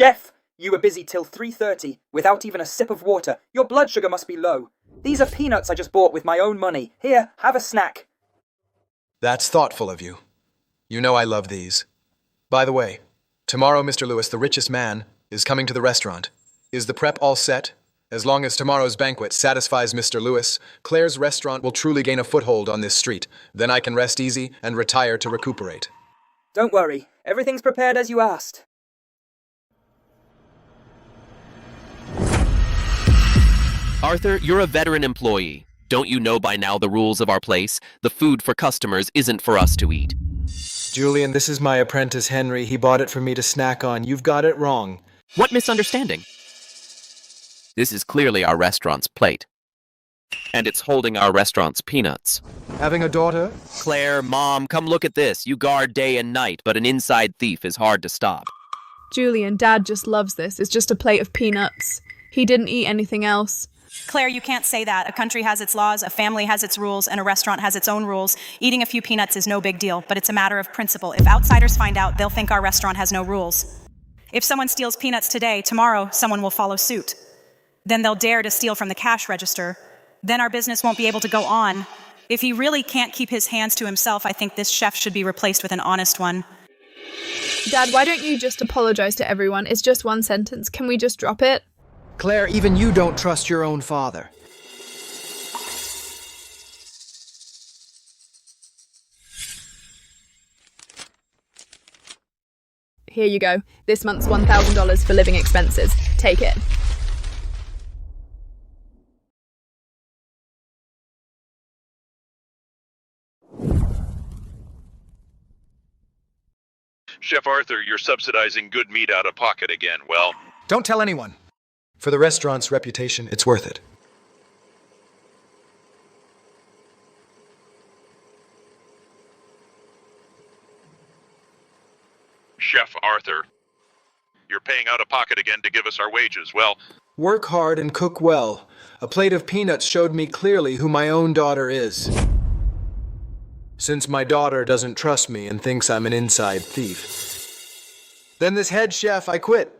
Chef, you were busy till 3:30, without even a sip of water. Your blood sugar must be low. These are peanuts I just bought with my own money. Here, have a snack. That's thoughtful of you. You know I love these. By the way, tomorrow Mr. Lewis, the richest man, is coming to the restaurant. Is the prep all set? As long as tomorrow's banquet satisfies Mr. Lewis, Claire's restaurant will truly gain a foothold on this street. Then I can rest easy and retire to recuperate. Don't worry, everything's prepared as you asked. Arthur, you're a veteran employee. Don't you know by now the rules of our place? The food for customers isn't for us to eat. Julian, this is my apprentice Henry. He bought it for me to snack on. You've got it wrong. What misunderstanding? This is clearly our restaurant's plate. And it's holding our restaurant's peanuts. Having a daughter? Claire, Mom, come look at this. You guard day and night, but an inside thief is hard to stop. Julian, Dad just loves this. It's just a plate of peanuts. He didn't eat anything else. Claire, you can't say that. A country has its laws, a family has its rules, and a restaurant has its own rules. Eating a few peanuts is no big deal, but it's a matter of principle. If outsiders find out, they'll think our restaurant has no rules. If someone steals peanuts today, tomorrow someone will follow suit. Then they'll dare to steal from the cash register. Then our business won't be able to go on. If he really can't keep his hands to himself, I think this chef should be replaced with an honest one. Dad, why don't you just apologize to everyone? It's just one sentence. Can we just drop it? Claire, even you don't trust your own father. Here you go. This month's $1,000 for living expenses. Take it. Chef Arthur, you're subsidizing good meat out of pocket again. Well, Don't tell anyone. For the restaurant's reputation, it's worth it. Chef Arthur, you're paying out of pocket again to give us our wages. Well, Work hard and cook well. A plate of peanuts showed me clearly who my own daughter is. Since my daughter doesn't trust me and thinks I'm an inside thief. Then this head chef, I quit.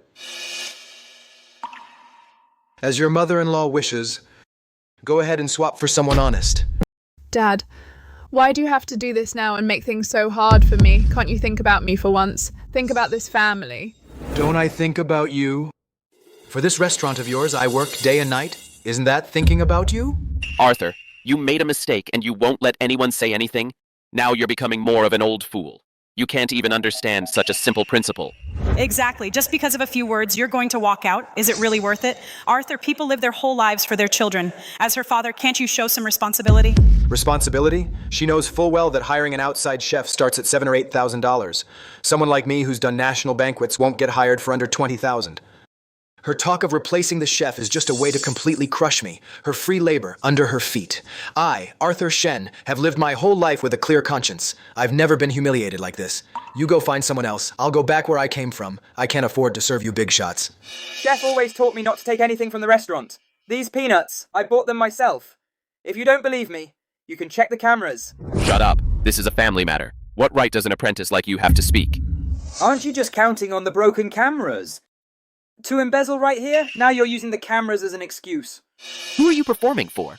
As your mother-in-law wishes, go ahead and swap for someone honest. Dad, why do you have to do this now and make things so hard for me? Can't you think about me for once? Think about this family. Don't I think about you? For this restaurant of yours, I work day and night. Isn't that thinking about you? Arthur, you made a mistake and you won't let anyone say anything? Now you're becoming more of an old fool. You can't even understand such a simple principle. Exactly. Just because of a few words, you're going to walk out. Is it really worth it? Arthur, people live their whole lives for their children. As her father, can't you show some responsibility? Responsibility? She knows full well that hiring an outside chef starts at $7,000 or $8,000. Someone like me who's done national banquets won't get hired for under $20,000. Her talk of replacing the chef is just a way to completely crush me, her free labor under her feet. I, Arthur Shen, have lived my whole life with a clear conscience. I've never been humiliated like this. You go find someone else. I'll go back where I came from. I can't afford to serve you big shots. Chef always taught me not to take anything from the restaurant. These peanuts, I bought them myself. If you don't believe me, you can check the cameras. Shut up. This is a family matter. What right does an apprentice like you have to speak? Aren't you just counting on the broken cameras? To embezzle right here? Now you're using the cameras as an excuse. Who are you performing for?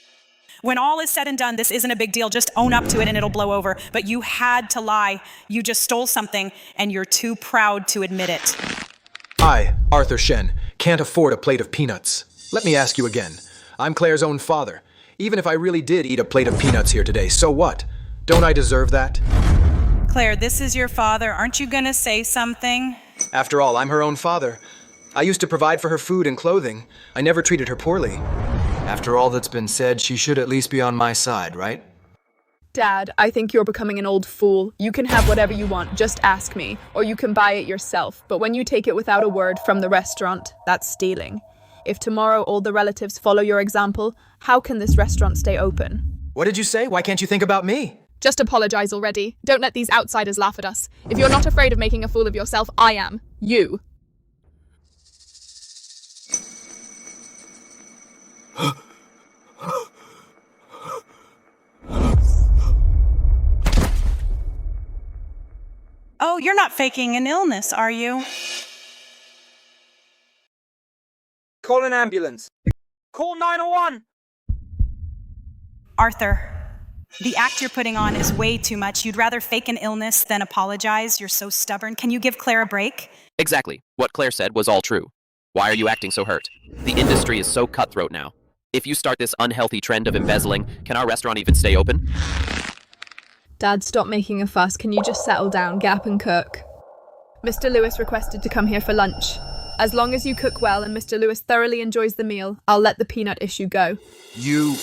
When all is said and done, this isn't a big deal. Just own up to it and it'll blow over. But you had to lie. You just stole something and you're too proud to admit it. I, Arthur Shen, can't afford a plate of peanuts. Let me ask you again. I'm Claire's own father. Even if I really did eat a plate of peanuts here today, so what? Don't I deserve that? Claire, this is your father. Aren't you gonna say something? After all, I'm her own father. I used to provide for her food and clothing. I never treated her poorly. After all that's been said, she should at least be on my side, right? Dad, I think you're becoming an old fool. You can have whatever you want, just ask me. Or you can buy it yourself. But when you take it without a word from the restaurant, that's stealing. If tomorrow all the relatives follow your example, how can this restaurant stay open? What did you say? Why can't you think about me? Just apologize already. Don't let these outsiders laugh at us. If you're not afraid of making a fool of yourself, I am. You. Oh, you're not faking an illness, are you? Call an ambulance. Call 911! Arthur, the act you're putting on is way too much. You'd rather fake an illness than apologize. You're so stubborn. Can you give Claire a break? Exactly. What Claire said was all true. Why are you acting so hurt? The industry is so cutthroat now. If you start this unhealthy trend of embezzling, can our restaurant even stay open? Dad, stop making a fuss. Can you just settle down, get up and cook? Mr. Lewis requested to come here for lunch. As long as you cook well and Mr. Lewis thoroughly enjoys the meal, I'll let the peanut issue go. You...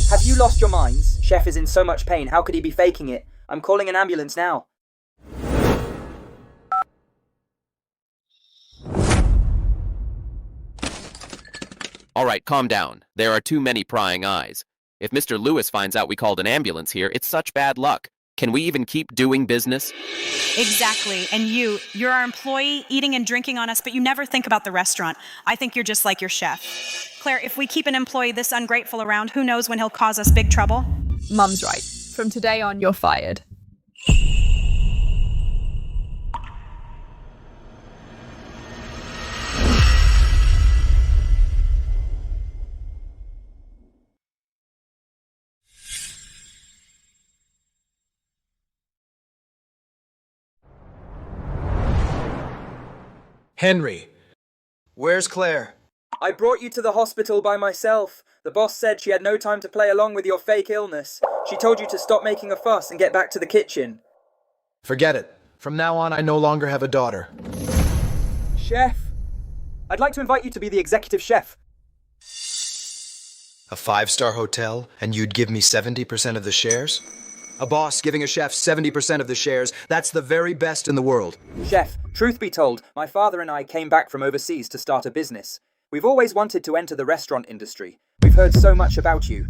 Have you lost your minds? Chef is in so much pain. How could he be faking it? I'm calling an ambulance now. All right, calm down. There are too many prying eyes. If Mr. Lewis finds out we called an ambulance here, it's such bad luck. Can we even keep doing business? Exactly. And you're our employee eating and drinking on us, but you never think about the restaurant. I think you're just like your chef. Claire, if we keep an employee this ungrateful around, who knows when he'll cause us big trouble? Mum's right. From today on, you're fired. Henry. Where's Claire? I brought you to the hospital by myself. The boss said she had no time to play along with your fake illness. She told you to stop making a fuss and get back to the kitchen. Forget it. From now on, I no longer have a daughter. Chef, I'd like to invite you to be the executive chef. A 5-star hotel, and you'd give me 70% of the shares? A boss giving a chef 70% of the shares, that's the very best in the world. Chef, truth be told, my father and I came back from overseas to start a business. We've always wanted to enter the restaurant industry. We've heard so much about you.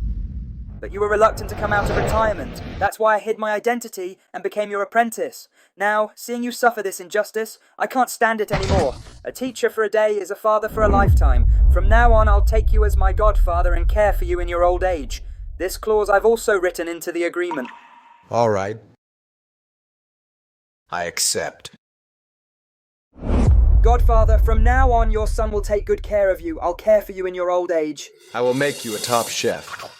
But you were reluctant to come out of retirement. That's why I hid my identity and became your apprentice. Now, seeing you suffer this injustice, I can't stand it anymore. A teacher for a day is a father for a lifetime. From now on, I'll take you as my godfather and care for you in your old age. This clause I've also written into the agreement. All right. I accept. Godfather, from now on your son will take good care of you. I'll care for you in your old age. I will make you a top chef.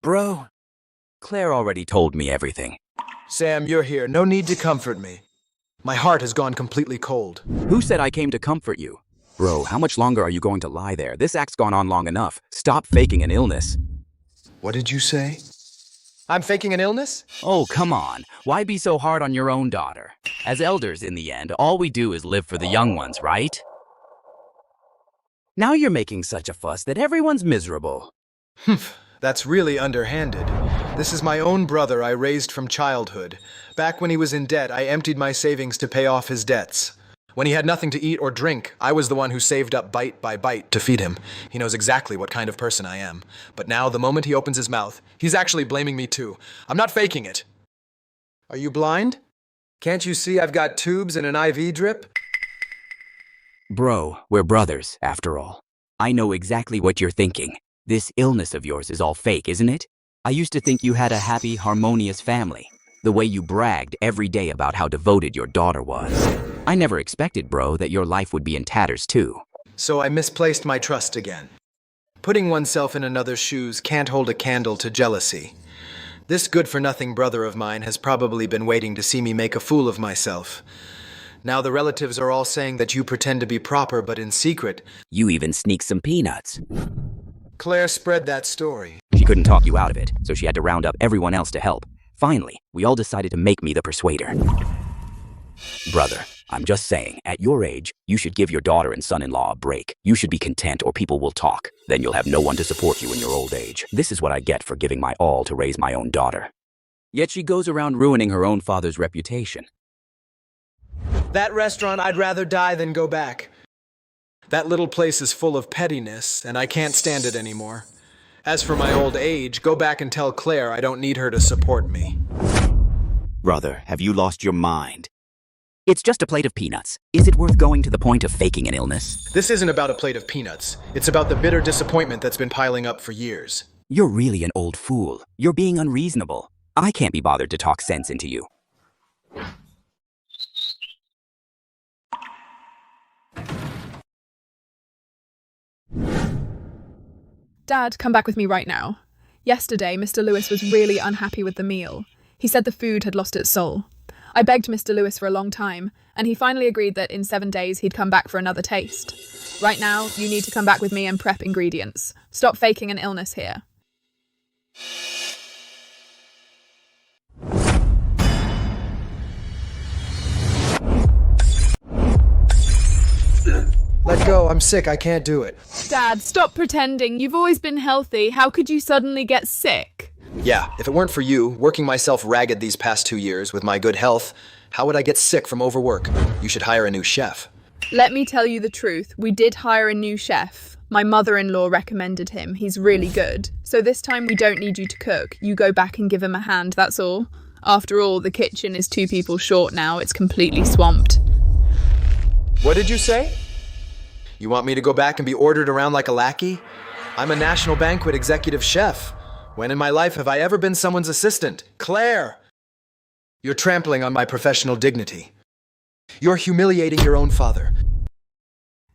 Bro, Claire already told me everything. Sam, you're here. No need to comfort me. My heart has gone completely cold. Who said I came to comfort you? Bro, how much longer are you going to lie there? This act's gone on long enough. Stop faking an illness. What did you say? I'm faking an illness? Oh, come on. Why be so hard on your own daughter? As elders, in the end, all we do is live for the young ones, right? Now you're making such a fuss that everyone's miserable. Humph, that's really underhanded. This is my own brother I raised from childhood. Back when he was in debt, I emptied my savings to pay off his debts. When he had nothing to eat or drink, I was the one who saved up bite by bite to feed him. He knows exactly what kind of person I am. But now, the moment he opens his mouth, he's actually blaming me too. I'm not faking it. Are you blind? Can't you see I've got tubes and an IV drip? Bro, we're brothers, after all. I know exactly what you're thinking. This illness of yours is all fake, isn't it? I used to think you had a happy, harmonious family. The way you bragged every day about how devoted your daughter was. I never expected, bro, that your life would be in tatters too. So I misplaced my trust again. Putting oneself in another's shoes can't hold a candle to jealousy. This good-for-nothing brother of mine has probably been waiting to see me make a fool of myself. Now the relatives are all saying that you pretend to be proper, but in secret. You even sneak some peanuts. Claire spread that story. She couldn't talk you out of it, so she had to round up everyone else to help. Finally, we all decided to make me the persuader. Brother, I'm just saying, at your age, you should give your daughter and son-in-law a break. You should be content or people will talk. Then you'll have no one to support you in your old age. This is what I get for giving my all to raise my own daughter. Yet she goes around ruining her own father's reputation. That restaurant, I'd rather die than go back. That little place is full of pettiness, and I can't stand it anymore. As for my old age, go back and tell Claire I don't need her to support me. Brother, have you lost your mind? It's just a plate of peanuts. Is it worth going to the point of faking an illness? This isn't about a plate of peanuts. It's about the bitter disappointment that's been piling up for years. You're really an old fool. You're being unreasonable. I can't be bothered to talk sense into you. Dad, come back with me right now. Yesterday, Mr. Lewis was really unhappy with the meal. He said the food had lost its soul. I begged Mr. Lewis for a long time, and he finally agreed that in 7 days he'd come back for another taste. Right now, you need to come back with me and prep ingredients. Stop faking an illness here. Let go, I'm sick, I can't do it. Dad, stop pretending. You've always been healthy. How could you suddenly get sick? Yeah, if it weren't for you, working myself ragged these past 2 years with my good health, how would I get sick from overwork? You should hire a new chef. Let me tell you the truth. We did hire a new chef. My mother-in-law recommended him. He's really good. So this time we don't need you to cook. You go back and give him a hand, that's all. After all, the kitchen is 2 people short now. It's completely swamped. What did you say? You want me to go back and be ordered around like a lackey? I'm a national banquet executive chef. When in my life have I ever been someone's assistant? Claire! You're trampling on my professional dignity. You're humiliating your own father.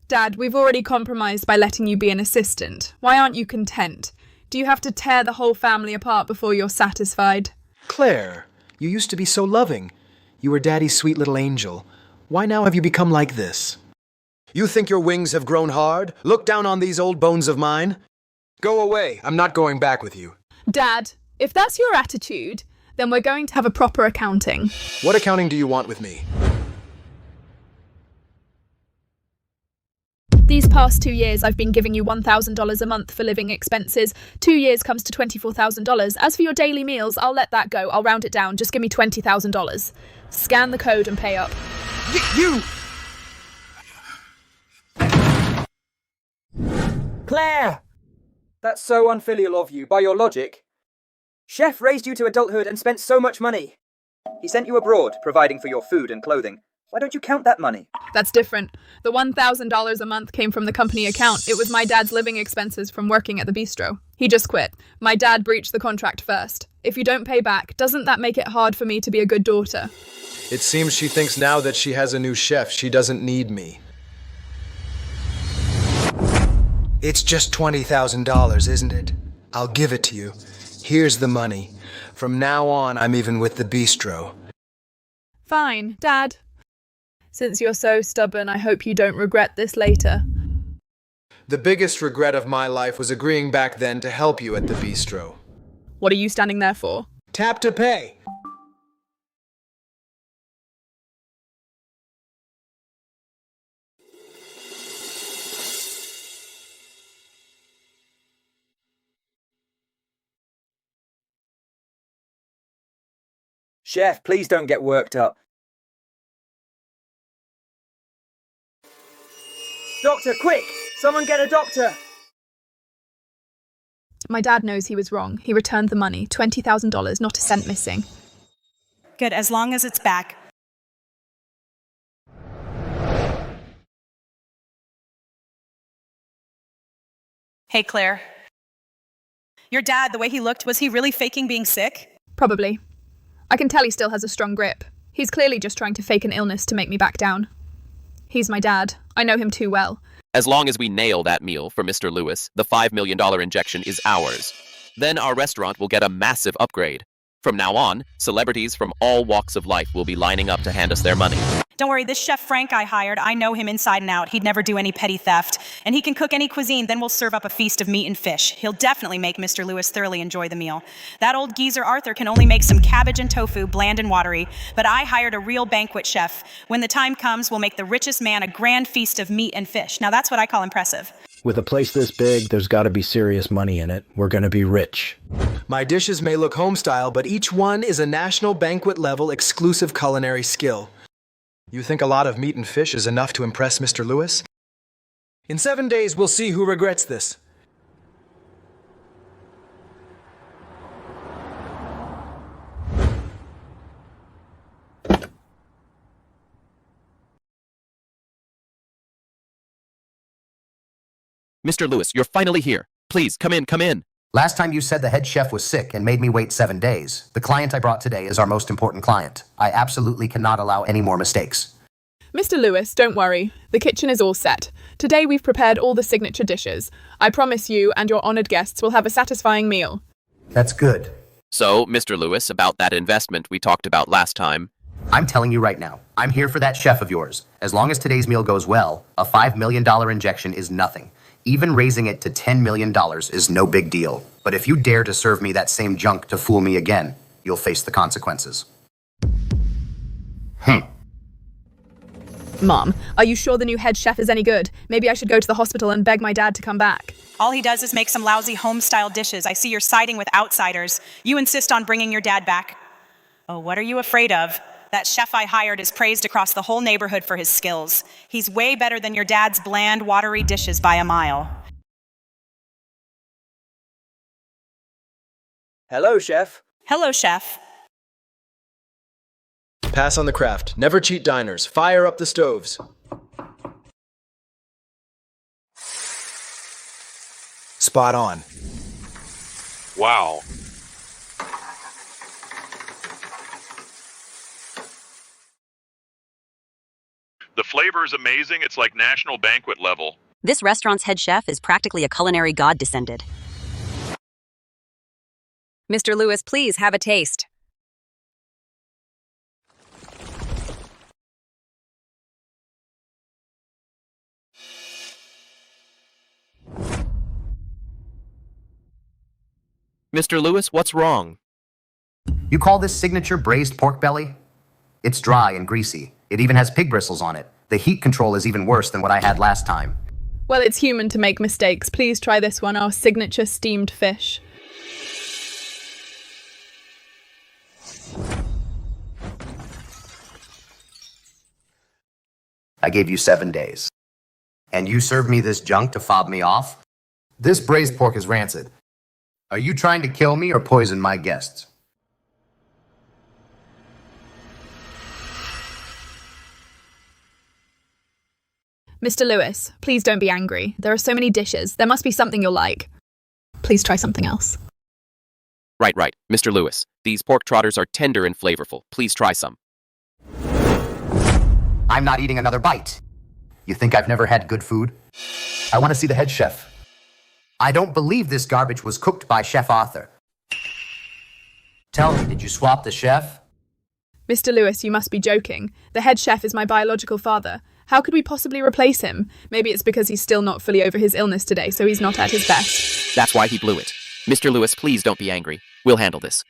Dad, we've already compromised by letting you be an assistant. Why aren't you content? Do you have to tear the whole family apart before you're satisfied? Claire, you used to be so loving. You were Daddy's sweet little angel. Why now have you become like this? You think your wings have grown hard? Look down on these old bones of mine. Go away. I'm not going back with you. Dad, if that's your attitude, then we're going to have a proper accounting. What accounting do you want with me? These past 2 years, I've been giving you $1,000 a month for living expenses. 2 years comes to $24,000. As for your daily meals, I'll let that go. I'll round it down. Just give me $20,000. Scan the code and pay up. You! Claire! That's so unfilial of you, by your logic. Chef raised you to adulthood and spent so much money. He sent you abroad, providing for your food and clothing. Why don't you count that money? That's different. The $1,000 a month came from the company account. It was my dad's living expenses from working at the bistro. He just quit. My dad breached the contract first. If you don't pay back, doesn't that make it hard for me to be a good daughter? It seems she thinks now that she has a new chef, she doesn't need me. It's just $20,000, isn't it? I'll give it to you. Here's the money. From now on, I'm even with the bistro. Fine, Dad. Since you're so stubborn, I hope you don't regret this later. The biggest regret of my life was agreeing back then to help you at the bistro. What are you standing there for? Tap to pay. Chef, please don't get worked up. Doctor, quick! Someone get a doctor! My dad knows he was wrong. He returned the money, $20,000, not a cent missing. Good, as long as it's back. Hey, Claire. Your dad, the way he looked, was he really faking being sick? Probably. I can tell he still has a strong grip. He's clearly just trying to fake an illness to make me back down. He's my dad. I know him too well. As long as we nail that meal for Mr. Lewis, the $5 million injection is ours. Then our restaurant will get a massive upgrade. From now on, celebrities from all walks of life will be lining up to hand us their money. Don't worry, this Chef Frank I hired, I know him inside and out. He'd never do any petty theft. And he can cook any cuisine, then we'll serve up a feast of meat and fish. He'll definitely make Mr. Lewis thoroughly enjoy the meal. That old geezer Arthur can only make some cabbage and tofu, bland and watery. But I hired a real banquet chef. When the time comes, we'll make the richest man a grand feast of meat and fish. Now that's what I call impressive. With a place this big, there's gotta be serious money in it. We're gonna be rich. My dishes may look home-style, but each one is a national banquet-level exclusive culinary skill. You think a lot of meat and fish is enough to impress Mr. Lewis? In 7 days, we'll see who regrets this. Mr. Lewis, you're finally here. Please, come in, come in. Last time you said the head chef was sick and made me wait 7 days. The client I brought today is our most important client. I absolutely cannot allow any more mistakes. Mr. Lewis, don't worry. The kitchen is all set. Today we've prepared all the signature dishes. I promise you and your honored guests will have a satisfying meal. That's good. So, Mr. Lewis, about that investment we talked about last time. I'm telling you right now, I'm here for that chef of yours. As long as today's meal goes well, a $5 million injection is nothing. Even raising it to $10 million is no big deal. But if you dare to serve me that same junk to fool me again, you'll face the consequences. Mom, are you sure the new head chef is any good? Maybe I should go to the hospital and beg my dad to come back. All he does is make some lousy home-style dishes. I see you're siding with outsiders. You insist on bringing your dad back. Oh, what are you afraid of? That chef I hired is praised across the whole neighborhood for his skills. He's way better than your dad's bland, watery dishes by a mile. Hello, chef. Hello, chef. Pass on the craft. Never cheat diners. Fire up the stoves. Spot on. Wow. The flavor is amazing. It's like national banquet level. This restaurant's head chef is practically a culinary god descended. Mr. Lewis, please have a taste. Mr. Lewis, what's wrong? You call this signature braised pork belly? It's dry and greasy. It even has pig bristles on it. The heat control is even worse than what I had last time. Well, it's human to make mistakes. Please try this one, our signature steamed fish. I gave you 7 days. And you served me this junk to fob me off? This braised pork is rancid. Are you trying to kill me or poison my guests? Mr. Lewis, please don't be angry. There are so many dishes. There must be something you'll like. Please try something else. Right. Mr. Lewis, these pork trotters are tender and flavorful. Please try some. I'm not eating another bite. You think I've never had good food? I want to see the head chef. I don't believe this garbage was cooked by Chef Arthur. Tell me, did you swap the chef? Mr. Lewis, you must be joking. The head chef is my biological father. How could we possibly replace him? Maybe it's because he's still not fully over his illness today, so he's not at his best. That's why he blew it. Mr. Lewis, please don't be angry. We'll handle this.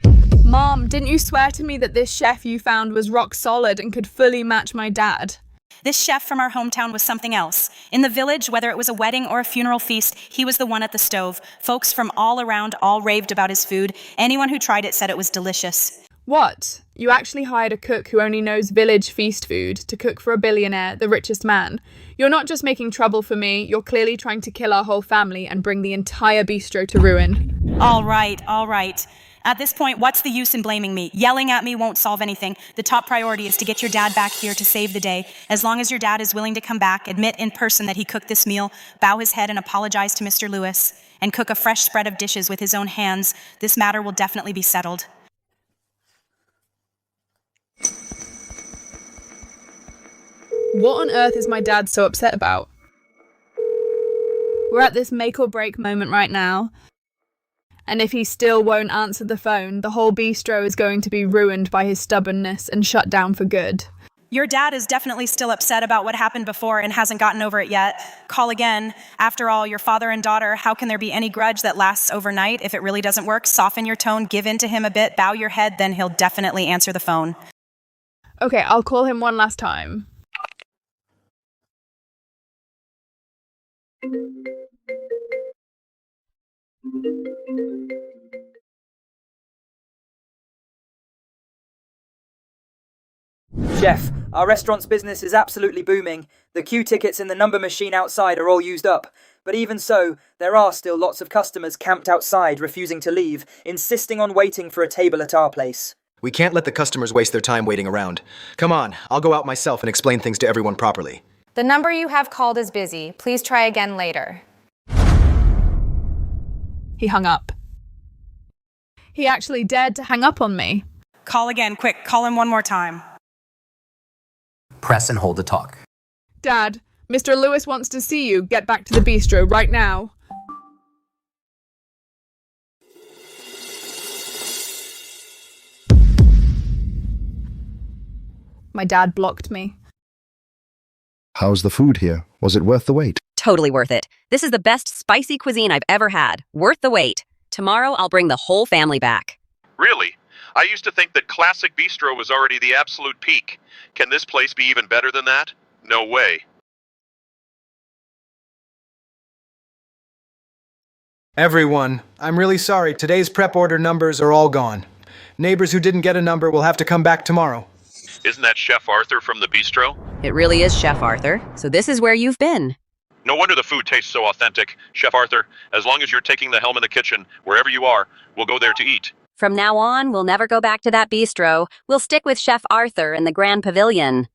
Mom, didn't you swear to me that this chef you found was rock solid and could fully match my dad? This chef from our hometown was something else. In the village, whether it was a wedding or a funeral feast, he was the one at the stove. Folks from all around all raved about his food. Anyone who tried it said it was delicious. What? You actually hired a cook who only knows village feast food to cook for a billionaire, the richest man. You're not just making trouble for me, you're clearly trying to kill our whole family and bring the entire bistro to ruin. All right. At this point, what's the use in blaming me? Yelling at me won't solve anything. The top priority is to get your dad back here to save the day. As long as your dad is willing to come back, admit in person that he cooked this meal, bow his head and apologize to Mr. Lewis, and cook a fresh spread of dishes with his own hands, this matter will definitely be settled. What on earth is my dad so upset about? We're at this make or break moment right now. And if he still won't answer the phone, the whole bistro is going to be ruined by his stubbornness and shut down for good. Your dad is definitely still upset about what happened before and hasn't gotten over it yet. Call again. After all, your father and daughter, how can there be any grudge that lasts overnight? If it really doesn't work, soften your tone, give in to him a bit, bow your head, then he'll definitely answer the phone. Okay, I'll call him one last time. Chef, our restaurant's business is absolutely booming. The queue tickets in the number machine outside are all used up. But even so, there are still lots of customers camped outside refusing to leave, insisting on waiting for a table at our place. We can't let the customers waste their time waiting around. Come on, I'll go out myself and explain things to everyone properly. The number you have called is busy. Please try again later. He hung up. He actually dared to hang up on me. Call again, quick, call him one more time. Press and hold to talk. Dad, Mr. Lewis wants to see you. Get back to the bistro right now. My dad blocked me. How's the food here? Was it worth the wait? Totally worth it. This is the best spicy cuisine I've ever had. Worth the wait. Tomorrow I'll bring the whole family back. Really? I used to think that Classic Bistro was already the absolute peak. Can this place be even better than that? No way. Everyone, I'm really sorry. Today's prep order numbers are all gone. Neighbors who didn't get a number will have to come back tomorrow. Isn't that Chef Arthur from the bistro? It really is Chef Arthur. So this is where you've been. No wonder the food tastes so authentic. Chef Arthur, as long as you're taking the helm in the kitchen, wherever you are, we'll go there to eat. From now on, we'll never go back to that bistro. We'll stick with Chef Arthur in the Grand Pavilion.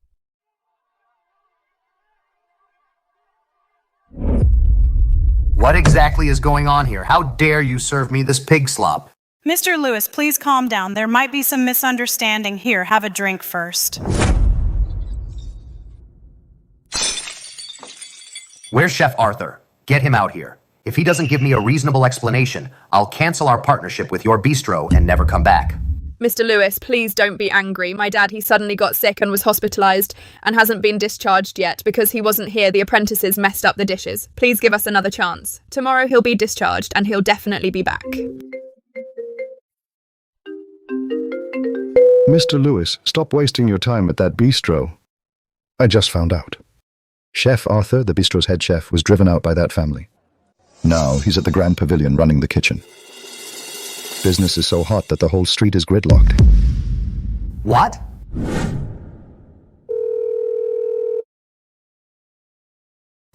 What exactly is going on here? How dare you serve me this pig slop? Mr. Lewis, please calm down. There might be some misunderstanding. Here, have a drink first. Where's Chef Arthur? Get him out here. If he doesn't give me a reasonable explanation, I'll cancel our partnership with your bistro and never come back. Mr. Lewis, please don't be angry. My dad, he suddenly got sick and was hospitalized and hasn't been discharged yet because he wasn't here. The apprentices messed up the dishes. Please give us another chance. Tomorrow he'll be discharged and he'll definitely be back. Mr. Lewis, stop wasting your time at that bistro. I just found out. Chef Arthur, the bistro's head chef, was driven out by that family. Now he's at the Grand Pavilion running the kitchen. Business is so hot that the whole street is gridlocked. What?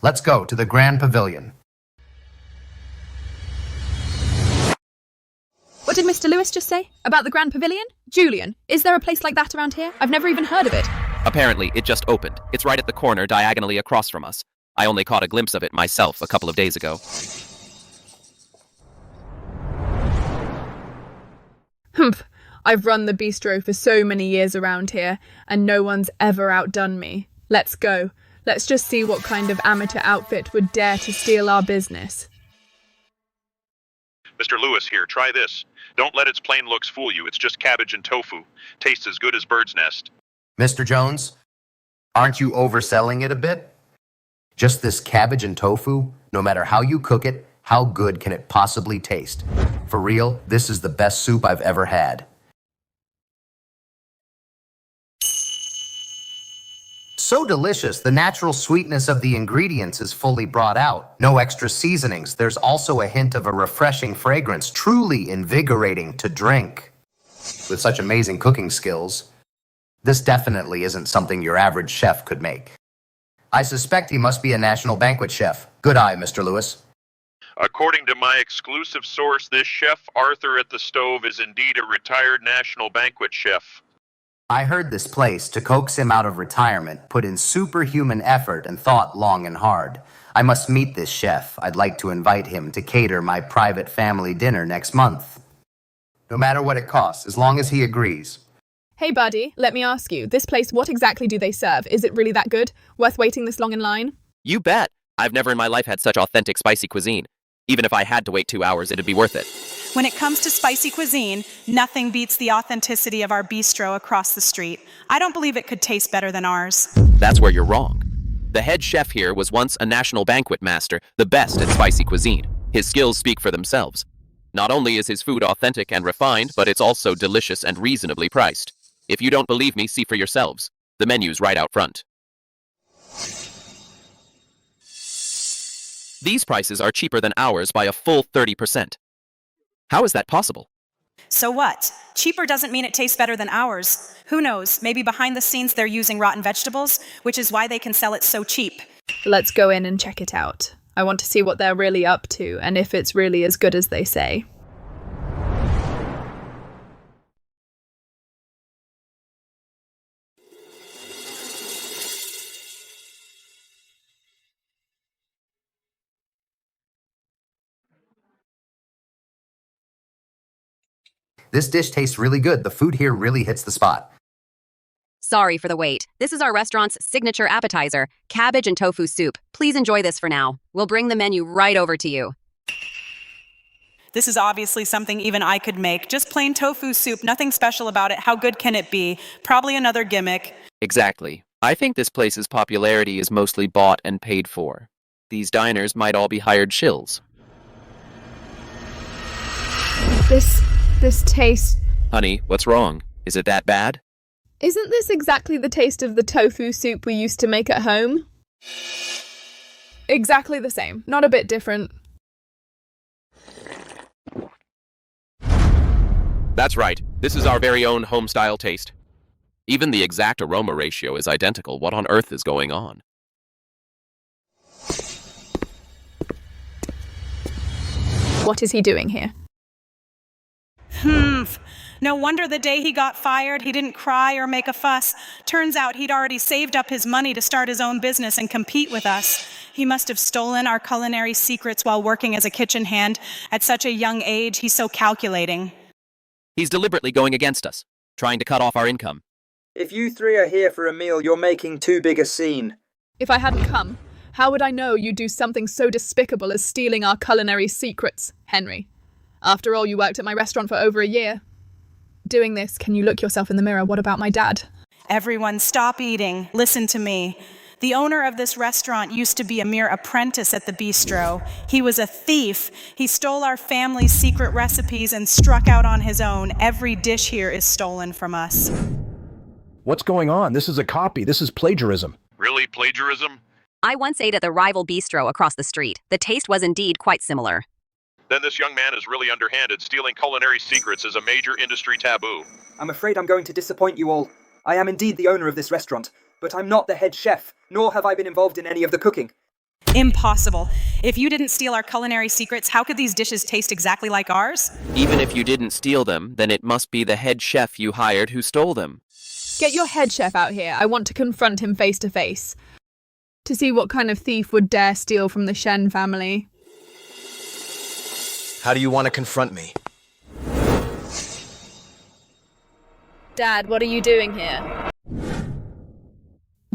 Let's go to the Grand Pavilion. What did Mr. Lewis just say? About the Grand Pavilion? Julian, is there a place like that around here? I've never even heard of it. Apparently, it just opened. It's right at the corner, diagonally across from us. I only caught a glimpse of it myself a couple of days ago. Humph. I've run the bistro for so many years around here, and no one's ever outdone me. Let's go. Let's just see what kind of amateur outfit would dare to steal our business. Mr. Lewis, here, try this. Don't let its plain looks fool you. It's just cabbage and tofu. Tastes as good as bird's nest. Mr. Jones, aren't you overselling it a bit? Just this cabbage and tofu, no matter how you cook it, how good can it possibly taste? For real, this is the best soup I've ever had. So delicious, the natural sweetness of the ingredients is fully brought out. No extra seasonings. There's also a hint of a refreshing fragrance, truly invigorating to drink. With such amazing cooking skills, this definitely isn't something your average chef could make. I suspect he must be a national banquet chef. Good eye, Mr. Lewis. According to my exclusive source, this Chef Arthur at the stove is indeed a retired national banquet chef. I heard this place, to coax him out of retirement, put in superhuman effort and thought long and hard. I must meet this chef. I'd like to invite him to cater my private family dinner next month. No matter what it costs, as long as he agrees. Hey buddy, let me ask you, this place, what exactly do they serve? Is it really that good? Worth waiting this long in line? You bet! I've never in my life had such authentic spicy cuisine. Even if I had to wait 2 hours, it'd be worth it. When it comes to spicy cuisine, nothing beats the authenticity of our bistro across the street. I don't believe it could taste better than ours. That's where you're wrong. The head chef here was once a national banquet master, the best at spicy cuisine. His skills speak for themselves. Not only is his food authentic and refined, but it's also delicious and reasonably priced. If you don't believe me, see for yourselves. The menu's right out front. These prices are cheaper than ours by a full 30%. How is that possible? So what? Cheaper doesn't mean it tastes better than ours. Who knows? Maybe behind the scenes they're using rotten vegetables, which is why they can sell it so cheap. Let's go in and check it out. I want to see what they're really up to and if it's really as good as they say. This dish tastes really good. The food here really hits the spot. Sorry for the wait. This is our restaurant's signature appetizer, cabbage and tofu soup. Please enjoy this for now. We'll bring the menu right over to you. This is obviously something even I could make. Just plain tofu soup, nothing special about it. How good can it be? Probably another gimmick. Exactly. I think this place's popularity is mostly bought and paid for. These diners might all be hired shills. This taste... Honey, what's wrong? Is it that bad? Isn't this exactly the taste of the tofu soup we used to make at home? Exactly the same, not a bit different. That's right. This is our very own home-style taste. Even the exact aroma ratio is identical. What on earth is going on? What is he doing here? No wonder the day he got fired, he didn't cry or make a fuss. Turns out he'd already saved up his money to start his own business and compete with us. He must have stolen our culinary secrets while working as a kitchen hand. At such a young age, he's so calculating. He's deliberately going against us, trying to cut off our income. If you three are here for a meal, you're making too big a scene. If I hadn't come, how would I know you'd do something so despicable as stealing our culinary secrets, Henry? After all, you worked at my restaurant for over a year. Doing this, can you look yourself in the mirror? What about my dad? Everyone, stop eating. Listen to me. The owner of this restaurant used to be a mere apprentice at the bistro. He was a thief. He stole our family's secret recipes and struck out on his own. Every dish here is stolen from us. What's going on? This is a copy. This is plagiarism. Really, plagiarism? I once ate at the rival bistro across the street. The taste was indeed quite similar. Then this young man is really underhanded. Stealing culinary secrets is a major industry taboo. I'm afraid I'm going to disappoint you all. I am indeed the owner of this restaurant, but I'm not the head chef, nor have I been involved in any of the cooking. Impossible. If you didn't steal our culinary secrets, how could these dishes taste exactly like ours? Even if you didn't steal them, then it must be the head chef you hired who stole them. Get your head chef out here. I want to confront him face to face. To see what kind of thief would dare steal from the Shen family. How do you want to confront me? Dad, what are you doing here?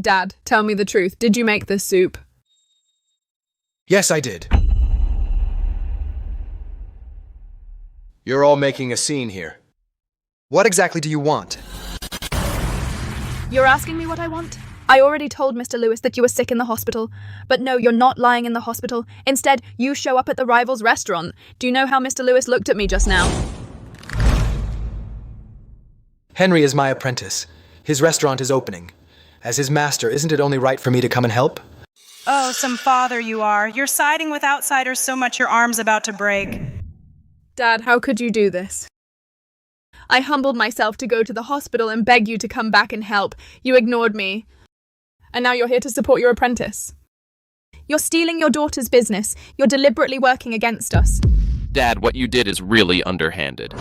Dad, tell me the truth. Did you make this soup? Yes, I did. You're all making a scene here. What exactly do you want? You're asking me what I want? I already told Mr. Lewis that you were sick in the hospital. But no, you're not lying in the hospital. Instead, you show up at the rival's restaurant. Do you know how Mr. Lewis looked at me just now? Henry is my apprentice. His restaurant is opening. As his master, isn't it only right for me to come and help? Oh, some father you are. You're siding with outsiders so much your arm's about to break. Dad, how could you do this? I humbled myself to go to the hospital and beg you to come back and help. You ignored me. And now you're here to support your apprentice. You're stealing your daughter's business. You're deliberately working against us. Dad, what you did is really underhanded.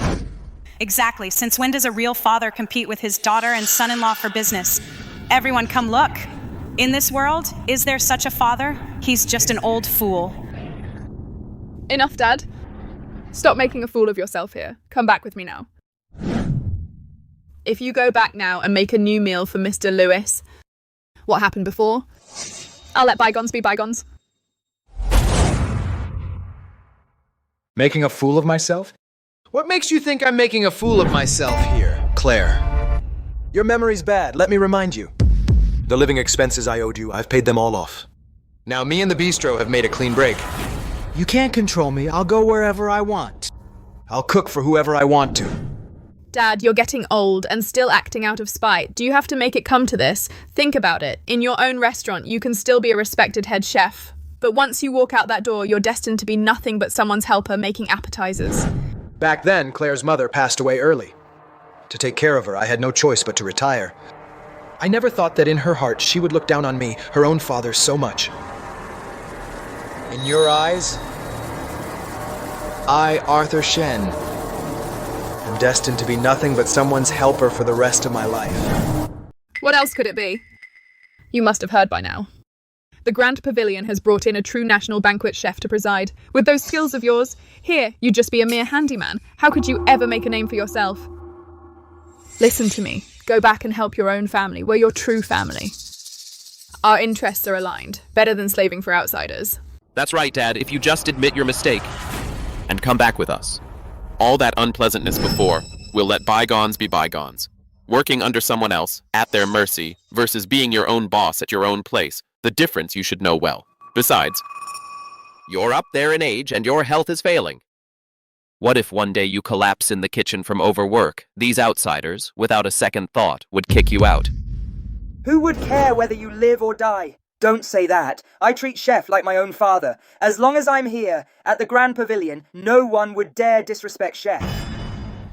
Exactly. Since when does a real father compete with his daughter and son-in-law for business? Everyone come look. In this world, is there such a father? He's just an old fool. Enough, Dad. Stop making a fool of yourself here. Come back with me now. If you go back now and make a new meal for Mr. Lewis, what happened before? I'll let bygones be bygones. Making a fool of myself? What makes you think I'm making a fool of myself here, Claire? Your memory's bad, let me remind you. The living expenses I owed you, I've paid them all off. Now me and the bistro have made a clean break. You can't control me, I'll go wherever I want. I'll cook for whoever I want to. Dad, you're getting old and still acting out of spite. Do you have to make it come to this? Think about it. In your own restaurant, you can still be a respected head chef. But once you walk out that door, you're destined to be nothing but someone's helper making appetizers. Back then, Claire's mother passed away early. To take care of her, I had no choice but to retire. I never thought that in her heart she would look down on me, her own father, so much. In your eyes, I, Arthur Shen, am destined to be nothing but someone's helper for the rest of my life. What else could it be? You must have heard by now. The Grand Pavilion has brought in a true national banquet chef to preside. With those skills of yours, here, you'd just be a mere handyman. How could you ever make a name for yourself? Listen to me. Go back and help your own family. We're your true family. Our interests are aligned. Better than slaving for outsiders. That's right, Dad. If you just admit your mistake and come back with us. All that unpleasantness before, we'll let bygones be bygones. Working under someone else, at their mercy, versus being your own boss at your own place, the difference you should know well. Besides, you're up there in age and your health is failing. What if one day you collapse in the kitchen from overwork? These outsiders, without a second thought, would kick you out. Who would care whether you live or die? Don't say that. I treat Chef like my own father. As long as I'm here, at the Grand Pavilion, no one would dare disrespect Chef.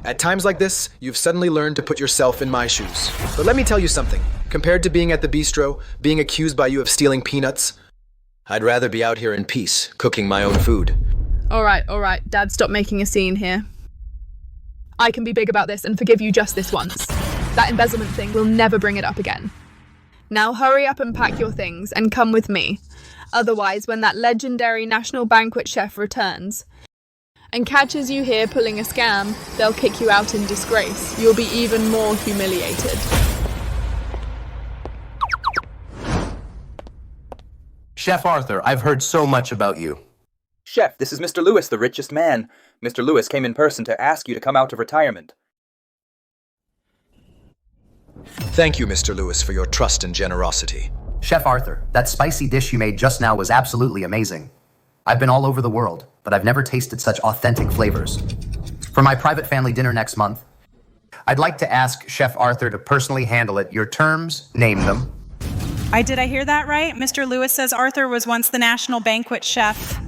At times like this, you've suddenly learned to put yourself in my shoes. But let me tell you something. Compared to being at the bistro, being accused by you of stealing peanuts, I'd rather be out here in peace, cooking my own food. All right. Dad, stop making a scene here. I can be big about this and forgive you just this once. That embezzlement thing will never bring it up again. Now hurry up and pack your things and come with me. Otherwise, when that legendary national banquet chef returns and catches you here pulling a scam, they'll kick you out in disgrace. You'll be even more humiliated. Chef Arthur, I've heard so much about you. Chef, this is Mr. Lewis, the richest man. Mr. Lewis came in person to ask you to come out of retirement. Thank you, Mr. Lewis, for your trust and generosity. Chef Arthur, that spicy dish you made just now was absolutely amazing. I've been all over the world, but I've never tasted such authentic flavors. For my private family dinner next month, I'd like to ask Chef Arthur to personally handle it. Your terms, name them. Did I hear that right? Mr. Lewis says Arthur was once the national banquet chef.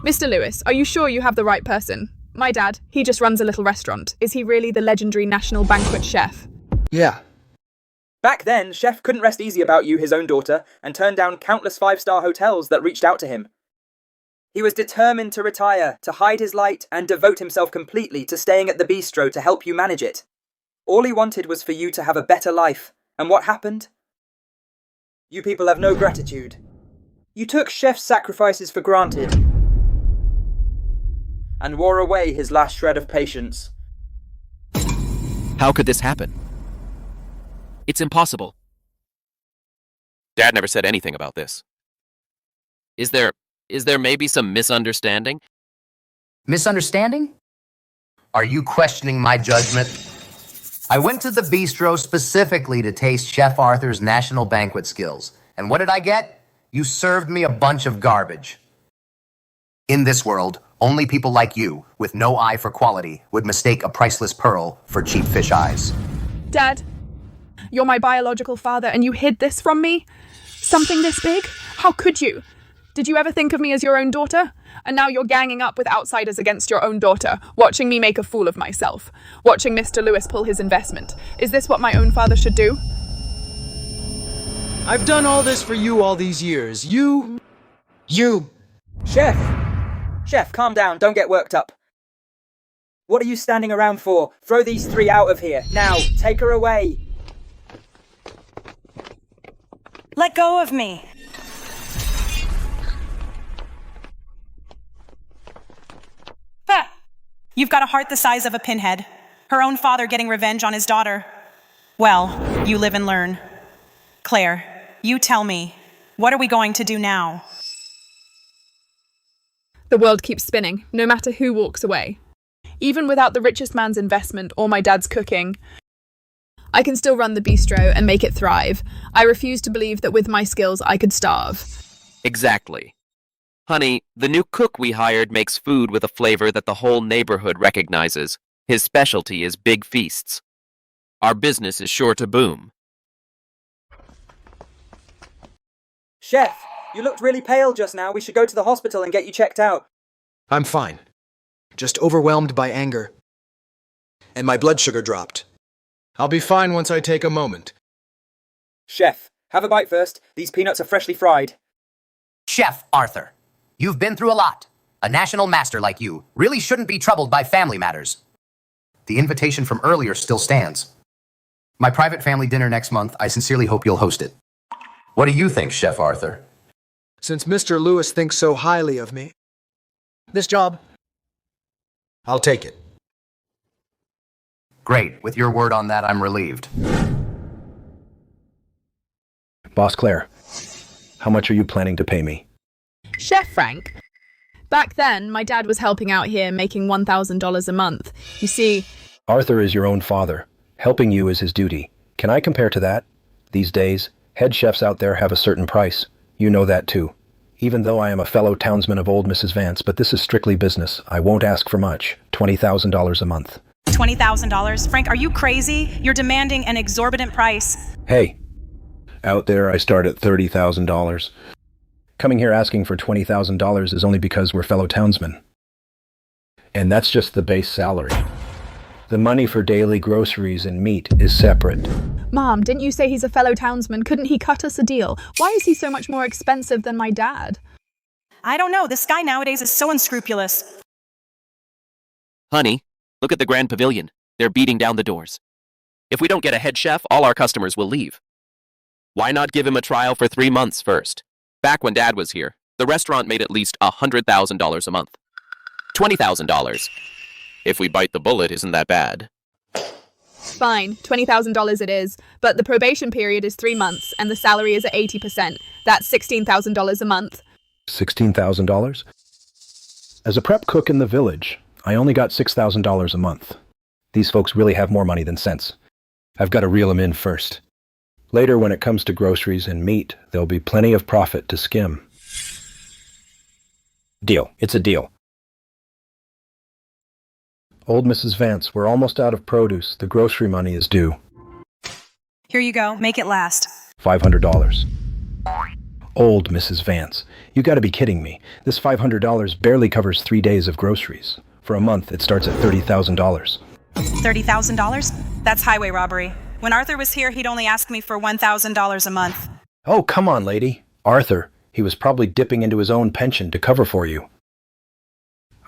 Mr. Lewis, are you sure you have the right person? My dad, he just runs a little restaurant. Is he really the legendary national banquet chef? Yeah. Back then, Chef couldn't rest easy about you, his own daughter, and turned down countless five-star hotels that reached out to him. He was determined to retire, to hide his light, and devote himself completely to staying at the bistro to help you manage it. All he wanted was for you to have a better life. And what happened? You people have no gratitude. You took Chef's sacrifices for granted and wore away his last shred of patience. How could this happen? It's impossible. Dad never said anything about this. Is there maybe some misunderstanding? Misunderstanding? Are you questioning my judgment? I went to the bistro specifically to taste Chef Arthur's national banquet skills. And what did I get? You served me a bunch of garbage. In this world, only people like you, with no eye for quality, would mistake a priceless pearl for cheap fish eyes. Dad, you're my biological father and you hid this from me? Something this big? How could you? Did you ever think of me as your own daughter? And now you're ganging up with outsiders against your own daughter, watching me make a fool of myself, watching Mr. Lewis pull his investment. Is this what my own father should do? I've done all this for you all these years. You... Chef, calm down, don't get worked up. What are you standing around for? Throw these three out of here. Now, take her away. Let go of me. Bah! You've got a heart the size of a pinhead. Her own father getting revenge on his daughter. Well, you live and learn. Claire, you tell me, what are we going to do now? The world keeps spinning, no matter who walks away. Even without the richest man's investment or my dad's cooking, I can still run the bistro and make it thrive. I refuse to believe that with my skills I could starve. Exactly. Honey, the new cook we hired makes food with a flavor that the whole neighborhood recognizes. His specialty is big feasts. Our business is sure to boom. Chef, you looked really pale just now. We should go to the hospital and get you checked out. I'm fine. Just overwhelmed by anger. And my blood sugar dropped. I'll be fine once I take a moment. Chef, have a bite first. These peanuts are freshly fried. Chef Arthur, you've been through a lot. A national master like you really shouldn't be troubled by family matters. The invitation from earlier still stands. My private family dinner next month, I sincerely hope you'll host it. What do you think, Chef Arthur? Since Mr. Lewis thinks so highly of me, this job, I'll take it. Great. With your word on that, I'm relieved. Boss Claire, how much are you planning to pay me? Chef Frank. Back then, my dad was helping out here making $1,000 a month. You see, Arthur is your own father. Helping you is his duty. Can I compare to that? These days, head chefs out there have a certain price. You know that too. Even though I am a fellow townsman of old Mrs. Vance, but this is strictly business. I won't ask for much. $20,000 a month. $20,000? Frank, are you crazy? You're demanding an exorbitant price. Hey, out there I start at $30,000. Coming here asking for $20,000 is only because we're fellow townsmen. And that's just the base salary. The money for daily groceries and meat is separate. Mom, didn't you say he's a fellow townsman? Couldn't he cut us a deal? Why is he so much more expensive than my dad? I don't know. This guy nowadays is so unscrupulous. Honey, look at the Grand Pavilion. They're beating down the doors. If we don't get a head chef, all our customers will leave. Why not give him a trial for 3 months first? Back when Dad was here, the restaurant made at least $100,000 a month. $20,000. If we bite the bullet, isn't that bad? Fine, $20,000 it is, but the probation period is 3 months and the salary is at 80%. That's $16,000 a month. $16,000? As a prep cook in the village, I only got $6,000 a month. These folks really have more money than sense. I've got to reel them in first. Later, when it comes to groceries and meat, there'll be plenty of profit to skim. Deal. It's a deal. Old Mrs. Vance, we're almost out of produce. The grocery money is due. Here you go. Make it last. $500. Old Mrs. Vance, you gotta be kidding me. This $500 barely covers 3 days of groceries. For a month, it starts at $30,000. $30,000? That's highway robbery. When Arthur was here, he'd only ask me for $1,000 a month. Oh, come on, lady. Arthur, he was probably dipping into his own pension to cover for you.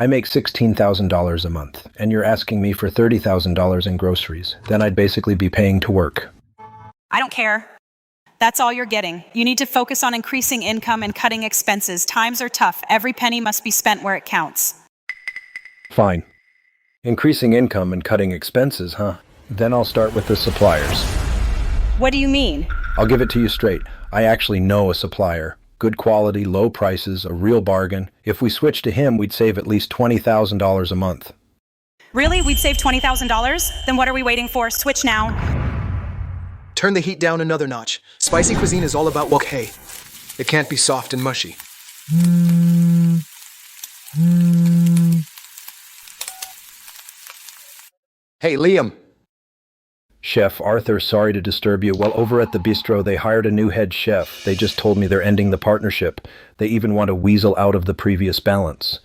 I make $16,000 a month, and you're asking me for $30,000 in groceries. Then I'd basically be paying to work. I don't care. That's all you're getting. You need to focus on increasing income and cutting expenses. Times are tough. Every penny must be spent where it counts. Fine. Increasing income and cutting expenses, huh? Then I'll start with the suppliers. What do you mean? I'll give it to you straight. I actually know a supplier. Good quality, low prices, a real bargain. If we switch to him, we'd save at least $20,000 a month. Really? We'd save $20,000? Then what are we waiting for? Switch now. Turn the heat down another notch. Spicy cuisine is all about wok hay. It can't be soft and mushy. Hey, Liam. Chef Arthur, sorry to disturb you. Well, over at the bistro, they hired a new head chef. They just told me they're ending the partnership. They even want to weasel out of the previous balance.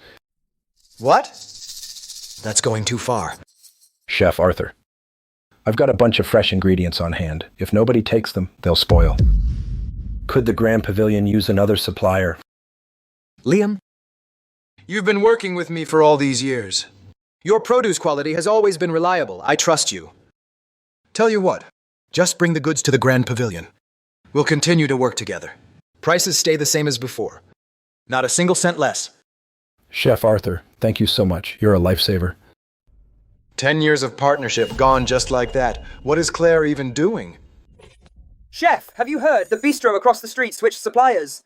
What? That's going too far. Chef Arthur, I've got a bunch of fresh ingredients on hand. If nobody takes them, they'll spoil. Could the Grand Pavilion use another supplier? Liam, you've been working with me for all these years. Your produce quality has always been reliable. I trust you. Tell you what, just bring the goods to the Grand Pavilion. We'll continue to work together. Prices stay the same as before. Not a single cent less. Chef Arthur, thank you so much. You're a lifesaver. 10 years of partnership gone just like that. What is Claire even doing? Chef, have you heard? The bistro across the street switched suppliers.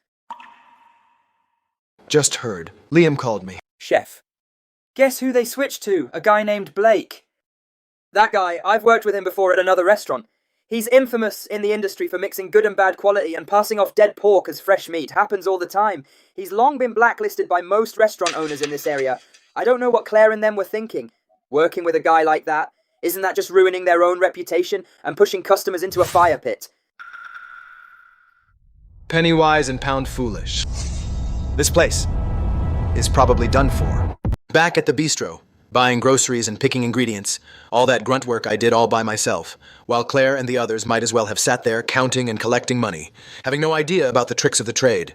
Just heard. Liam called me. Chef, guess who they switched to? A guy named Blake. That guy, I've worked with him before at another restaurant. He's infamous in the industry for mixing good and bad quality and passing off dead pork as fresh meat. Happens all the time. He's long been blacklisted by most restaurant owners in this area. I don't know what Claire and them were thinking. Working with a guy like that, isn't that just ruining their own reputation and pushing customers into a fire pit? Penny wise and pound foolish. This place is probably done for. Back at the bistro, buying groceries and picking ingredients, all that grunt work I did all by myself, while Claire and the others might as well have sat there counting and collecting money, having no idea about the tricks of the trade.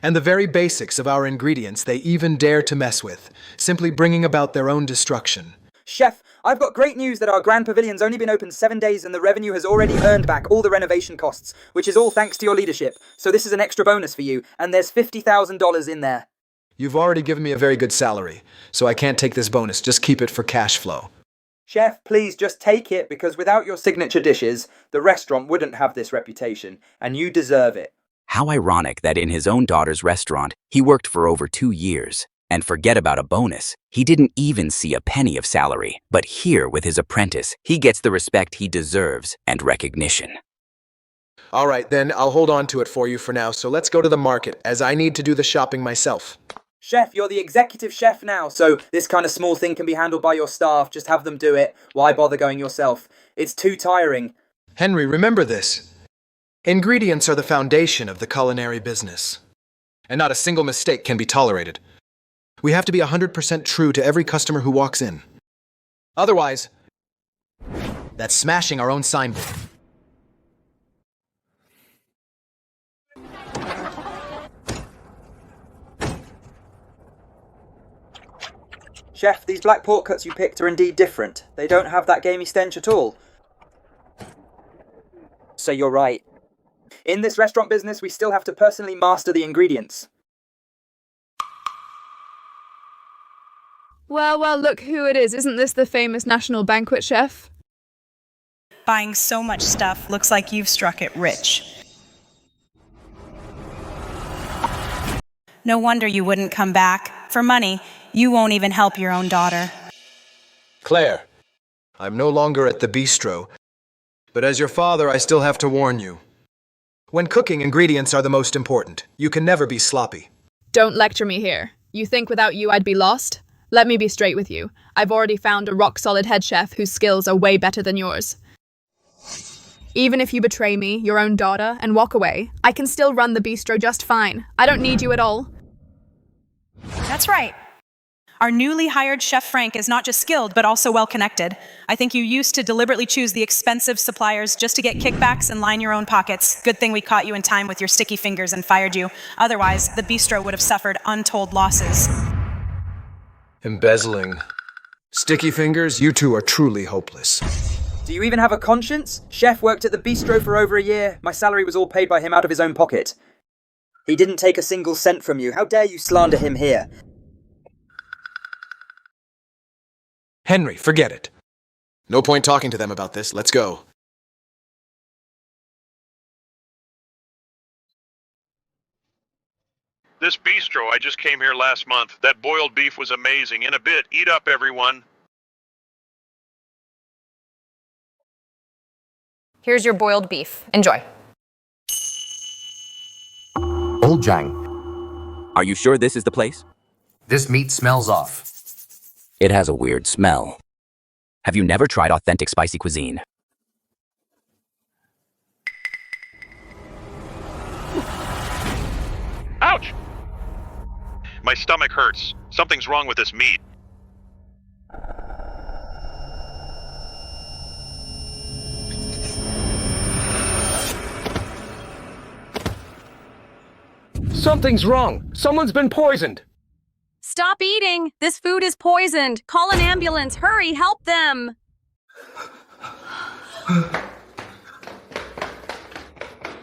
And the very basics of our ingredients they even dare to mess with, simply bringing about their own destruction. Chef, I've got great news that our Grand Pavilion's only been open 7 days and the revenue has already earned back all the renovation costs, which is all thanks to your leadership. So this is an extra bonus for you, and there's $50,000 in there. You've already given me a very good salary, so I can't take this bonus. Just keep it for cash flow. Chef, please just take it, because without your signature dishes, the restaurant wouldn't have this reputation, and you deserve it. How ironic that in his own daughter's restaurant, he worked for over 2 years. And forget about a bonus. He didn't even see a penny of salary. But here, with his apprentice, he gets the respect he deserves and recognition. All right, then I'll hold on to it for you for now, so let's go to the market, as I need to do the shopping myself. Chef, you're the executive chef now, so this kind of small thing can be handled by your staff. Just have them do it. Why bother going yourself? It's too tiring. Henry, remember this. Ingredients are the foundation of the culinary business, and not a single mistake can be tolerated. We have to be 100% true to every customer who walks in. Otherwise, that's smashing our own signboard. Chef, these black pork cuts you picked are indeed different. They don't have that gamey stench at all. So you're right. In this restaurant business, we still have to personally master the ingredients. Well, look who it is. Isn't this the famous national banquet chef? Buying so much stuff looks like you've struck it rich. No wonder you wouldn't come back. For money, you won't even help your own daughter. Claire, I'm no longer at the bistro, but as your father, I still have to warn you. When cooking, ingredients are the most important. You can never be sloppy. Don't lecture me here. You think without you I'd be lost? Let me be straight with you. I've already found a rock-solid head chef whose skills are way better than yours. Even if you betray me, your own daughter, and walk away, I can still run the bistro just fine. I don't need you at all. That's right. Our newly hired Chef Frank is not just skilled, but also well-connected. I think you used to deliberately choose the expensive suppliers just to get kickbacks and line your own pockets. Good thing we caught you in time with your sticky fingers and fired you. Otherwise, the bistro would have suffered untold losses. Embezzling. Sticky fingers, you two are truly hopeless. Do you even have a conscience? Chef worked at the bistro for over a year. My salary was all paid by him out of his own pocket. He didn't take a single cent from you. How dare you slander him here? Henry, forget it. No point talking to them about this. Let's go. This bistro, I just came here last month. That boiled beef was amazing. In a bit, eat up, everyone. Here's your boiled beef. Enjoy. Oljang, Are you sure this is the place? this meat smells off. It has a weird smell. Have you never tried authentic spicy cuisine? Ouch! My stomach hurts. Something's wrong with this meat. Something's wrong. Someone's been poisoned. Stop eating! This food is poisoned! Call an ambulance! Hurry, help them!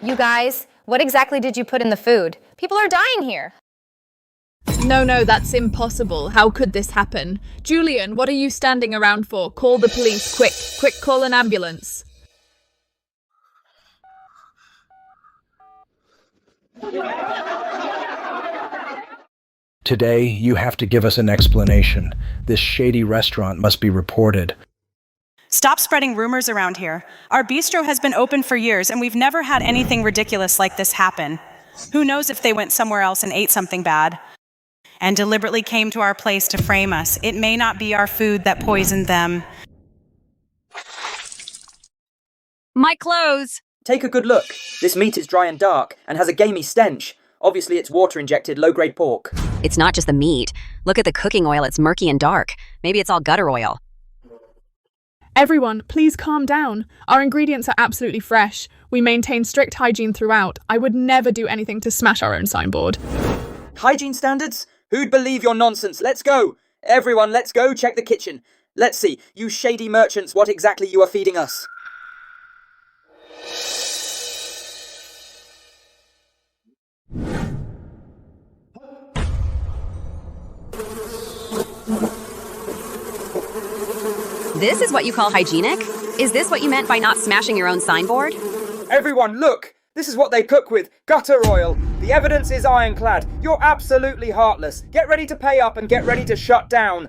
You guys, what exactly did you put in the food? People are dying here. No, that's impossible. How could this happen? Julian, what are you standing around for? Call the police, quick! Quick, call an ambulance. Today, you have to give us an explanation. This shady restaurant must be reported. Stop spreading rumors around here. Our bistro has been open for years, and we've never had anything ridiculous like this happen. Who knows if they went somewhere else and ate something bad? And deliberately came to our place to frame us. It may not be our food that poisoned them. My clothes! Take a good look. This meat is dry and dark, and has a gamey stench. Obviously it's water-injected, low-grade pork. It's not just the meat. Look at the cooking oil, it's murky and dark. Maybe it's all gutter oil. Everyone, please calm down. Our ingredients are absolutely fresh. We maintain strict hygiene throughout. I would never do anything to smash our own signboard. Hygiene standards? Who'd believe your nonsense? Let's go! Everyone, let's go check the kitchen. Let's see, you shady merchants, what exactly you are feeding us? This is what you call hygienic? Is this what you meant by not smashing your own signboard? Everyone, look! This is what they cook with, gutter oil. The evidence is ironclad. You're absolutely heartless. Get ready to pay up and get ready to shut down.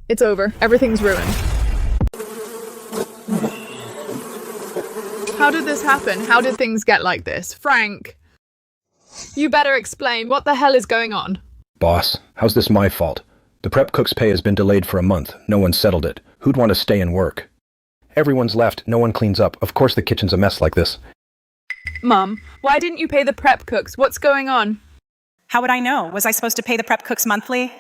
It's over. Everything's ruined. How did this happen? How did things get like this? Frank, you better explain. What the hell is going on? Boss, how's this my fault? The prep cook's pay has been delayed for a month. No one settled it. Who'd want to stay and work? Everyone's left. No one cleans up. Of course the kitchen's a mess like this. Mum, why didn't you pay the prep cooks? What's going on? How would I know? Was I supposed to pay the prep cooks monthly?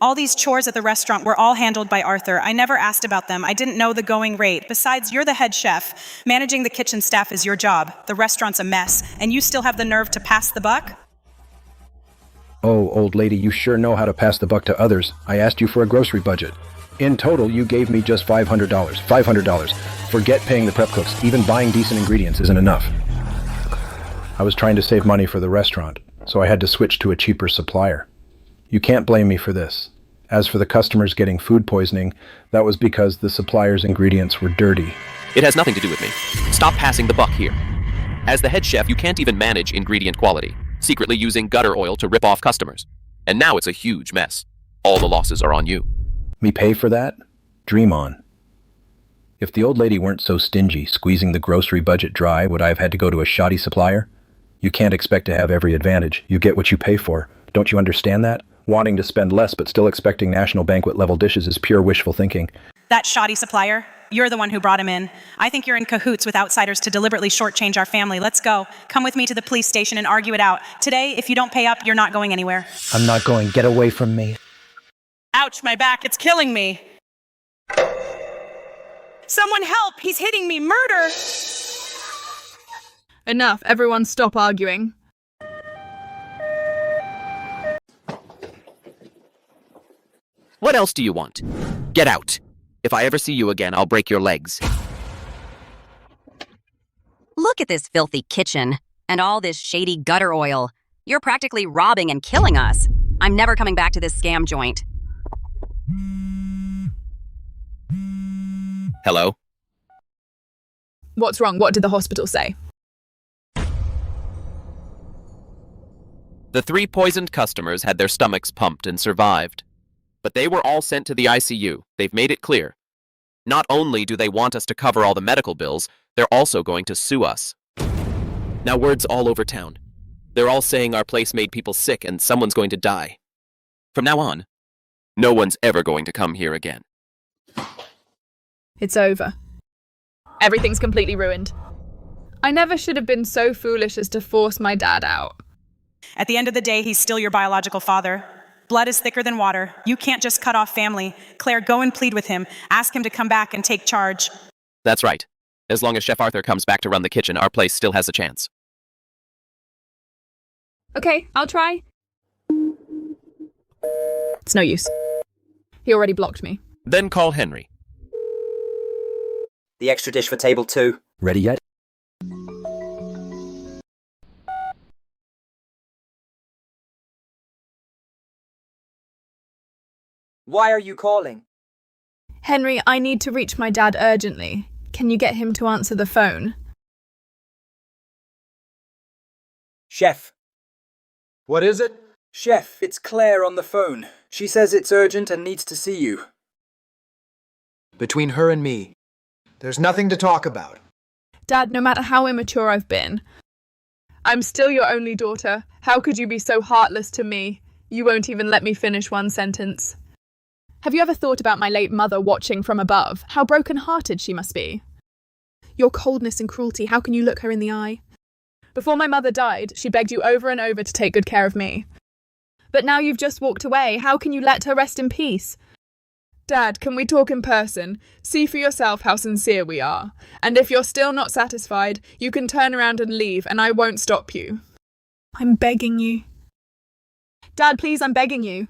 All these chores at the restaurant were all handled by Arthur. I never asked about them. I didn't know the going rate. Besides, you're the head chef. Managing the kitchen staff is your job. The restaurant's a mess, and you still have the nerve to pass the buck? Oh, old lady, you sure know how to pass the buck to others. I asked you for a grocery budget. In total, you gave me just $500. $500. Forget paying the prep cooks. Even buying decent ingredients isn't enough. I was trying to save money for the restaurant, so I had to switch to a cheaper supplier. You can't blame me for this. As for the customers getting food poisoning, that was because the supplier's ingredients were dirty. It has nothing to do with me. Stop passing the buck here. As the head chef, you can't even manage ingredient quality, secretly using gutter oil to rip off customers. And now it's a huge mess. All the losses are on you. Me pay for that? Dream on. If the old lady weren't so stingy, squeezing the grocery budget dry, would I have had to go to a shoddy supplier? You can't expect to have every advantage. You get what you pay for. Don't you understand that? Wanting to spend less but still expecting national banquet level dishes is pure wishful thinking. That shoddy supplier? You're the one who brought him in. I think you're in cahoots with outsiders to deliberately shortchange our family. Let's go. Come with me to the police station and argue it out. Today, if you don't pay up, you're not going anywhere. I'm not going. Get away from me. Ouch, my back. It's killing me. Someone help! He's hitting me! Murder! Enough. Everyone stop arguing. What else do you want? Get out. If I ever see you again, I'll break your legs. Look at this filthy kitchen and all this shady gutter oil. You're practically robbing and killing us. I'm never coming back to this scam joint. Hello? What's wrong? What did the hospital say? The 3 poisoned customers had their stomachs pumped and survived. But they were all sent to the ICU. They've made it clear. Not only do they want us to cover all the medical bills, they're also going to sue us. Now word's all over town. They're all saying our place made people sick and someone's going to die. From now on, no one's ever going to come here again. It's over. Everything's completely ruined. I never should have been so foolish as to force my dad out. At the end of the day, he's still your biological father. Blood is thicker than water. You can't just cut off family. Claire, go and plead with him. Ask him to come back and take charge. That's right. As long as Chef Arthur comes back to run the kitchen, our place still has a chance. Okay, I'll try. It's no use. He already blocked me. Then call Henry. The extra dish for table 2. Ready yet? Why are you calling? Henry, I need to reach my dad urgently. Can you get him to answer the phone? Chef. What is it? Chef, it's Claire on the phone. She says it's urgent and needs to see you. Between her and me, there's nothing to talk about. Dad, no matter how immature I've been, I'm still your only daughter. How could you be so heartless to me? You won't even let me finish one sentence. Have you ever thought about my late mother watching from above? How broken-hearted she must be. Your coldness and cruelty, how can you look her in the eye? Before my mother died, she begged you over and over to take good care of me. But now you've just walked away. How can you let her rest in peace? Dad, can we talk in person? See for yourself how sincere we are. And if you're still not satisfied, you can turn around and leave, and I won't stop you. I'm begging you. Dad, please, I'm begging you.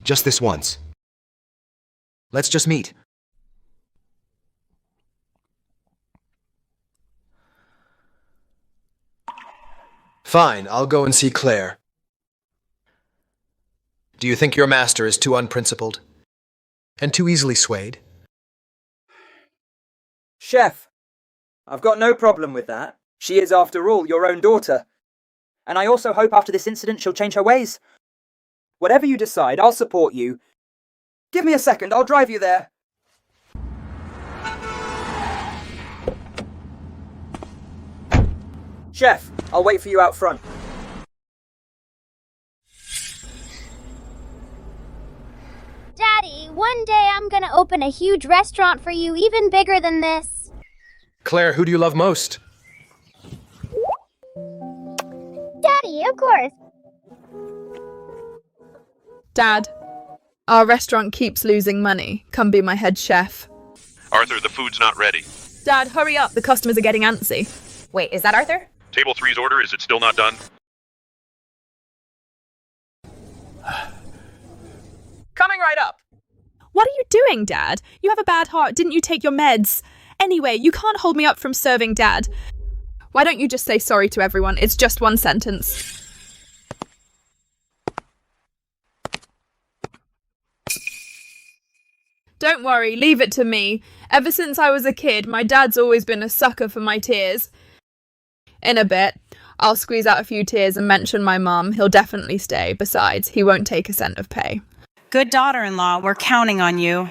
Just this once. Let's just meet. Fine, I'll go and see Claire. Do you think your master is too unprincipled? And too easily swayed? Chef, I've got no problem with that. She is, after all, your own daughter. And I also hope after this incident she'll change her ways. Whatever you decide, I'll support you. Give me a second, I'll drive you there. Chef, I'll wait for you out front. Daddy, one day I'm gonna open a huge restaurant for you, even bigger than this. Claire, who do you love most? Daddy, of course. Dad, our restaurant keeps losing money. Come be my head chef. Arthur, the food's not ready. Dad, hurry up. The customers are getting antsy. Wait, is that Arthur? Table 3's order, is it still not done? Coming right up. What are you doing, Dad? You have a bad heart. Didn't you take your meds? Anyway, you can't hold me up from serving Dad. Why don't you just say sorry to everyone? It's just one sentence. Don't worry, leave it to me. Ever since I was a kid, my dad's always been a sucker for my tears. In a bit, I'll squeeze out a few tears and mention my mum. He'll definitely stay. Besides, he won't take a cent of pay. Good daughter-in-law, we're counting on you.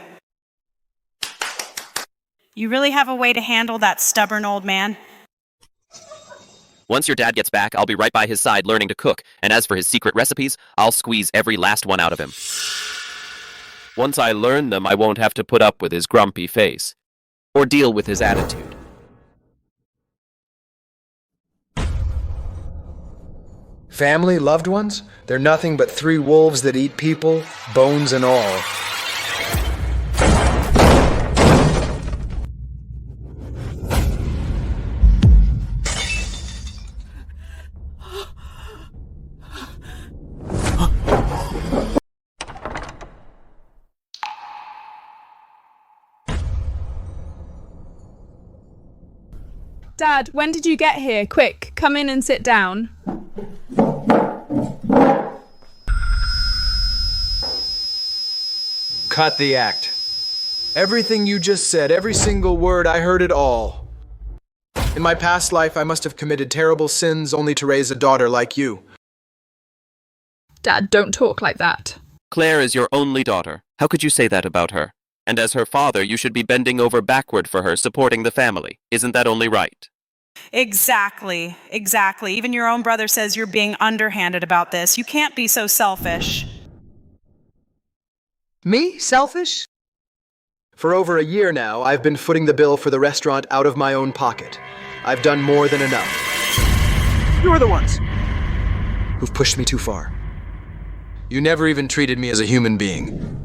You really have a way to handle that stubborn old man? Once your dad gets back, I'll be right by his side learning to cook, and as for his secret recipes, I'll squeeze every last one out of him. Once I learn them, I won't have to put up with his grumpy face, or deal with his attitude. Family, loved ones? They're nothing but 3 wolves that eat people, bones and all. Dad, when did you get here? Quick, come in and sit down. Cut the act. Everything you just said, every single word, I heard it all. In my past life, I must have committed terrible sins only to raise a daughter like you. Dad, don't talk like that. Claire is your only daughter. How could you say that about her? And as her father, you should be bending over backward for her, supporting the family. Isn't that only right? Exactly. Even your own brother says you're being underhanded about this. You can't be so selfish. Me? Selfish? For over a year now, I've been footing the bill for the restaurant out of my own pocket. I've done more than enough. You're the ones who've pushed me too far. You never even treated me as a human being.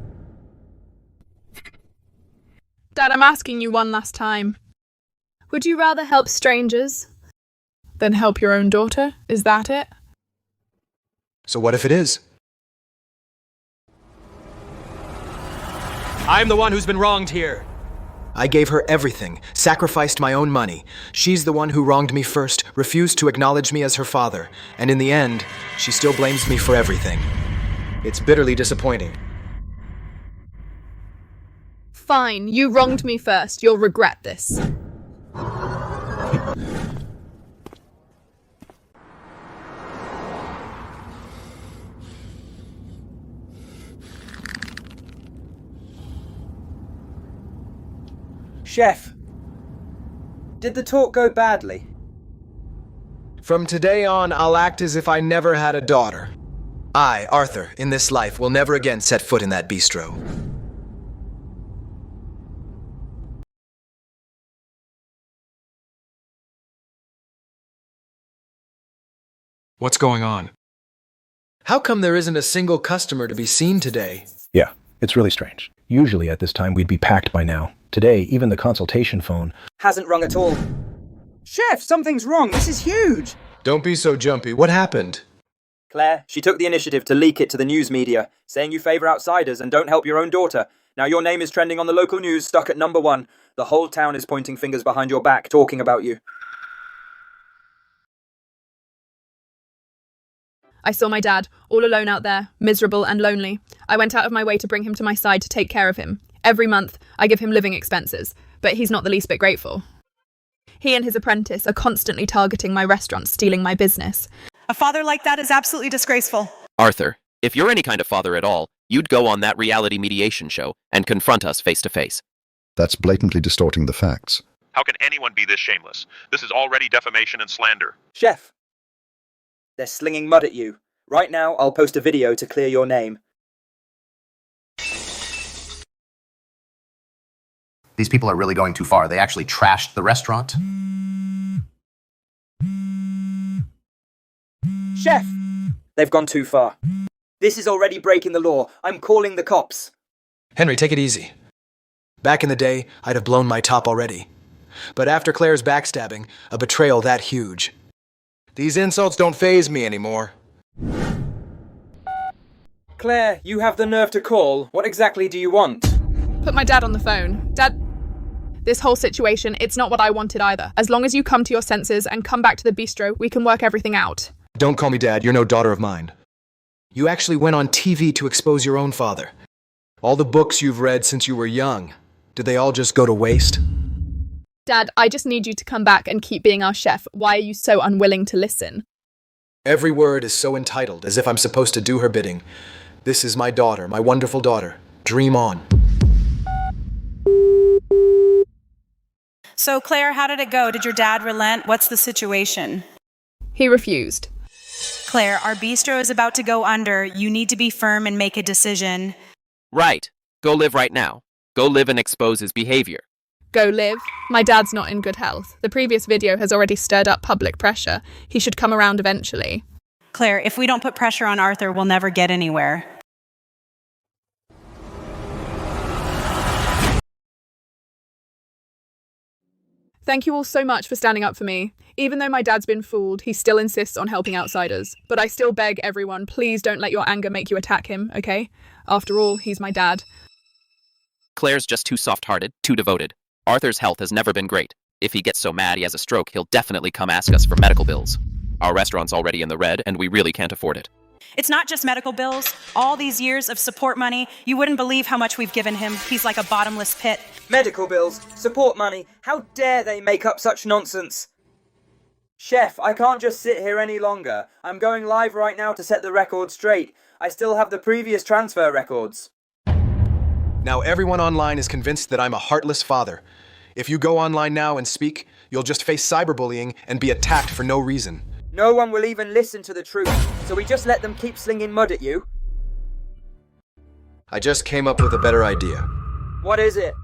Dad, I'm asking you one last time. Would you rather help strangers than help your own daughter? Is that it? So what if it is? I'm the one who's been wronged here. I gave her everything, sacrificed my own money. She's the one who wronged me first, refused to acknowledge me as her father, and in the end, she still blames me for everything. It's bitterly disappointing. Fine, you wronged me first. You'll regret this. Chef, did the talk go badly? From today on, I'll act as if I never had a daughter. I, Arthur, in this life, will never again set foot in that bistro. What's going on? How come there isn't a single customer to be seen today? Yeah, it's really strange. Usually at this time we'd be packed by now. Today, even the consultation phone hasn't rung at all. Chef, something's wrong. This is huge. Don't be so jumpy. What happened? Claire, she took the initiative to leak it to the news media, saying you favour outsiders and don't help your own daughter. Now your name is trending on the local news, stuck at #1. The whole town is pointing fingers behind your back, talking about you. I saw my dad, all alone out there, miserable and lonely. I went out of my way to bring him to my side to take care of him. Every month, I give him living expenses, but he's not the least bit grateful. He and his apprentice are constantly targeting my restaurant, stealing my business. A father like that is absolutely disgraceful. Arthur, if you're any kind of father at all, you'd go on that reality mediation show and confront us face to face. That's blatantly distorting the facts. How can anyone be this shameless? This is already defamation and slander. Chef, they're slinging mud at you. Right now, I'll post a video to clear your name. These people are really going too far. They actually trashed the restaurant. Chef! They've gone too far. This is already breaking the law. I'm calling the cops. Henry, take it easy. Back in the day, I'd have blown my top already. But after Claire's backstabbing, a betrayal that huge. These insults don't faze me anymore. Claire, you have the nerve to call. What exactly do you want? Put my dad on the phone. Dad, this whole situation, it's not what I wanted either. As long as you come to your senses and come back to the bistro, we can work everything out. Don't call me Dad, you're no daughter of mine. You actually went on TV to expose your own father. All the books you've read since you were young, did they all just go to waste? Dad, I just need you to come back and keep being our chef. Why are you so unwilling to listen? Every word is so entitled, as if I'm supposed to do her bidding. This is my daughter, my wonderful daughter. Dream on. So, Claire, how did it go? Did your dad relent? What's the situation? He refused. Claire, our bistro is about to go under. You need to be firm and make a decision. Right. Go live right now. Go live and expose his behavior. Go live. My dad's not in good health. The previous video has already stirred up public pressure. He should come around eventually. Claire, if we don't put pressure on Arthur, we'll never get anywhere. Thank you all so much for standing up for me. Even though my dad's been fooled, he still insists on helping outsiders. But I still beg everyone, please don't let your anger make you attack him, okay? After all, he's my dad. Claire's just too soft-hearted, too devoted. Arthur's health has never been great. If he gets so mad he has a stroke, he'll definitely come ask us for medical bills. Our restaurant's already in the red, and we really can't afford it. It's not just medical bills. All these years of support money, you wouldn't believe how much we've given him. He's like a bottomless pit. Medical bills, support money, how dare they make up such nonsense? Chef, I can't just sit here any longer. I'm going live right now to set the record straight. I still have the previous transfer records. Now everyone online is convinced that I'm a heartless father. If you go online now and speak, you'll just face cyberbullying and be attacked for no reason. No one will even listen to the truth, so we just let them keep slinging mud at you. I just came up with a better idea. What is it?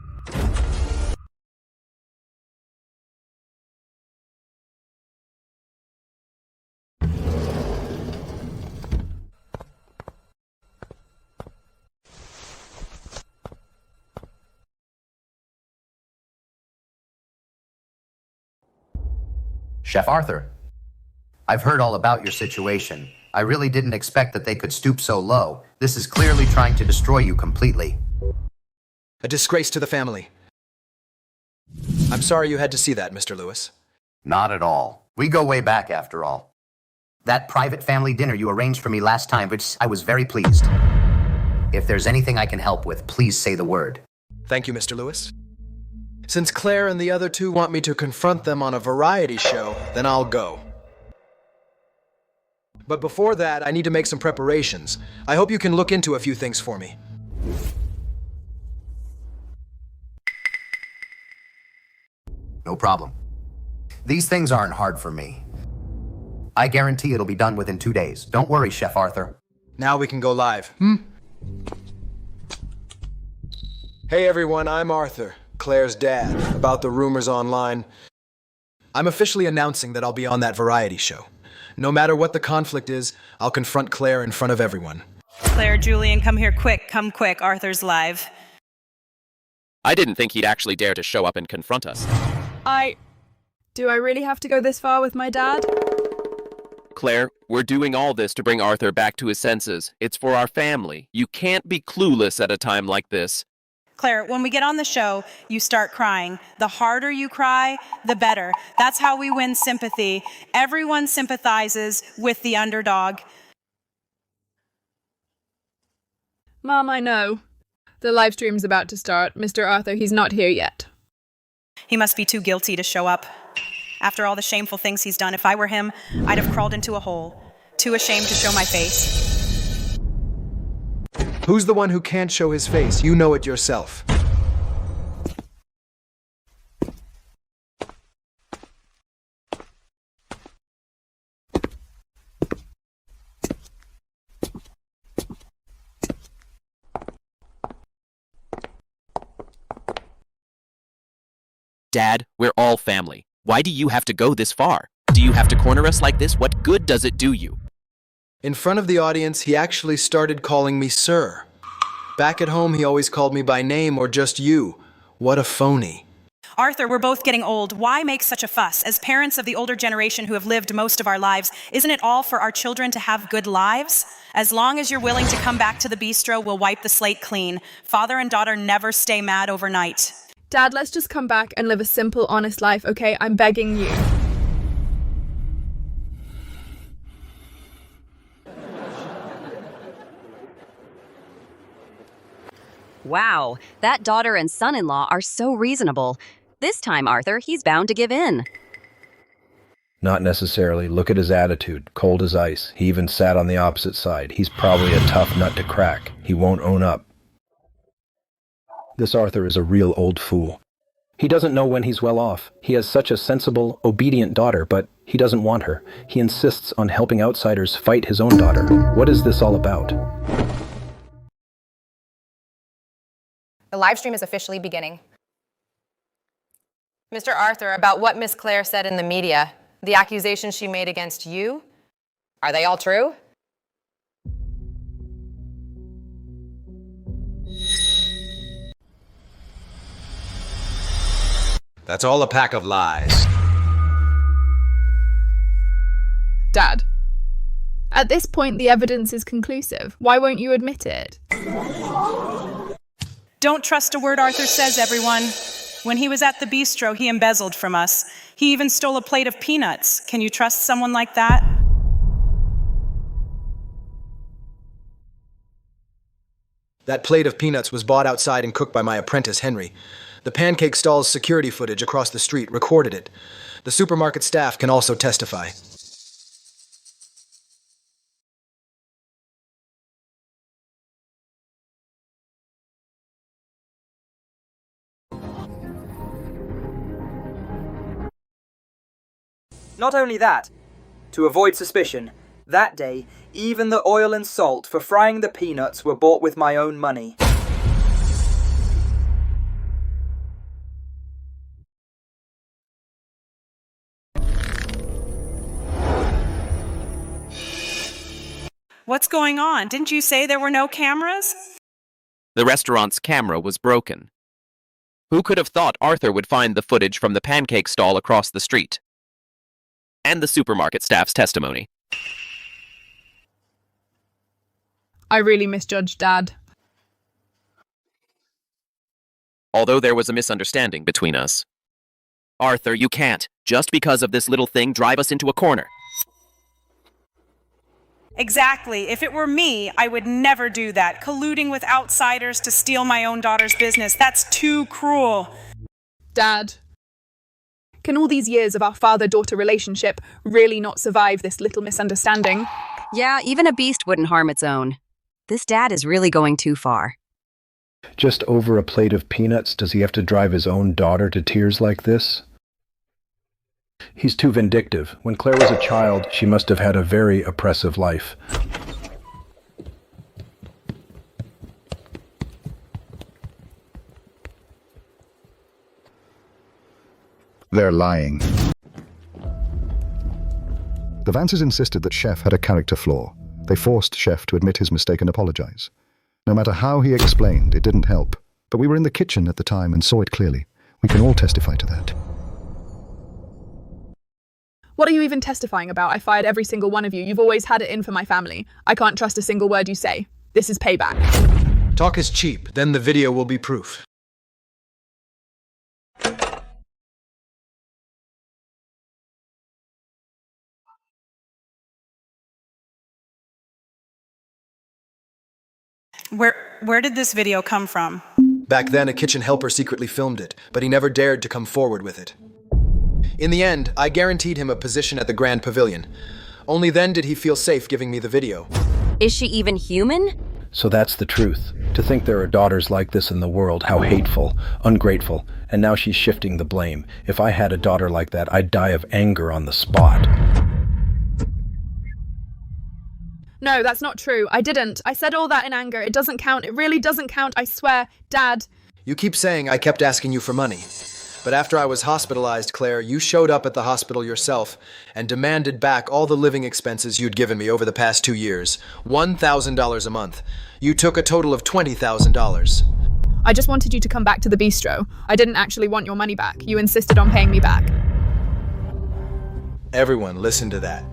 Chef Arthur, I've heard all about your situation. I really didn't expect that they could stoop so low. This is clearly trying to destroy you completely. A disgrace to the family. I'm sorry you had to see that, Mr. Lewis. Not at all. We go way back after all. That private family dinner you arranged for me last time, which I was very pleased. If there's anything I can help with, please say the word. Thank you, Mr. Lewis. Since Claire and the other two want me to confront them on a variety show, then I'll go. But before that, I need to make some preparations. I hope you can look into a few things for me. No problem. These things aren't hard for me. I guarantee it'll be done within 2 days. Don't worry, Chef Arthur. Now we can go live. Hey everyone, I'm Arthur, Claire's dad, about the rumors online. I'm officially announcing that I'll be on that variety show. No matter what the conflict is, I'll confront Claire in front of everyone. Claire, Julian, come here quick. Come quick. Arthur's live. I didn't think he'd actually dare to show up and confront us. Do I really have to go this far with my dad? Claire, we're doing all this to bring Arthur back to his senses. It's for our family. You can't be clueless at a time like this. Claire, when we get on the show, you start crying. The harder you cry, the better. That's how we win sympathy. Everyone sympathizes with the underdog. Mom, I know. The live stream's about to start. Mr. Arthur, he's not here yet. He must be too guilty to show up. After all the shameful things he's done, if I were him, I'd have crawled into a hole, too ashamed to show my face. Who's the one who can't show his face? You know it yourself. Dad, we're all family. Why do you have to go this far? Do you have to corner us like this? What good does it do you? In front of the audience, he actually started calling me sir. Back at home, he always called me by name or just you. What a phony. Arthur, we're both getting old. Why make such a fuss? As parents of the older generation who have lived most of our lives, isn't it all for our children to have good lives? As long as you're willing to come back to the bistro, we'll wipe the slate clean. Father and daughter never stay mad overnight. Dad, let's just come back and live a simple, honest life, okay? I'm begging you. Wow, that daughter and son-in-law are so reasonable. This time, Arthur, he's bound to give in. Not necessarily. Look at his attitude. Cold as ice. He even sat on the opposite side. He's probably a tough nut to crack. He won't own up. This Arthur is a real old fool. He doesn't know when he's well off. He has such a sensible, obedient daughter, but he doesn't want her. He insists on helping outsiders fight his own daughter. What is this all about? The live stream is officially beginning. Mr. Arthur, about what Miss Claire said in the media, the accusations she made against you, are they all true? That's all a pack of lies. Dad, at this point, the evidence is conclusive. Why won't you admit it? Don't trust a word Arthur says, everyone. When he was at the bistro, he embezzled from us. He even stole a plate of peanuts. Can you trust someone like that? That plate of peanuts was bought outside and cooked by my apprentice, Henry. The pancake stall's security footage across the street recorded it. The supermarket staff can also testify. Not only that, to avoid suspicion, that day, even the oil and salt for frying the peanuts were bought with my own money. What's going on? Didn't you say there were no cameras? The restaurant's camera was broken. Who could have thought Arthur would find the footage from the pancake stall across the street? And the supermarket staff's testimony. I really misjudged Dad. Although there was a misunderstanding between us. Arthur, you can't, just because of this little thing, drive us into a corner. Exactly. If it were me, I would never do that. Colluding with outsiders to steal my own daughter's business, that's too cruel. Dad, can all these years of our father-daughter relationship really not survive this little misunderstanding? Yeah, even a beast wouldn't harm its own. This dad is really going too far. Just over a plate of peanuts, does he have to drive his own daughter to tears like this? He's too vindictive. When Claire was a child, she must have had a very oppressive life. They're lying. The Vances insisted that Chef had a character flaw. They forced Chef to admit his mistake and apologize. No matter how he explained, it didn't help. But we were in the kitchen at the time and saw it clearly. We can all testify to that. What are you even testifying about? I fired every single one of you. You've always had it in for my family. I can't trust a single word you say. This is payback. Talk is cheap, then the video will be proof. Where did this video come from? Back then, a kitchen helper secretly filmed it, but he never dared to come forward with it. In the end, I guaranteed him a position at the Grand Pavilion. Only then did he feel safe giving me the video. Is she even human? So that's the truth. To think there are daughters like this in the world, how hateful, ungrateful, and now she's shifting the blame. If I had a daughter like that, I'd die of anger on the spot. No, that's not true. I didn't. I said all that in anger. It doesn't count. It really doesn't count, I swear. Dad. You keep saying I kept asking you for money. But after I was hospitalized, Claire, you showed up at the hospital yourself and demanded back all the living expenses you'd given me over the past 2 years. $1,000 a month. You took a total of $20,000. I just wanted you to come back to the bistro. I didn't actually want your money back. You insisted on paying me back. Everyone, listen to that.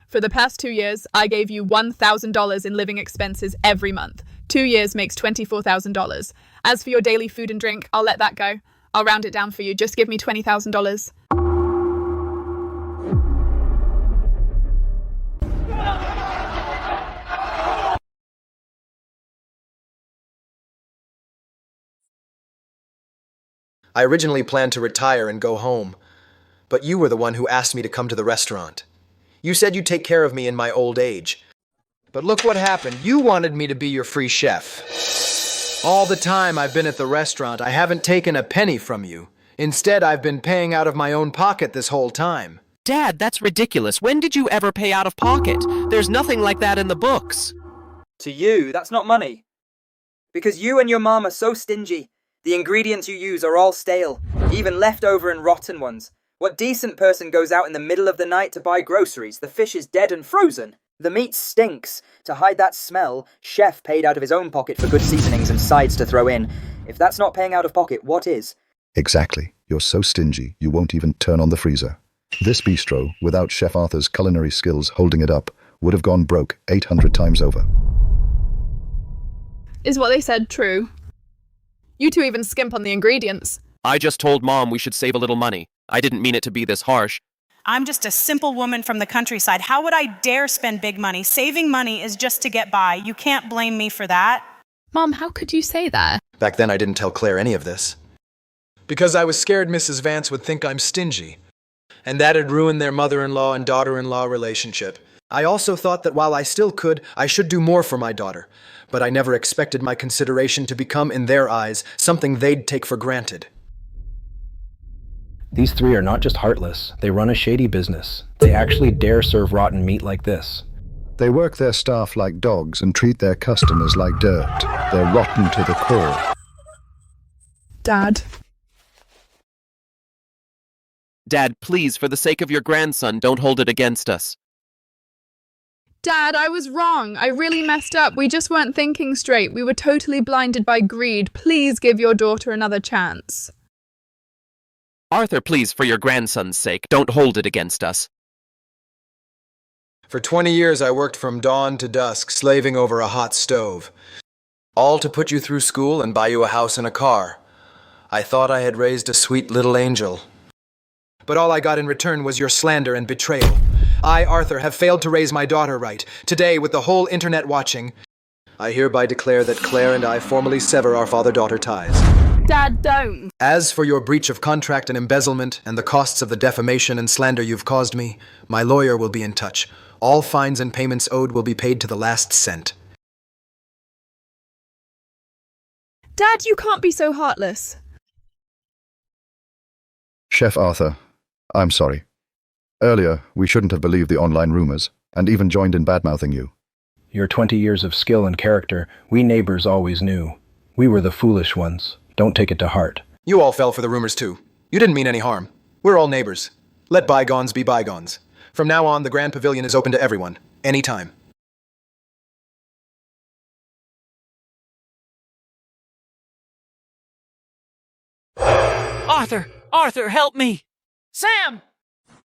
For the past 2 years, I gave you $1,000 in living expenses every month. 2 years makes $24,000. As for your daily food and drink, I'll let that go. I'll round it down for you. Just give me $20,000. I originally planned to retire and go home, but you were the one who asked me to come to the restaurant. You said you'd take care of me in my old age. But look what happened. You wanted me to be your free chef. All the time I've been at the restaurant, I haven't taken a penny from you. Instead, I've been paying out of my own pocket this whole time. Dad, that's ridiculous. When did you ever pay out of pocket? There's nothing like that in the books. To you, that's not money. Because you and your mom are so stingy. The ingredients you use are all stale, even leftover and rotten ones. What decent person goes out in the middle of the night to buy groceries? The fish is dead and frozen. The meat stinks. To hide that smell, chef paid out of his own pocket for good seasonings and sides to throw in. If that's not paying out of pocket, what is? Exactly. You're so stingy, you won't even turn on the freezer. This bistro, without Chef Arthur's culinary skills holding it up, would have gone broke 800 times over. Is what they said true? You two even skimp on the ingredients. I just told Mom we should save a little money. I didn't mean it to be this harsh. I'm just a simple woman from the countryside. How would I dare spend big money? Saving money is just to get by. You can't blame me for that. Mom, how could you say that? Back then I didn't tell Claire any of this. Because I was scared Mrs. Vance would think I'm stingy. And that'd ruin their mother-in-law and daughter-in-law relationship. I also thought that while I still could, I should do more for my daughter. But I never expected my consideration to become, in their eyes, something they'd take for granted. These three are not just heartless, they run a shady business. They actually dare serve rotten meat like this. They work their staff like dogs and treat their customers like dirt. They're rotten to the core. Dad. Dad, please, for the sake of your grandson, don't hold it against us. Dad, I was wrong. I really messed up. We just weren't thinking straight. We were totally blinded by greed. Please give your daughter another chance. Arthur, please, for your grandson's sake, don't hold it against us. For 20 years I worked from dawn to dusk, slaving over a hot stove. All to put you through school and buy you a house and a car. I thought I had raised a sweet little angel. But all I got in return was your slander and betrayal. I, Arthur, have failed to raise my daughter right. Today, with the whole internet watching, I hereby declare that Claire and I formally sever our father-daughter ties. Dad, don't. As for your breach of contract and embezzlement and the costs of the defamation and slander you've caused me, my lawyer will be in touch. All fines and payments owed will be paid to the last cent. Dad, you can't be so heartless. Chef Arthur, I'm sorry. Earlier, we shouldn't have believed the online rumors, and even joined in badmouthing you. Your 20 years of skill and character, we neighbors always knew. We were the foolish ones. Don't take it to heart. You all fell for the rumors too. You didn't mean any harm. We're all neighbors. Let bygones be bygones. From now on, the Grand Pavilion is open to everyone, anytime. Arthur! Arthur, help me! Sam!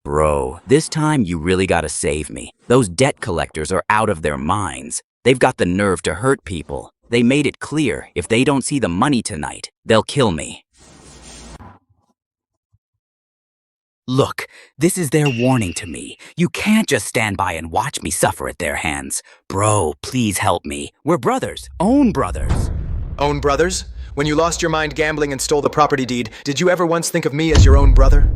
Bro, this time you really gotta save me. Those debt collectors are out of their minds. They've got the nerve to hurt people. They made it clear if they don't see the money tonight, they'll kill me. Look, this is their warning to me. You can't just stand by and watch me suffer at their hands. Bro, please help me. We're brothers. Own brothers. Own brothers? When you lost your mind gambling and stole the property deed, did you ever once think of me as your own brother?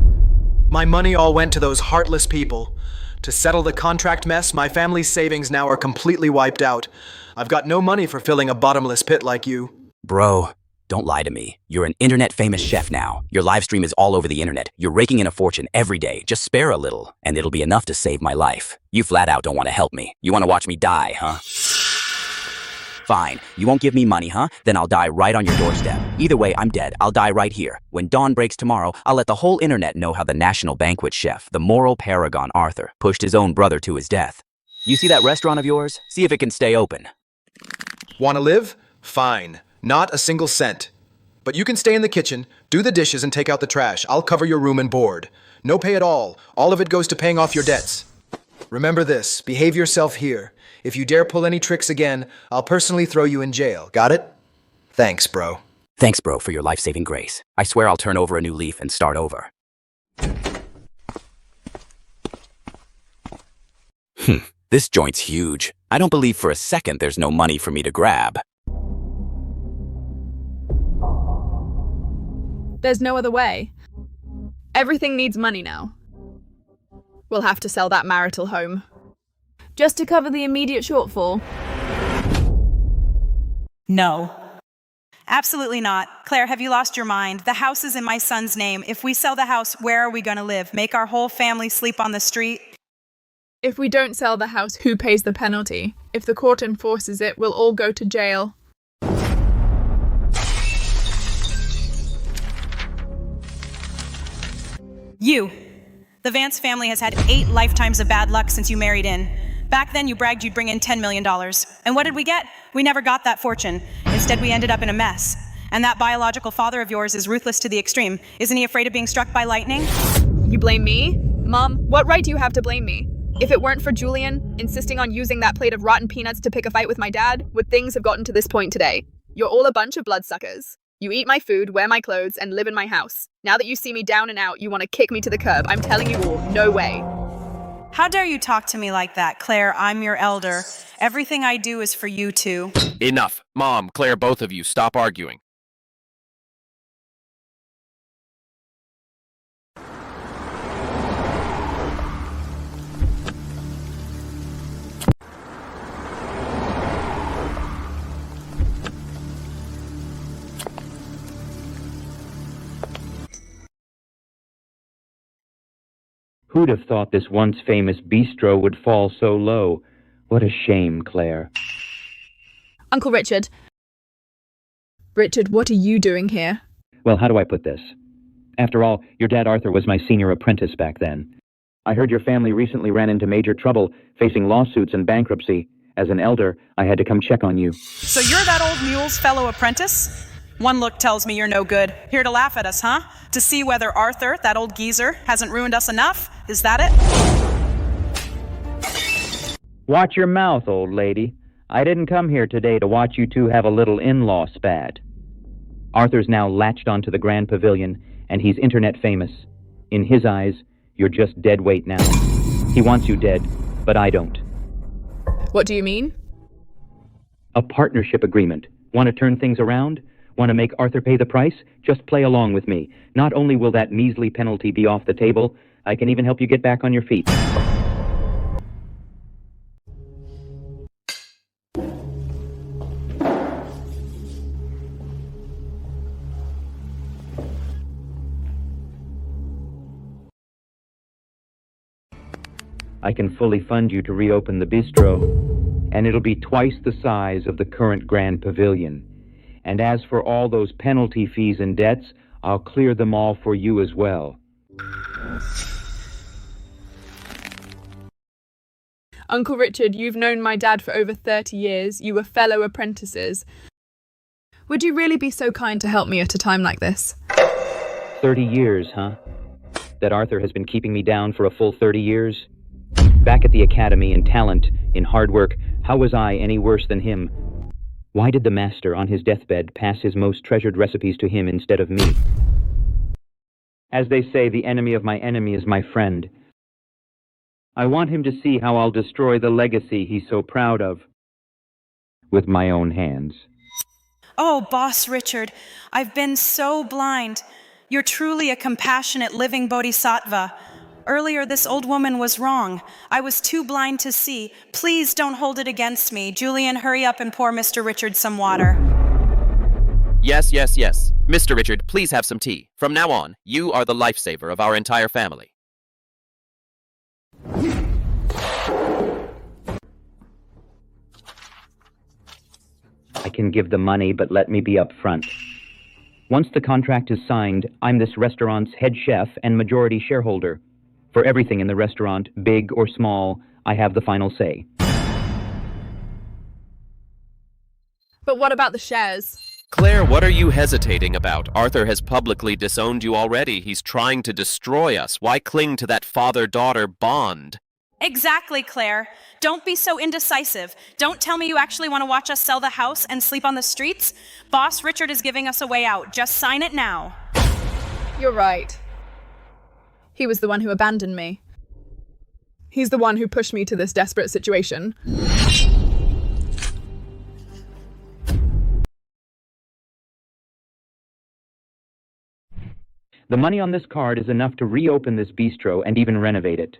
My money all went to those heartless people. To settle the contract mess, my family's savings now are completely wiped out. I've got no money for filling a bottomless pit like you. Bro, don't lie to me. You're an internet famous chef now. Your live stream is all over the internet. You're raking in a fortune every day. Just spare a little, and it'll be enough to save my life. You flat out don't want to help me. You want to watch me die, huh? Fine. You won't give me money, huh? Then I'll die right on your doorstep. Either way, I'm dead. I'll die right here. When dawn breaks tomorrow, I'll let the whole internet know how the national banquet chef, the moral paragon Arthur, pushed his own brother to his death. You see that restaurant of yours? See if it can stay open. Want to live? Fine. Not a single cent. But you can stay in the kitchen, do the dishes, and take out the trash. I'll cover your room and board. No pay at all. All of it goes to paying off your debts. Remember this. Behave yourself here. If you dare pull any tricks again, I'll personally throw you in jail. Got it? Thanks, bro. Thanks, bro, for your life-saving grace. I swear I'll turn over a new leaf and start over. This joint's huge. I don't believe for a second there's no money for me to grab. There's no other way. Everything needs money now. We'll have to sell that marital home. Just to cover the immediate shortfall. No. Absolutely not. Claire, have you lost your mind? The house is in my son's name. If we sell the house, where are we going to live? Make our whole family sleep on the street? If we don't sell the house, who pays the penalty? If the court enforces it, we'll all go to jail. You. The Vance family has had 8 lifetimes of bad luck since you married in. Back then, you bragged you'd bring in $10 million. And what did we get? We never got that fortune. Instead, we ended up in a mess. And that biological father of yours is ruthless to the extreme. Isn't he afraid of being struck by lightning? You blame me? Mom, what right do you have to blame me? If it weren't for Julian insisting on using that plate of rotten peanuts to pick a fight with my dad, would things have gotten to this point today? You're all a bunch of bloodsuckers. You eat my food, wear my clothes, and live in my house. Now that you see me down and out, you want to kick me to the curb. I'm telling you all, no way. How dare you talk to me like that, Claire? I'm your elder. Everything I do is for you two. Enough. Mom, Claire, both of you, stop arguing. Who'd have thought this once famous bistro would fall so low? What a shame, Claire. Uncle Richard. Richard, what are you doing here? Well, how do I put this? After all, your dad Arthur was my senior apprentice back then. I heard your family recently ran into major trouble, facing lawsuits and bankruptcy. As an elder, I had to come check on you. So you're that old mule's fellow apprentice? One look tells me you're no good. Here to laugh at us, huh? To see whether Arthur, that old geezer, hasn't ruined us enough? Is that it? Watch your mouth, old lady. I didn't come here today to watch you two have a little in-law spat. Arthur's now latched onto the Grand Pavilion, and he's internet famous. In his eyes, you're just dead weight now. He wants you dead, but I don't. What do you mean? A partnership agreement. Want to turn things around? Want to make Arthur pay the price? Just play along with me. Not only will that measly penalty be off the table, I can even help you get back on your feet. I can fully fund you to reopen the bistro, and it'll be twice the size of the current Grand Pavilion. And as for all those penalty fees and debts, I'll clear them all for you as well. Uncle Richard, you've known my dad for over 30 years. You were fellow apprentices. Would you really be so kind to help me at a time like this? 30 years, huh? That Arthur has been keeping me down for a full 30 years? Back at the academy in talent, in hard work, how was I any worse than him? Why did the master on his deathbed pass his most treasured recipes to him instead of me? As they say, the enemy of my enemy is my friend. I want him to see how I'll destroy the legacy he's so proud of. With my own hands. Oh, Boss Richard, I've been so blind. You're truly a compassionate living bodhisattva. Earlier, this old woman was wrong. I was too blind to see. Please don't hold it against me. Julian, hurry up and pour Mr. Richard some water. Yes, yes, yes. Mr. Richard, please have some tea. From now on, you are the lifesaver of our entire family. I can give the money, but let me be up front. Once the contract is signed, I'm this restaurant's head chef and majority shareholder. For everything in the restaurant, big or small, I have the final say. But what about the shares? Claire, what are you hesitating about? Arthur has publicly disowned you already. He's trying to destroy us. Why cling to that father-daughter bond? Exactly, Claire. Don't be so indecisive. Don't tell me you actually want to watch us sell the house and sleep on the streets. Boss Richard is giving us a way out. Just sign it now. You're right. He was the one who abandoned me. He's the one who pushed me to this desperate situation. The money on this card is enough to reopen this bistro and even renovate it.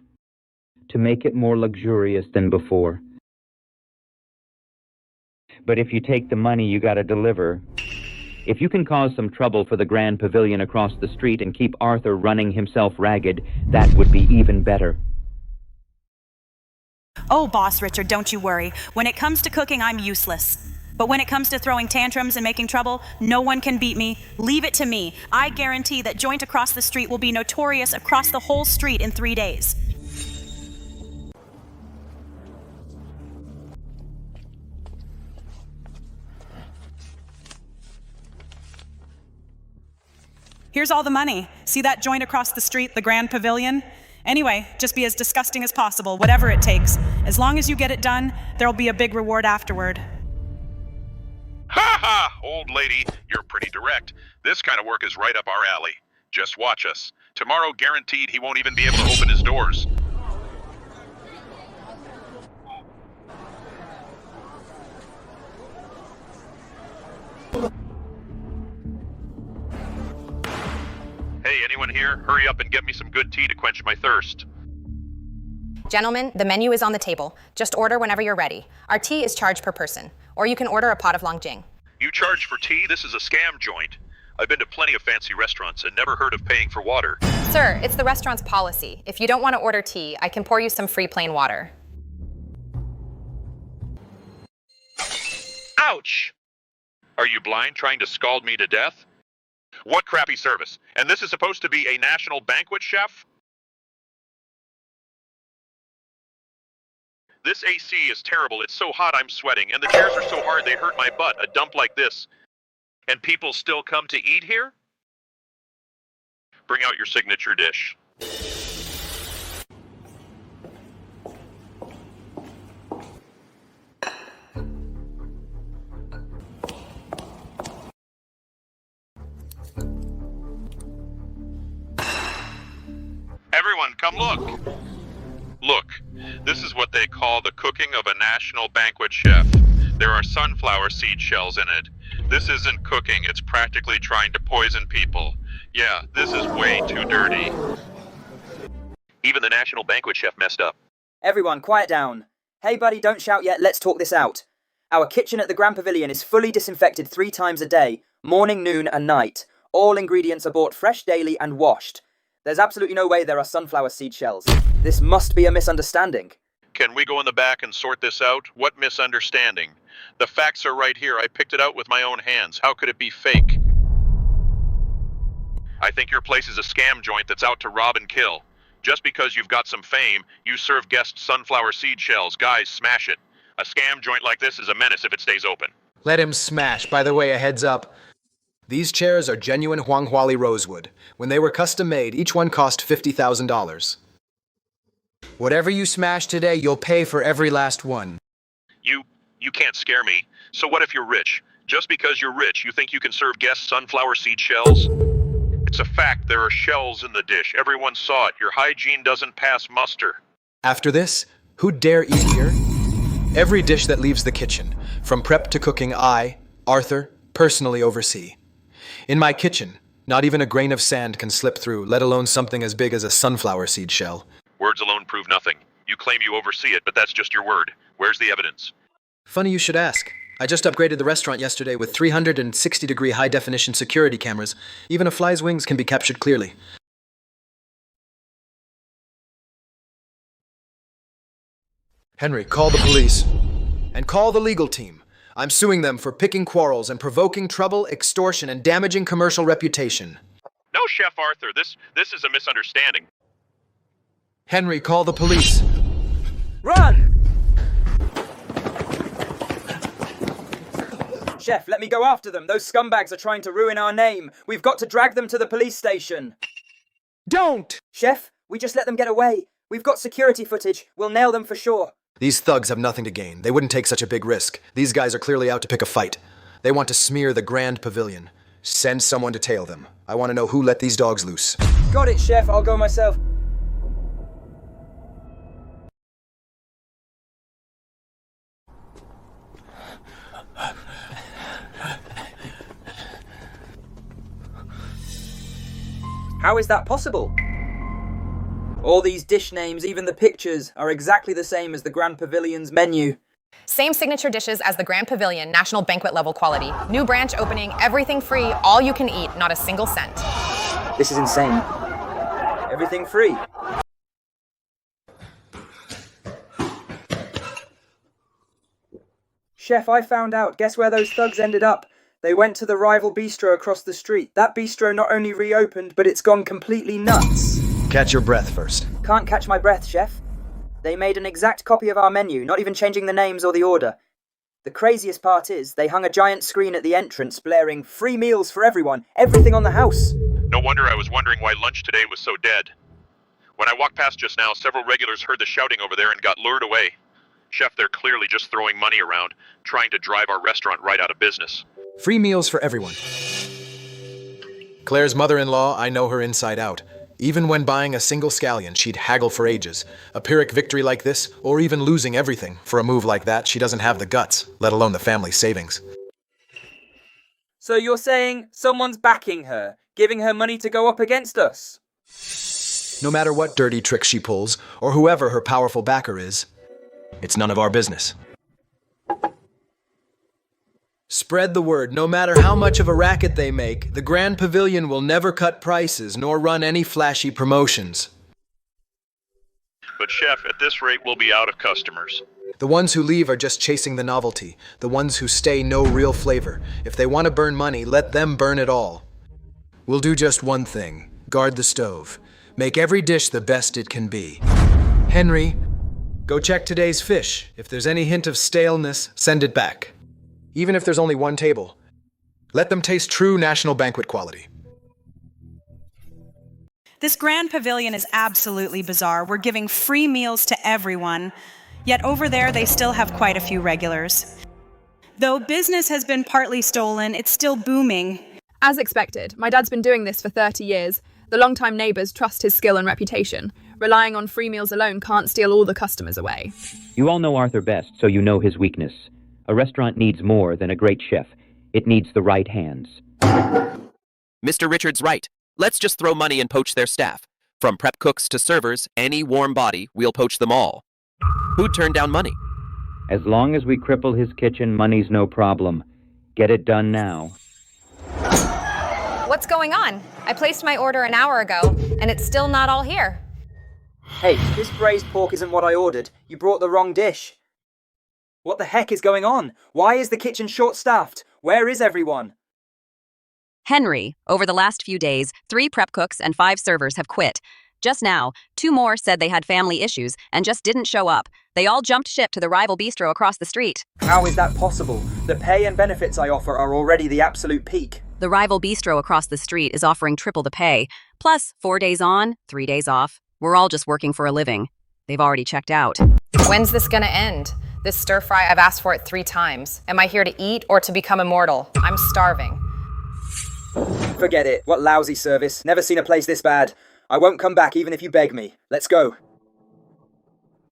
To make it more luxurious than before. But if you take the money, you gotta deliver. If you can cause some trouble for the Grand Pavilion across the street and keep Arthur running himself ragged, that would be even better. Oh, Boss Richard, don't you worry. When it comes to cooking, I'm useless. But when it comes to throwing tantrums and making trouble, no one can beat me. Leave it to me. I guarantee that joint across the street will be notorious across the whole street in 3 days. Here's all the money. See that joint across the street, the Grand Pavilion? Anyway, just be as disgusting as possible, whatever it takes. As long as you get it done, there'll be a big reward afterward. Ha ha! Old lady, you're pretty direct. This kind of work is right up our alley. Just watch us. Tomorrow, guaranteed, he won't even be able to open his doors. Hey, anyone here? Hurry up and get me some good tea to quench my thirst. Gentlemen, the menu is on the table. Just order whenever you're ready. Our tea is charged per person, or you can order a pot of Longjing. You charge for tea? This is a scam joint. I've been to plenty of fancy restaurants and never heard of paying for water. Sir, it's the restaurant's policy. If you don't want to order tea, I can pour you some free plain water. Ouch! Are you blind, trying to scald me to death? What crappy service? And this is supposed to be a national banquet chef? This AC is terrible. It's so hot I'm sweating, and the chairs are so hard they hurt my butt. A dump like this. And people still come to eat here? Bring out your signature dish. Everyone, come look. Look, this is what they call the cooking of a national banquet chef. There are sunflower seed shells in it. This isn't cooking, it's practically trying to poison people. Yeah, this is way too dirty. Even the national banquet chef messed up. Everyone, quiet down. Hey buddy, don't shout yet, let's talk this out. Our kitchen at the Grand Pavilion is fully disinfected 3 times a day, morning, noon and night. All ingredients are bought fresh daily and washed. There's absolutely no way there are sunflower seed shells. This must be a misunderstanding. Can we go in the back and sort this out? What misunderstanding? The facts are right here. I picked it out with my own hands. How could it be fake? I think your place is a scam joint that's out to rob and kill. Just because you've got some fame, you serve guests sunflower seed shells. Guys, smash it. A scam joint like this is a menace if it stays open. Let him smash. By the way, a heads up. These chairs are genuine Huanghuali rosewood. When they were custom made, each one cost $50,000. Whatever you smash today, you'll pay for every last one. You can't scare me. So what if you're rich? Just because you're rich, you think you can serve guests sunflower seed shells? It's a fact there are shells in the dish. Everyone saw it. Your hygiene doesn't pass muster. After this, who dare eat here? Every dish that leaves the kitchen, from prep to cooking, I, Arthur, personally oversee. In my kitchen, not even a grain of sand can slip through, let alone something as big as a sunflower seed shell. Words alone prove nothing. You claim you oversee it, but that's just your word. Where's the evidence? Funny you should ask. I just upgraded the restaurant yesterday with 360-degree high-definition security cameras. Even a fly's wings can be captured clearly. Henry, call the police. And call the legal team. I'm suing them for picking quarrels and provoking trouble, extortion, and damaging commercial reputation. No, Chef Arthur, this is a misunderstanding. Henry, call the police. Run! Chef, let me go after them. Those scumbags are trying to ruin our name. We've got to drag them to the police station. Don't! Chef, we just let them get away. We've got security footage. We'll nail them for sure. These thugs have nothing to gain. They wouldn't take such a big risk. These guys are clearly out to pick a fight. They want to smear the Grand Pavilion. Send someone to tail them. I want to know who let these dogs loose. Got it, Chef. I'll go myself. How is that possible? All these dish names, even the pictures, are exactly the same as the Grand Pavilion's menu. Same signature dishes as the Grand Pavilion, national banquet level quality. New branch opening, everything free, all you can eat, not a single cent. This is insane. Everything free. Chef, I found out. Guess where those thugs ended up? They went to the rival bistro across the street. That bistro not only reopened, but it's gone completely nuts. Catch your breath first. Can't catch my breath, Chef. They made an exact copy of our menu, not even changing the names or the order. The craziest part is, they hung a giant screen at the entrance blaring, "Free meals for everyone, everything on the house." No wonder I was wondering why lunch today was so dead. When I walked past just now, several regulars heard the shouting over there and got lured away. Chef, they're clearly just throwing money around, trying to drive our restaurant right out of business. Free meals for everyone. Claire's mother-in-law, I know her inside out. Even when buying a single scallion, she'd haggle for ages. A Pyrrhic victory like this, or even losing everything, for a move like that, she doesn't have the guts, let alone the family savings. So you're saying someone's backing her, giving her money to go up against us? No matter what dirty trick she pulls, or whoever her powerful backer is, it's none of our business. Spread the word. No matter how much of a racket they make, the Grand Pavilion will never cut prices nor run any flashy promotions. But Chef, at this rate, we'll be out of customers. The ones who leave are just chasing the novelty. The ones who stay know real flavor. If they want to burn money, let them burn it all. We'll do just one thing. Guard the stove. Make every dish the best it can be. Henry, go check today's fish. If there's any hint of staleness, send it back. Even if there's only one table. Let them taste true national banquet quality. This Grand Pavilion is absolutely bizarre. We're giving free meals to everyone, yet over there they still have quite a few regulars. Though business has been partly stolen, it's still booming. As expected, my dad's been doing this for 30 years. The longtime neighbours trust his skill and reputation. Relying on free meals alone can't steal all the customers away. You all know Arthur best, so you know his weakness. A restaurant needs more than a great chef. It needs the right hands. Mr. Richards' right. Let's just throw money and poach their staff. From prep cooks to servers, any warm body, we'll poach them all. Who'd turn down money? As long as we cripple his kitchen, money's no problem. Get it done now. What's going on? I placed my order an hour ago, and it's still not all here. Hey, this braised pork isn't what I ordered. You brought the wrong dish. What the heck is going on? Why is the kitchen short-staffed? Where is everyone? Henry, over the last few days, 3 prep cooks and 5 servers have quit. Just now, 2 more said they had family issues and just didn't show up. They all jumped ship to the rival bistro across the street. How is that possible? The pay and benefits I offer are already the absolute peak. The rival bistro across the street is offering triple the pay, plus 4 days on, 3 days off. We're all just working for a living. They've already checked out. When's this gonna end? This stir fry, I've asked for it 3 times. Am I here to eat or to become immortal? I'm starving. Forget it. What lousy service. Never seen a place this bad. I won't come back even if you beg me. Let's go.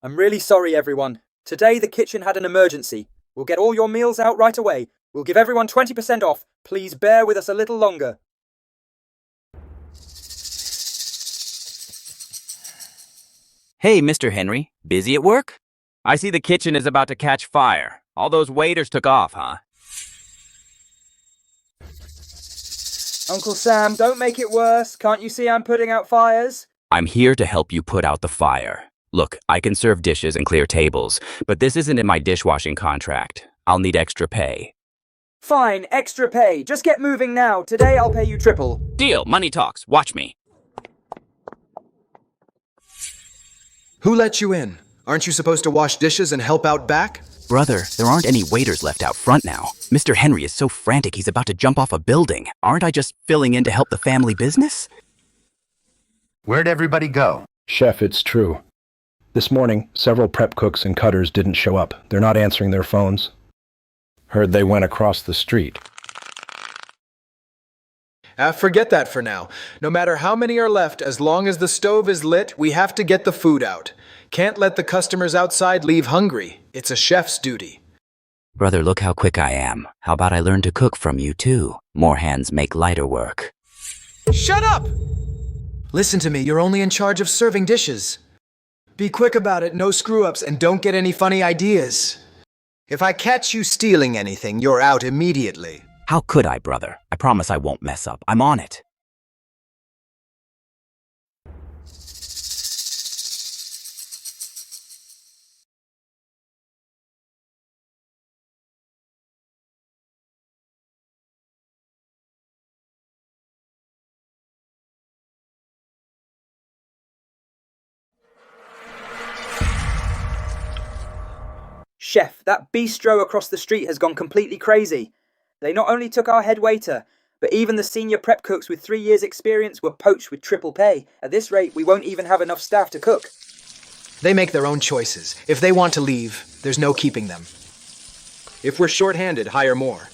I'm really sorry, everyone. Today the kitchen had an emergency. We'll get all your meals out right away. We'll give everyone 20% off. Please bear with us a little longer. Hey, Mr. Henry, busy at work? I see the kitchen is about to catch fire. All those waiters took off, huh? Uncle Sam, don't make it worse. Can't you see I'm putting out fires? I'm here to help you put out the fire. Look, I can serve dishes and clear tables, but this isn't in my dishwashing contract. I'll need extra pay. Fine, extra pay. Just get moving now. Today I'll pay you triple. Deal, money talks. Watch me. Who let you in? Aren't you supposed to wash dishes and help out back? Brother, there aren't any waiters left out front now. Mr. Henry is so frantic he's about to jump off a building. Aren't I just filling in to help the family business? Where'd everybody go? Chef, it's true. This morning, several prep cooks and cutters didn't show up. They're not answering their phones. Heard they went across the street. Forget that for now. No matter how many are left, as long as the stove is lit, we have to get the food out. Can't let the customers outside leave hungry. It's a chef's duty. Brother, look how quick I am. How about I learn to cook from you too? More hands make lighter work. Shut up! Listen to me, you're only in charge of serving dishes. Be quick about it, no screw-ups, and don't get any funny ideas. If I catch you stealing anything, you're out immediately. How could I, brother? I promise I won't mess up. I'm on it. Chef, that bistro across the street has gone completely crazy. They not only took our head waiter, but even the senior prep cooks with 3 years' experience were poached with triple pay. At this rate, we won't even have enough staff to cook. They make their own choices. If they want to leave, there's no keeping them. If we're short-handed, hire more.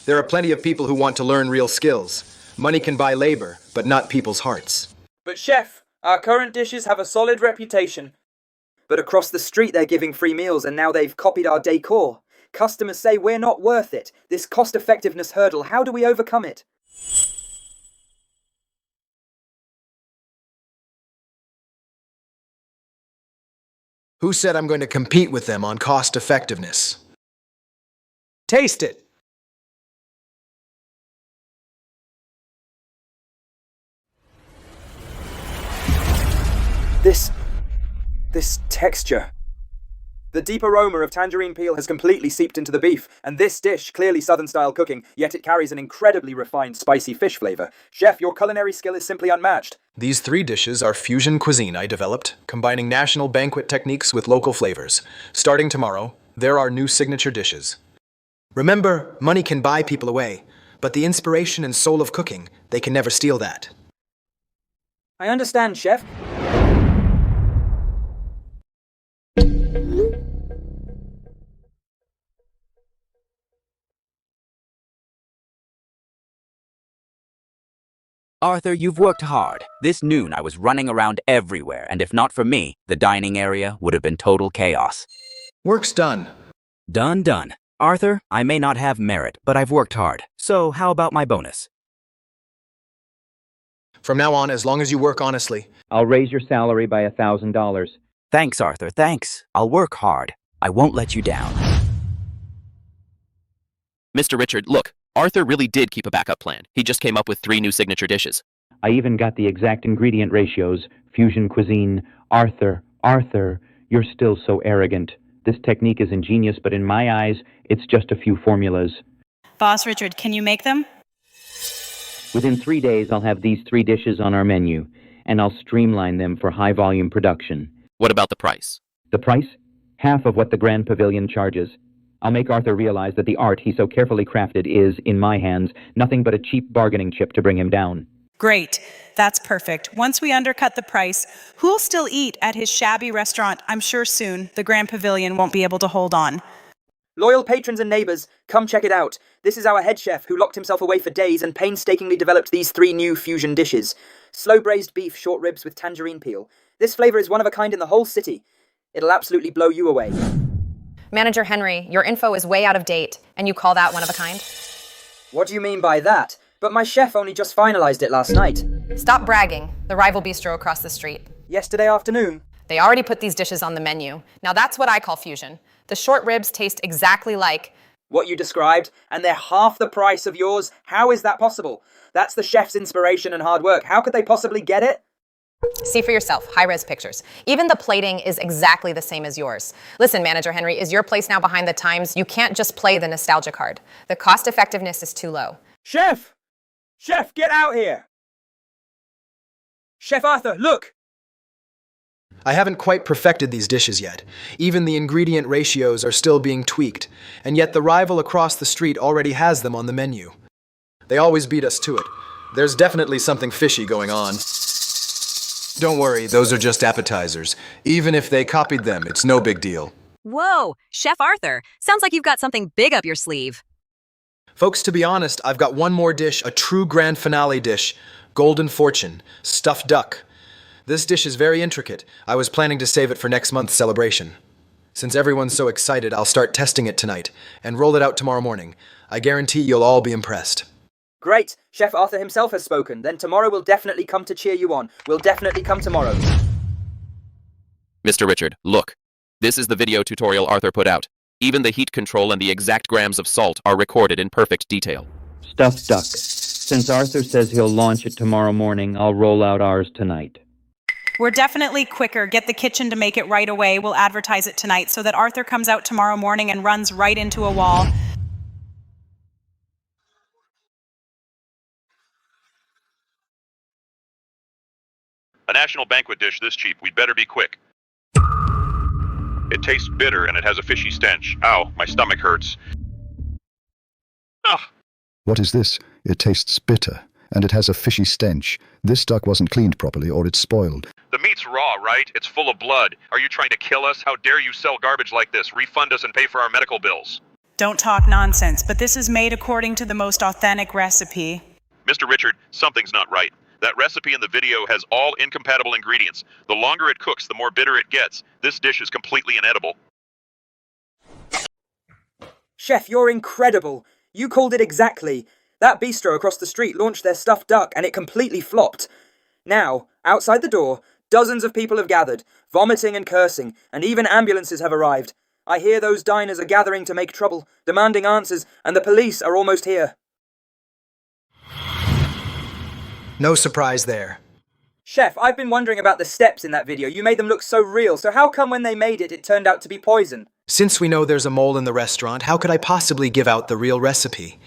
There are plenty of people who want to learn real skills. Money can buy labor, but not people's hearts. But chef, our current dishes have a solid reputation. But across the street they're giving free meals and now they've copied our decor. Customers say we're not worth it. This cost-effectiveness hurdle, how do we overcome it? Who said I'm going to compete with them on cost-effectiveness? Taste it! This texture. The deep aroma of tangerine peel has completely seeped into the beef, and this dish, clearly Southern-style cooking, yet it carries an incredibly refined, spicy fish flavor. Chef, your culinary skill is simply unmatched. These 3 dishes are fusion cuisine I developed, combining national banquet techniques with local flavors. Starting tomorrow, there are new signature dishes. Remember, money can buy people away, but the inspiration and soul of cooking, they can never steal that. I understand, Chef. Arthur, you've worked hard. This noon I was running around everywhere, and if not for me, the dining area would have been total chaos. Work's done. Done. Arthur, I may not have merit, but I've worked hard. So how about my bonus? From now on, as long as you work honestly. I'll raise your salary by $1,000. Thanks, Arthur, thanks. I'll work hard. I won't let you down. Mr. Richard, look, Arthur really did keep a backup plan. He just came up with 3 new signature dishes. I even got the exact ingredient ratios. Fusion cuisine. Arthur, you're still so arrogant. This technique is ingenious, but in my eyes, it's just a few formulas. Boss Richard, can you make them? Within 3 days, I'll have these 3 dishes on our menu, and I'll streamline them for high-volume production. What about the price? The price? Half of what the Grand Pavilion charges. I'll make Arthur realize that the art he so carefully crafted is, in my hands, nothing but a cheap bargaining chip to bring him down. Great. That's perfect. Once we undercut the price, who'll still eat at his shabby restaurant? I'm sure soon the Grand Pavilion won't be able to hold on. Loyal patrons and neighbours, come check it out. This is our head chef who locked himself away for days and painstakingly developed these 3 new fusion dishes. Slow braised beef short ribs with tangerine peel. This flavour is one of a kind in the whole city. It'll absolutely blow you away. Manager Henry, your info is way out of date, and you call that one of a kind? What do you mean by that? But my chef only just finalised it last night. Stop bragging. The rival bistro across the street. Yesterday afternoon. They already put these dishes on the menu. Now that's what I call fusion. The short ribs taste exactly like what you described, and they're half the price of yours. How is that possible? That's the chef's inspiration and hard work. How could they possibly get it? See for yourself, high-res pictures. Even the plating is exactly the same as yours. Listen, Manager Henry, is your place now behind the times? You can't just play the nostalgia card. The cost effectiveness is too low. Chef! Chef, get out here! Chef Arthur, look! I haven't quite perfected these dishes yet. Even the ingredient ratios are still being tweaked, and yet the rival across the street already has them on the menu. They always beat us to it. There's definitely something fishy going on. Don't worry, those are just appetizers. Even if they copied them, it's no big deal. Whoa, Chef Arthur, sounds like you've got something big up your sleeve. Folks, to be honest, I've got one more dish, a true grand finale dish. Golden Fortune, stuffed duck. This dish is very intricate. I was planning to save it for next month's celebration. Since everyone's so excited, I'll start testing it tonight and roll it out tomorrow morning. I guarantee you'll all be impressed. Great! Chef Arthur himself has spoken. Then tomorrow we'll definitely come to cheer you on. We'll definitely come tomorrow. Mr. Richard, look. This is the video tutorial Arthur put out. Even the heat control and the exact grams of salt are recorded in perfect detail. Stuffed duck. Since Arthur says he'll launch it tomorrow morning, I'll roll out ours tonight. We're definitely quicker. Get the kitchen to make it right away. We'll advertise it tonight so that Arthur comes out tomorrow morning and runs right into a wall. A national banquet dish this cheap, we'd better be quick. It tastes bitter and it has a fishy stench. Ow, my stomach hurts. Ugh. What is this? It tastes bitter, and it has a fishy stench. This duck wasn't cleaned properly, or it's spoiled. The meat's raw, right? It's full of blood. Are you trying to kill us? How dare you sell garbage like this? Refund us and pay for our medical bills. Don't talk nonsense, but this is made according to the most authentic recipe. Mr. Richard, something's not right. That recipe in the video has all incompatible ingredients. The longer it cooks, the more bitter it gets. This dish is completely inedible. Chef, you're incredible. You called it exactly. That bistro across the street launched their stuffed duck and it completely flopped. Now, outside the door, dozens of people have gathered, vomiting and cursing, and even ambulances have arrived. I hear those diners are gathering to make trouble, demanding answers, and the police are almost here. No surprise there. Chef, I've been wondering about the steps in that video. You made them look so real, so how come when they made it, it turned out to be poison? Since we know there's a mole in the restaurant, how could I possibly give out the real recipe?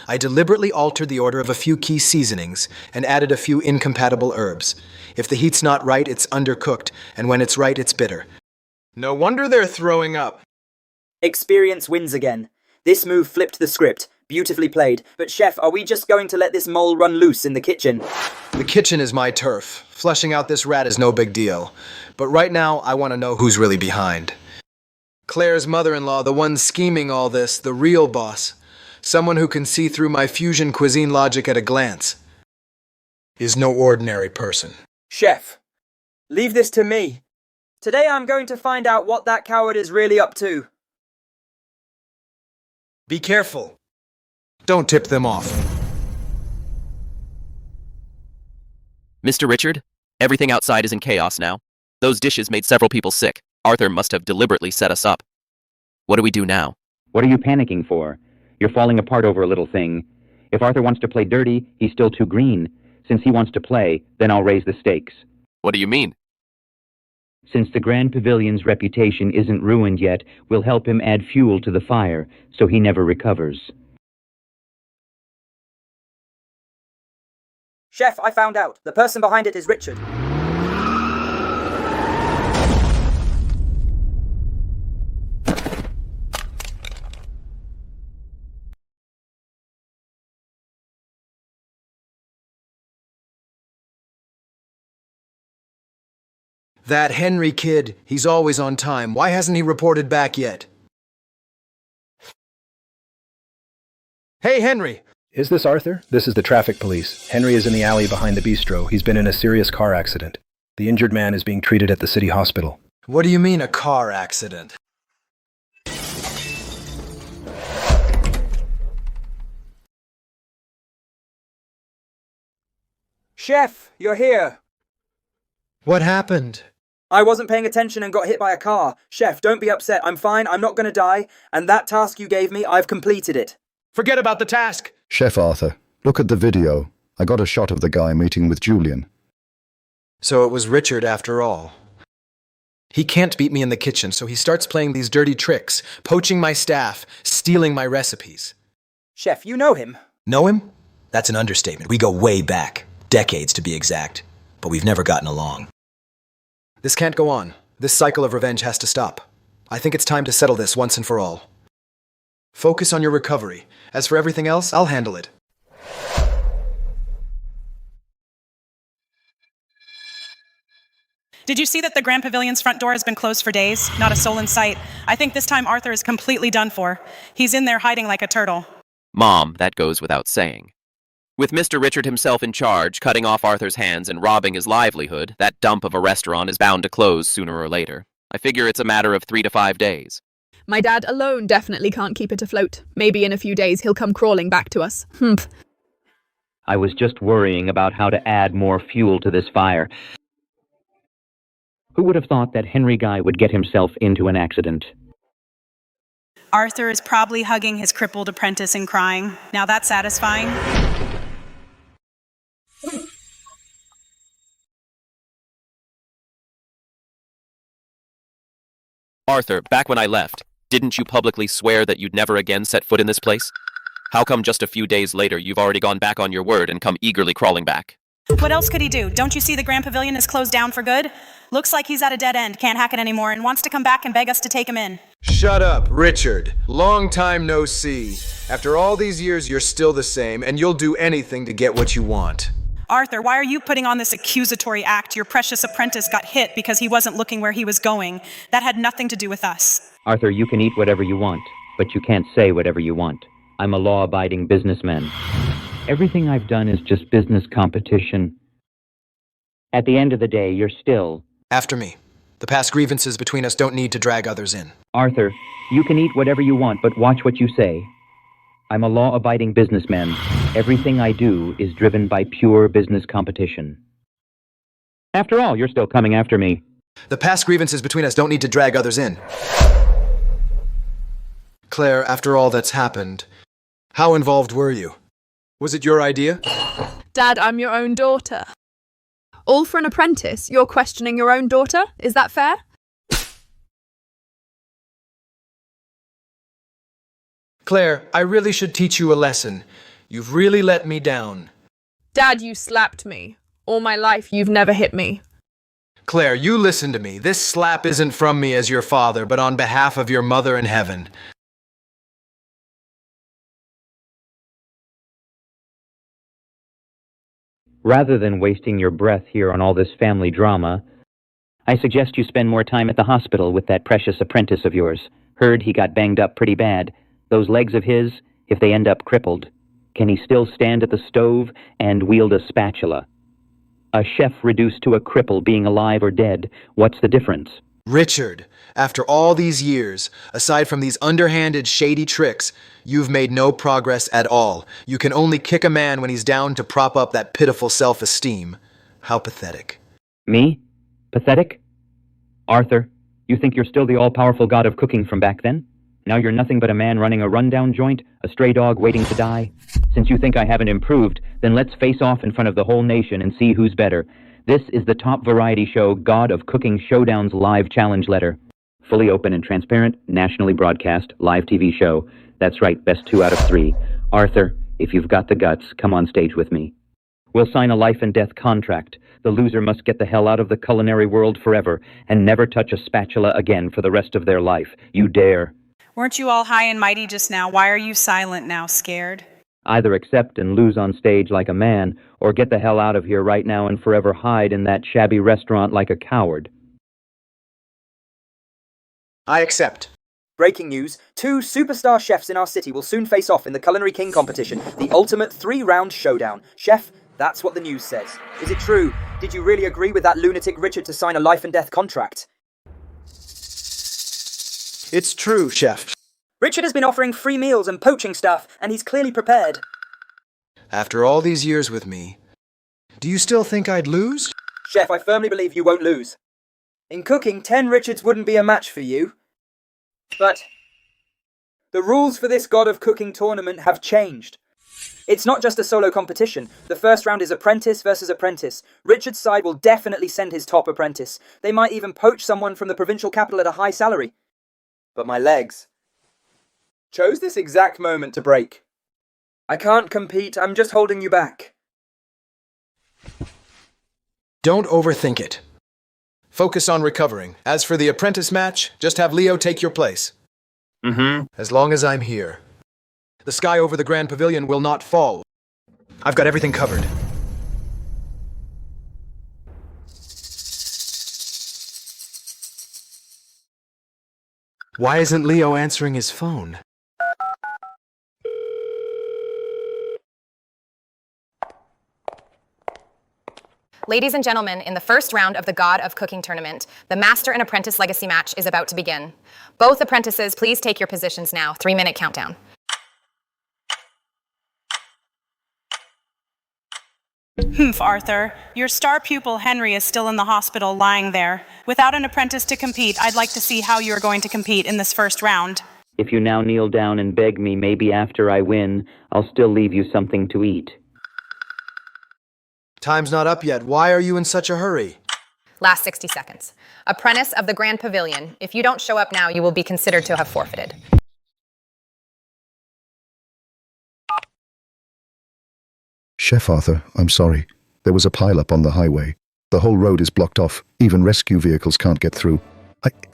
I deliberately altered the order of a few key seasonings and added a few incompatible herbs. If the heat's not right, it's undercooked, and when it's right, it's bitter. No wonder they're throwing up. Experience wins again. This move flipped the script. Beautifully played. But chef, are we just going to let this mole run loose in the kitchen? The kitchen is my turf. Flushing out this rat is no big deal. But right now, I want to know who's really behind. Claire's mother-in-law, the one scheming all this, the real boss, someone who can see through my fusion cuisine logic at a glance, is no ordinary person. Chef, leave this to me. Today I'm going to find out what that coward is really up to. Be careful. Don't tip them off. Mr. Richard, everything outside is in chaos now. Those dishes made several people sick. Arthur must have deliberately set us up. What do we do now? What are you panicking for? You're falling apart over a little thing. If Arthur wants to play dirty, he's still too green. Since he wants to play, then I'll raise the stakes. What do you mean? Since the Grand Pavilion's reputation isn't ruined yet, we'll help him add fuel to the fire, so he never recovers. Chef, I found out. The person behind it is Richard. That Henry kid, he's always on time. Why hasn't he reported back yet? Hey, Henry! Is this Arthur? This is the traffic police. Henry is in the alley behind the bistro. He's been in a serious car accident. The injured man is being treated at the city hospital. What do you mean, a car accident? Chef, you're here. What happened? I wasn't paying attention and got hit by a car. Chef, don't be upset. I'm fine. I'm not going to die. And that task you gave me, I've completed it. Forget about the task. Chef Arthur, look at the video. I got a shot of the guy meeting with Julian. So it was Richard after all. He can't beat me in the kitchen, so he starts playing these dirty tricks, poaching my staff, stealing my recipes. Chef, you know him. Know him? That's an understatement. We go way back. Decades to be exact. But we've never gotten along. This can't go on. This cycle of revenge has to stop. I think it's time to settle this once and for all. Focus on your recovery. As for everything else, I'll handle it. Did you see that the Grand Pavilion's front door has been closed for days? Not a soul in sight. I think this time Arthur is completely done for. He's in there hiding like a turtle. Mom, that goes without saying. With Mr. Richard himself in charge, cutting off Arthur's hands and robbing his livelihood, that dump of a restaurant is bound to close sooner or later. I figure it's a matter of 3 to 5 days. My dad alone definitely can't keep it afloat. Maybe in a few days he'll come crawling back to us. Humph. I was just worrying about how to add more fuel to this fire. Who would have thought that Henry Guy would get himself into an accident? Arthur is probably hugging his crippled apprentice and crying. Now that's satisfying. Arthur, back when I left, didn't you publicly swear that you'd never again set foot in this place? How come just a few days later you've already gone back on your word and come eagerly crawling back? What else could he do? Don't you see the Grand Pavilion is closed down for good? Looks like he's at a dead end, can't hack it anymore, and wants to come back and beg us to take him in. Shut up, Richard. Long time no see. After all these years, you're still the same, and you'll do anything to get what you want. Arthur, why are you putting on this accusatory act? Your precious apprentice got hit because he wasn't looking where he was going. That had nothing to do with us. Arthur, you can eat whatever you want, but you can't say whatever you want. I'm a law-abiding businessman. Everything I've done is just business competition. At the end of the day, you're still... After me. The past grievances between us don't need to drag others in. Arthur, you can eat whatever you want, but watch what you say. I'm a law-abiding businessman. Everything I do is driven by pure business competition. After all, you're still coming after me. The past grievances between us don't need to drag others in. Claire, after all that's happened, how involved were you? Was it your idea? Dad, I'm your own daughter. All for an apprentice? You're questioning your own daughter? Is that fair? Claire, I really should teach you a lesson. You've really let me down. Dad, you slapped me. All my life, you've never hit me. Claire, you listen to me. This slap isn't from me as your father, but on behalf of your mother in heaven. Rather than wasting your breath here on all this family drama, I suggest you spend more time at the hospital with that precious apprentice of yours. Heard he got banged up pretty bad. Those legs of his, if they end up crippled, can he still stand at the stove and wield a spatula? A chef reduced to a cripple being alive or dead, what's the difference? Richard, after all these years, aside from these underhanded, shady tricks, you've made no progress at all. You can only kick a man when he's down to prop up that pitiful self-esteem. How pathetic. Me? Pathetic? Arthur, you think you're still the all-powerful god of cooking from back then? Now you're nothing but a man running a rundown joint, a stray dog waiting to die? Since you think I haven't improved, then let's face off in front of the whole nation and see who's better. This is the top variety show God of Cooking Showdown's live challenge letter. Fully open and transparent, nationally broadcast, live TV show. That's right, best 2 out of 3. Arthur, if you've got the guts, come on stage with me. We'll sign a life and death contract. The loser must get the hell out of the culinary world forever and never touch a spatula again for the rest of their life. You dare. Weren't you all high and mighty just now? Why are you silent now, scared? Either accept and lose on stage like a man, or get the hell out of here right now and forever hide in that shabby restaurant like a coward. I accept. Breaking news, 2 superstar chefs in our city will soon face off in the Culinary King competition, the ultimate 3-round showdown. Chef, that's what the news says. Is it true? Did you really agree with that lunatic Richard to sign a life and death contract? It's true, Chef. Richard has been offering free meals and poaching stuff, and he's clearly prepared. After all these years with me, do you still think I'd lose? Chef, I firmly believe you won't lose. In cooking, 10 Richards wouldn't be a match for you. But the rules for this God of Cooking tournament have changed. It's not just a solo competition. The first round is apprentice versus apprentice. Richard's side will definitely send his top apprentice. They might even poach someone from the provincial capital at a high salary. But my legs chose this exact moment to break. I can't compete, I'm just holding you back. Don't overthink it. Focus on recovering. As for the apprentice match, just have Leo take your place. As long as I'm here. The sky over the Grand Pavilion will not fall. I've got everything covered. Why isn't Leo answering his phone? Ladies and gentlemen, in the first round of the God of Cooking tournament, the Master and Apprentice Legacy match is about to begin. Both apprentices, please take your positions now. 3-minute countdown. Humph, Arthur. Your star pupil Henry is still in the hospital lying there. Without an apprentice to compete, I'd like to see how you are going to compete in this first round. If you now kneel down and beg me, maybe after I win, I'll still leave you something to eat. Time's not up yet. Why are you in such a hurry? Last 60 seconds. Apprentice of the Grand Pavilion, if you don't show up now, you will be considered to have forfeited. Chef Arthur, I'm sorry. There was a pileup on the highway. The whole road is blocked off. Even rescue vehicles can't get through.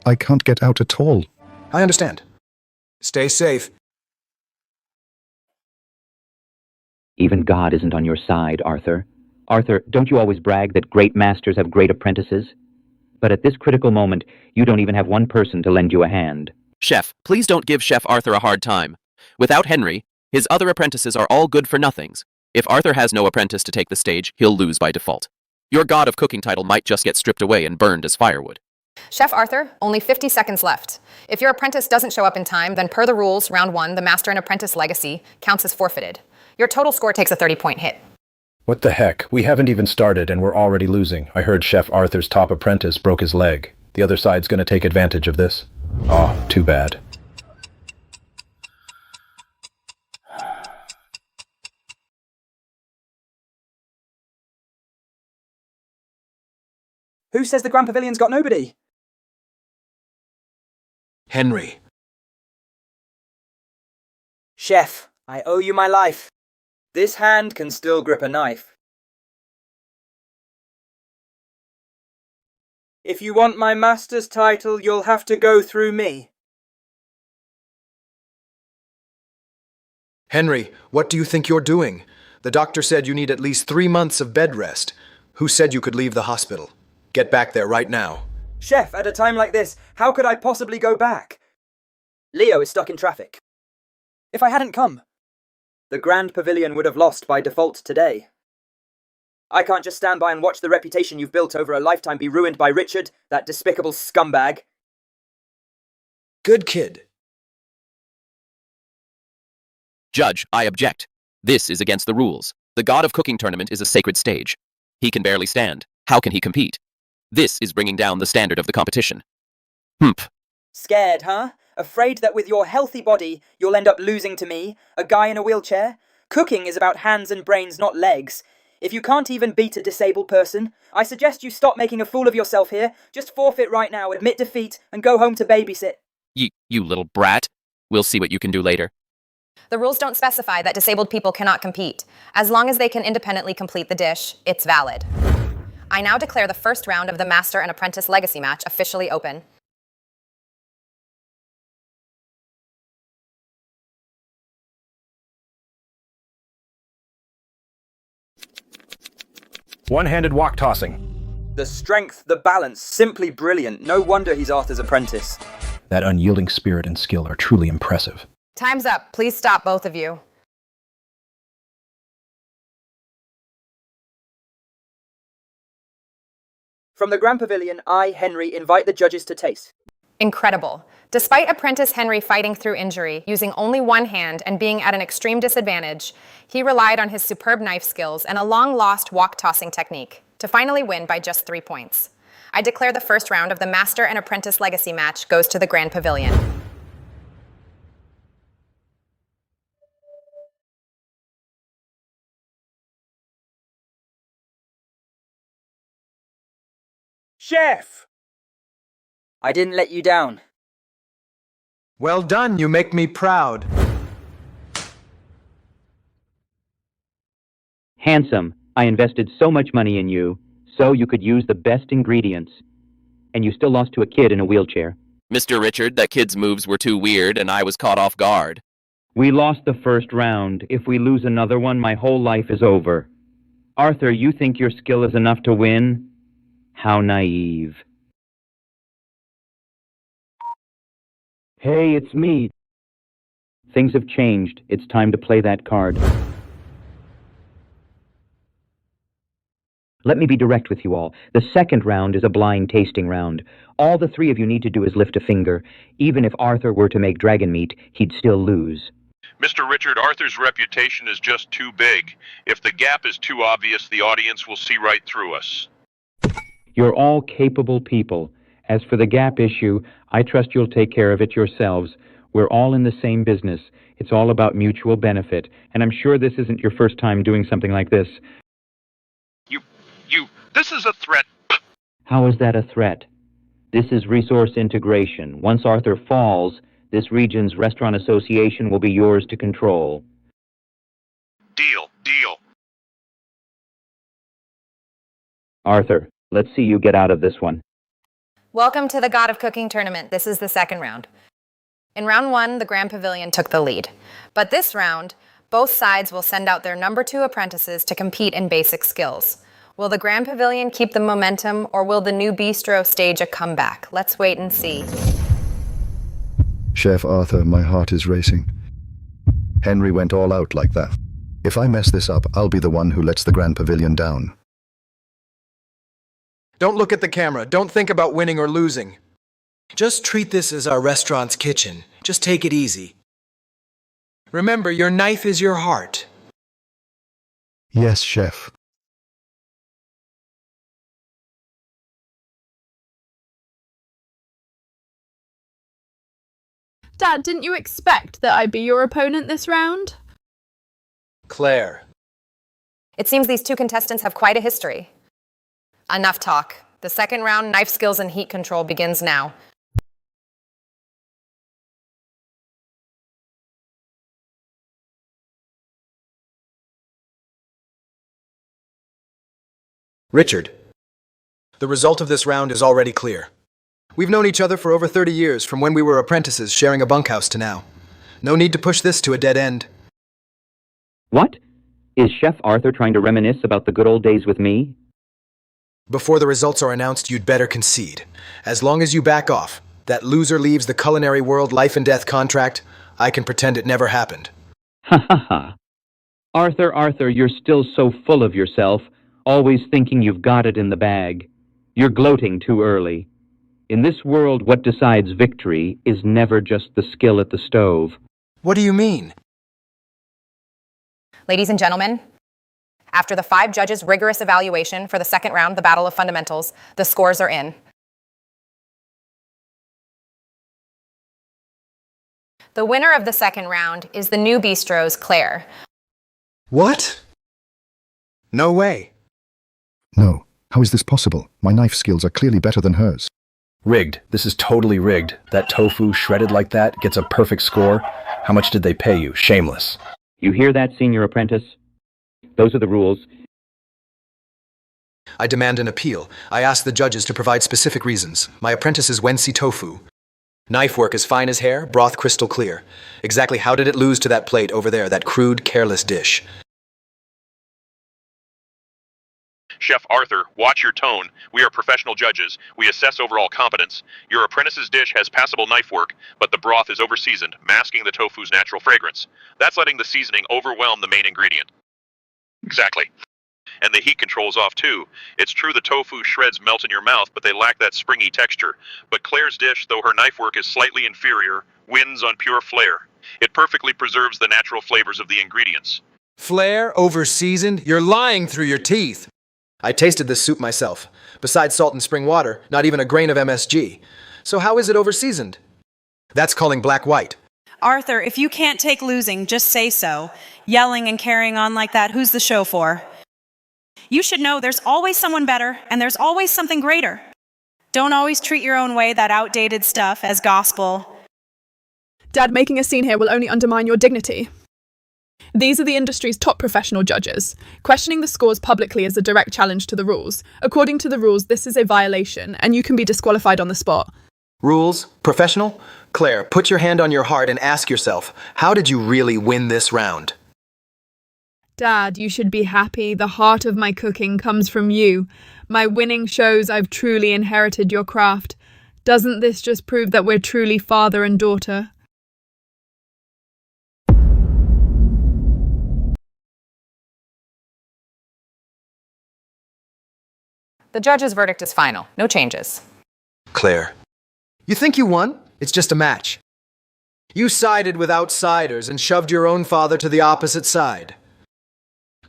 I can't get out at all. I understand. Stay safe. Even God isn't on your side, Arthur. Arthur, don't you always brag that great masters have great apprentices? But at this critical moment, you don't even have one person to lend you a hand. Chef, please don't give Chef Arthur a hard time. Without Henry, his other apprentices are all good for nothings. If Arthur has no apprentice to take the stage, he'll lose by default. Your God of Cooking title might just get stripped away and burned as firewood. Chef Arthur, only 50 seconds left. If your apprentice doesn't show up in time, then per the rules, round 1, the Master and Apprentice Legacy counts as forfeited. Your total score takes a 30-point hit. What the heck? We haven't even started and we're already losing. I heard Chef Arthur's top apprentice broke his leg. The other side's gonna take advantage of this. Oh, too bad. Who says the Grand Pavilion's got nobody? Henry. Chef, I owe you my life. This hand can still grip a knife. If you want my master's title, you'll have to go through me. Henry, what do you think you're doing? The doctor said you need at least 3 months of bed rest. Who said you could leave the hospital? Get back there right now. Chef, at a time like this, how could I possibly go back? Leo is stuck in traffic. If I hadn't come, the Grand Pavilion would have lost by default today. I can't just stand by and watch the reputation you've built over a lifetime be ruined by Richard, that despicable scumbag. Good kid. Judge, I object. This is against the rules. The God of Cooking tournament is a sacred stage. He can barely stand. How can he compete? This is bringing down the standard of the competition. Humph. Scared, huh? Afraid that with your healthy body, you'll end up losing to me, a guy in a wheelchair? Cooking is about hands and brains, not legs. If you can't even beat a disabled person, I suggest you stop making a fool of yourself here. Just forfeit right now, admit defeat, and go home to babysit. You little brat. We'll see what you can do later. The rules don't specify that disabled people cannot compete. As long as they can independently complete the dish, it's valid. I now declare the first round of the Master and Apprentice Legacy match officially open. One-handed walk tossing. The strength, the balance, simply brilliant. No wonder he's Arthur's apprentice. That unyielding spirit and skill are truly impressive. Time's up. Please stop, both of you. From the Grand Pavilion, I, Henry, invite the judges to taste. Incredible. Despite apprentice Henry fighting through injury, using only one hand and being at an extreme disadvantage, he relied on his superb knife skills and a long-lost walk-tossing technique to finally win by just 3 points. I declare the first round of the Master and Apprentice Legacy match goes to the Grand Pavilion. Chef! I didn't let you down. Well done, you make me proud. Handsome, I invested so much money in you, so you could use the best ingredients. And you still lost to a kid in a wheelchair. Mr. Richard, that kid's moves were too weird and I was caught off guard. We lost the first round. If we lose another one, my whole life is over. Arthur, you think your skill is enough to win? How naive. Hey, it's me. Things have changed. It's time to play that card. Let me be direct with you all. The second round is a blind tasting round. All the three of you need to do is lift a finger. Even if Arthur were to make dragon meat, he'd still lose. Mr. Richard, Arthur's reputation is just too big. If the gap is too obvious, the audience will see right through us. You're all capable people. As for the gap issue, I trust you'll take care of it yourselves. We're all in the same business. It's all about mutual benefit. And I'm sure this isn't your first time doing something like this. This is a threat. How is that a threat? This is resource integration. Once Arthur falls, this region's restaurant association will be yours to control. Deal. Arthur, let's see you get out of this one. Welcome to the God of Cooking tournament. This is the second round. In round 1, the Grand Pavilion took the lead. But this round, both sides will send out their number 2 apprentices to compete in basic skills. Will the Grand Pavilion keep the momentum, or will the new bistro stage a comeback? Let's wait and see. Chef Arthur, my heart is racing. Henry went all out like that. If I mess this up, I'll be the one who lets the Grand Pavilion down. Don't look at the camera. Don't think about winning or losing. Just treat this as our restaurant's kitchen. Just take it easy. Remember, your knife is your heart. Yes, chef. Dad, didn't you expect that I'd be your opponent this round? Claire. It seems these two contestants have quite a history. Enough talk. The second round, knife skills and heat control, begins now. Richard. The result of this round is already clear. We've known each other for over 30 years, from when we were apprentices sharing a bunkhouse to now. No need to push this to a dead end. What? Is Chef Arthur trying to reminisce about the good old days with me? Before the results are announced, you'd better concede. As long as you back off, that loser leaves the culinary world life and death contract, I can pretend it never happened. Ha ha ha. Arthur, you're still so full of yourself, always thinking you've got it in the bag. You're gloating too early. In this world, what decides victory is never just the skill at the stove. What do you mean? Ladies and gentlemen, after the 5 judges' rigorous evaluation for the second round, the Battle of Fundamentals, the scores are in. The winner of the second round is the new bistro's Claire. What? No way. No. How is this possible? My knife skills are clearly better than hers. Rigged. This is totally rigged. That tofu shredded like that gets a perfect score. How much did they pay you? Shameless. You hear that, senior apprentice? Those are the rules. I demand an appeal. I ask the judges to provide specific reasons. My apprentice is Wensi Tofu. Knife work as fine as hair, broth crystal clear. Exactly how did it lose to that plate over there, that crude, careless dish? Chef Arthur, watch your tone. We are professional judges. We assess overall competence. Your apprentice's dish has passable knife work, but the broth is overseasoned, masking the tofu's natural fragrance. That's letting the seasoning overwhelm the main ingredient. Exactly. And the heat control's off too. It's true the tofu shreds melt in your mouth, but they lack that springy texture. But Claire's dish, though her knife work is slightly inferior, wins on pure flair. It perfectly preserves the natural flavors of the ingredients. Flair, over-seasoned? You're lying through your teeth. I tasted this soup myself. Besides salt and spring water, not even a grain of MSG. So how is it over-seasoned? That's calling black-white. Arthur, if you can't take losing, just say so. Yelling and carrying on like that, who's the show for? You should know there's always someone better, and there's always something greater. Don't always treat your own way, that outdated stuff, as gospel. Dad, making a scene here will only undermine your dignity. These are the industry's top professional judges. Questioning the scores publicly is a direct challenge to the rules. According to the rules, this is a violation, and you can be disqualified on the spot. Rules? Professional? Claire, put your hand on your heart and ask yourself, how did you really win this round? Dad, you should be happy. The heart of my cooking comes from you. My winning shows I've truly inherited your craft. Doesn't this just prove that we're truly father and daughter? The judge's verdict is final. No changes. Claire. You think you won? It's just a match. You sided with outsiders and shoved your own father to the opposite side.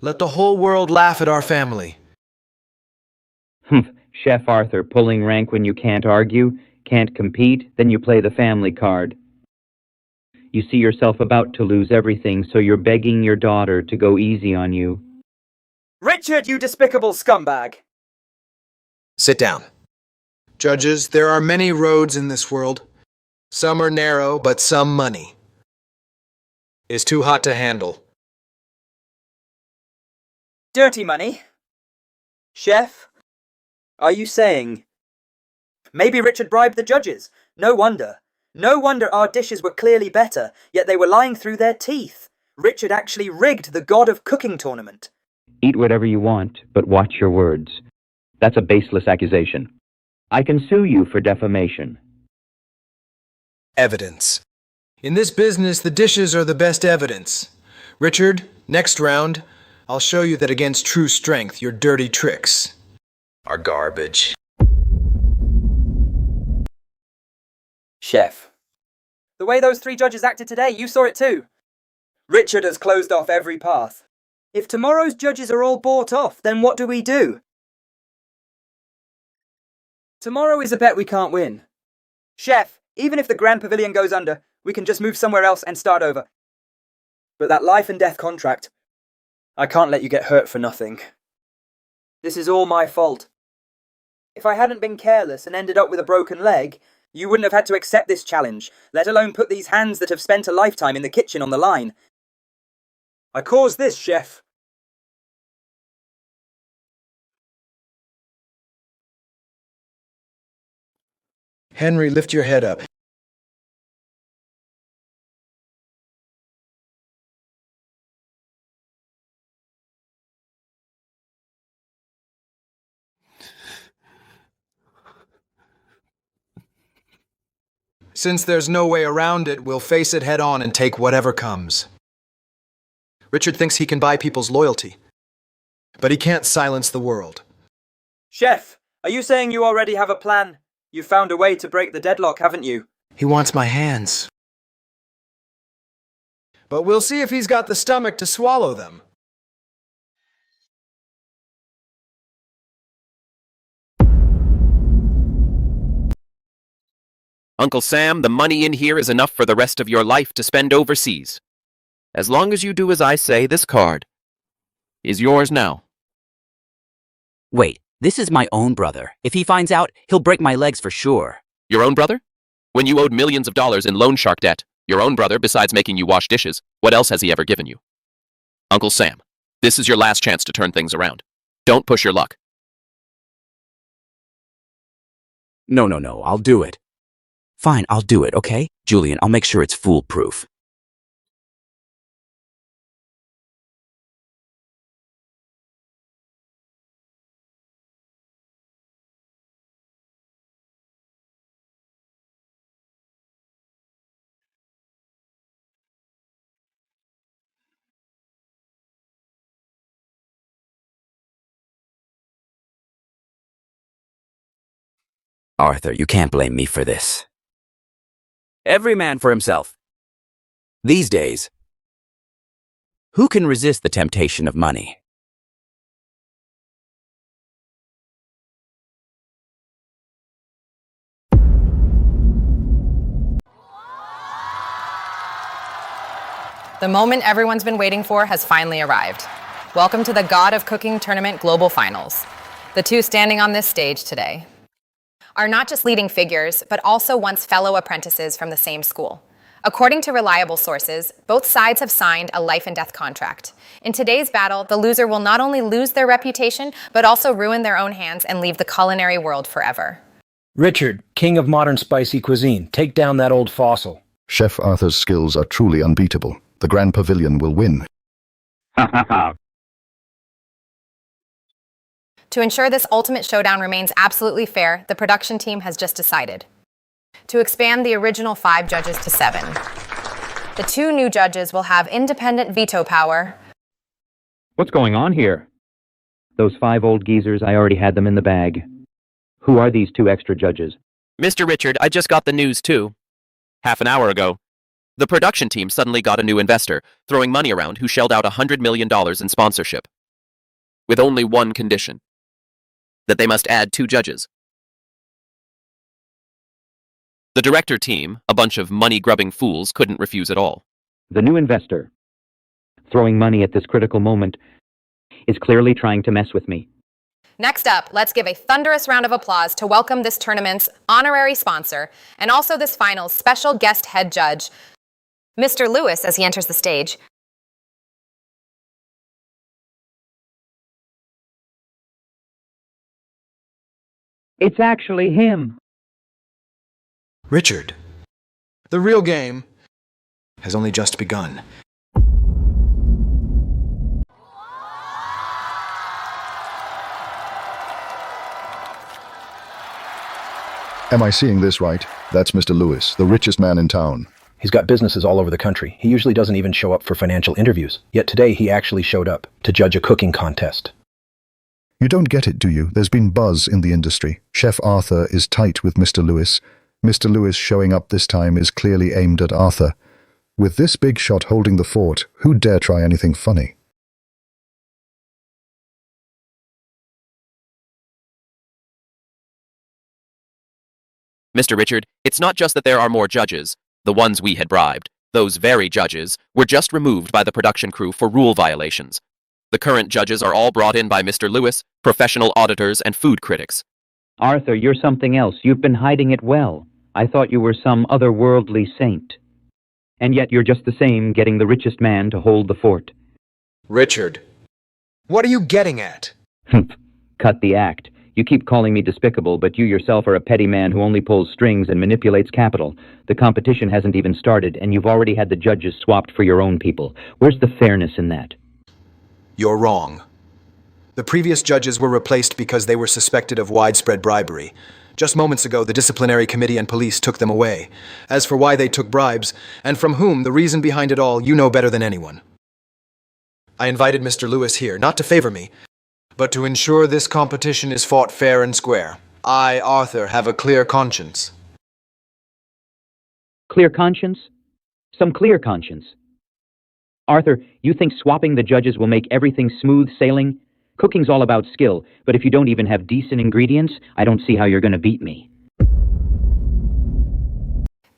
Let the whole world laugh at our family. Chef Arthur, pulling rank when you can't argue, can't compete, then you play the family card. You see yourself about to lose everything, so you're begging your daughter to go easy on you. Richard, you despicable scumbag! Sit down. Judges, there are many roads in this world. Some are narrow, but some money is too hot to handle. Dirty money? Chef? Are you saying... Maybe Richard bribed the judges? No wonder. No wonder our dishes were clearly better, yet they were lying through their teeth. Richard actually rigged the God of Cooking tournament. Eat whatever you want, but watch your words. That's a baseless accusation. I can sue you for defamation. Evidence. In this business, the dishes are the best evidence. Richard, next round, I'll show you that against true strength, your dirty tricks are garbage. Chef. The way those three judges acted today, you saw it too. Richard has closed off every path. If tomorrow's judges are all bought off, then what do we do? Tomorrow is a bet we can't win. Chef, even if the Grand Pavilion goes under, we can just move somewhere else and start over. But that life and death contract, I can't let you get hurt for nothing. This is all my fault. If I hadn't been careless and ended up with a broken leg, you wouldn't have had to accept this challenge, let alone put these hands that have spent a lifetime in the kitchen on the line. I caused this, Chef. Henry, lift your head up. Since there's no way around it, we'll face it head on and take whatever comes. Richard thinks he can buy people's loyalty, but he can't silence the world. Chef, are you saying you already have a plan? You've found a way to break the deadlock, haven't you? He wants my hands. But we'll see if he's got the stomach to swallow them. Uncle Sam, the money in here is enough for the rest of your life to spend overseas. As long as you do as I say, this card is yours now. Wait, this is my own brother. If he finds out, he'll break my legs for sure. Your own brother? When you owed millions of dollars in loan shark debt, your own brother, besides making you wash dishes, what else has he ever given you? Uncle Sam, this is your last chance to turn things around. Don't push your luck. No, I'll do it. Fine, I'll do it, okay? Julian, I'll make sure it's foolproof. Arthur, you can't blame me for this. Every man for himself. These days, who can resist the temptation of money? The moment everyone's been waiting for has finally arrived. Welcome to the God of Cooking Tournament Global Finals. The two standing on this stage today are not just leading figures, but also once fellow apprentices from the same school. According to reliable sources, both sides have signed a life and death contract. In today's battle, the loser will not only lose their reputation, but also ruin their own hands and leave the culinary world forever. Richard, king of modern spicy cuisine, take down that old fossil. Chef Arthur's skills are truly unbeatable. The Grand Pavilion will win. To ensure this ultimate showdown remains absolutely fair, the production team has just decided to expand the original 5 judges to 7. The 2 new judges will have independent veto power. What's going on here? Those 5 old geezers, I already had them in the bag. Who are these 2 extra judges? Mr. Richard, I just got the news too. Half an hour ago. The production team suddenly got a new investor, throwing money around who shelled out $100 million in sponsorship. With only one condition. That they must add 2 judges. The director team, a bunch of money-grubbing fools, couldn't refuse at all. The new investor, throwing money at this critical moment, is clearly trying to mess with me. Next up, let's give a thunderous round of applause to welcome this tournament's honorary sponsor and also this final's special guest head judge, Mr. Lewis, as he enters the stage. It's actually him. Richard, the real game has only just begun. Am I seeing this right? That's Mr. Lewis, the richest man in town. He's got businesses all over the country. He usually doesn't even show up for financial interviews. Yet today he actually showed up to judge a cooking contest. You don't get it, do you? There's been buzz in the industry. Chef Arthur is tight with Mr. Lewis. Mr. Lewis showing up this time is clearly aimed at Arthur. With this big shot holding the fort, who dare try anything funny? Mr. Richard, it's not just that there are more judges, the ones we had bribed. Those very judges were just removed by the production crew for rule violations. The current judges are all brought in by Mr. Lewis, professional auditors, and food critics. Arthur, you're something else. You've been hiding it well. I thought you were some otherworldly saint. And yet you're just the same, getting the richest man to hold the fort. Richard, what are you getting at? Cut the act. You keep calling me despicable, but you yourself are a petty man who only pulls strings and manipulates capital. The competition hasn't even started, and you've already had the judges swapped for your own people. Where's the fairness in that? You're wrong. The previous judges were replaced because they were suspected of widespread bribery. Just moments ago, the disciplinary committee and police took them away. As for why they took bribes, and from whom, the reason behind it all, you know better than anyone. I invited Mr. Lewis here, not to favor me, but to ensure this competition is fought fair and square. I, Arthur, have a clear conscience. Clear conscience? Some clear conscience. Arthur, you think swapping the judges will make everything smooth sailing? Cooking's all about skill, but if you don't even have decent ingredients, I don't see how you're going to beat me.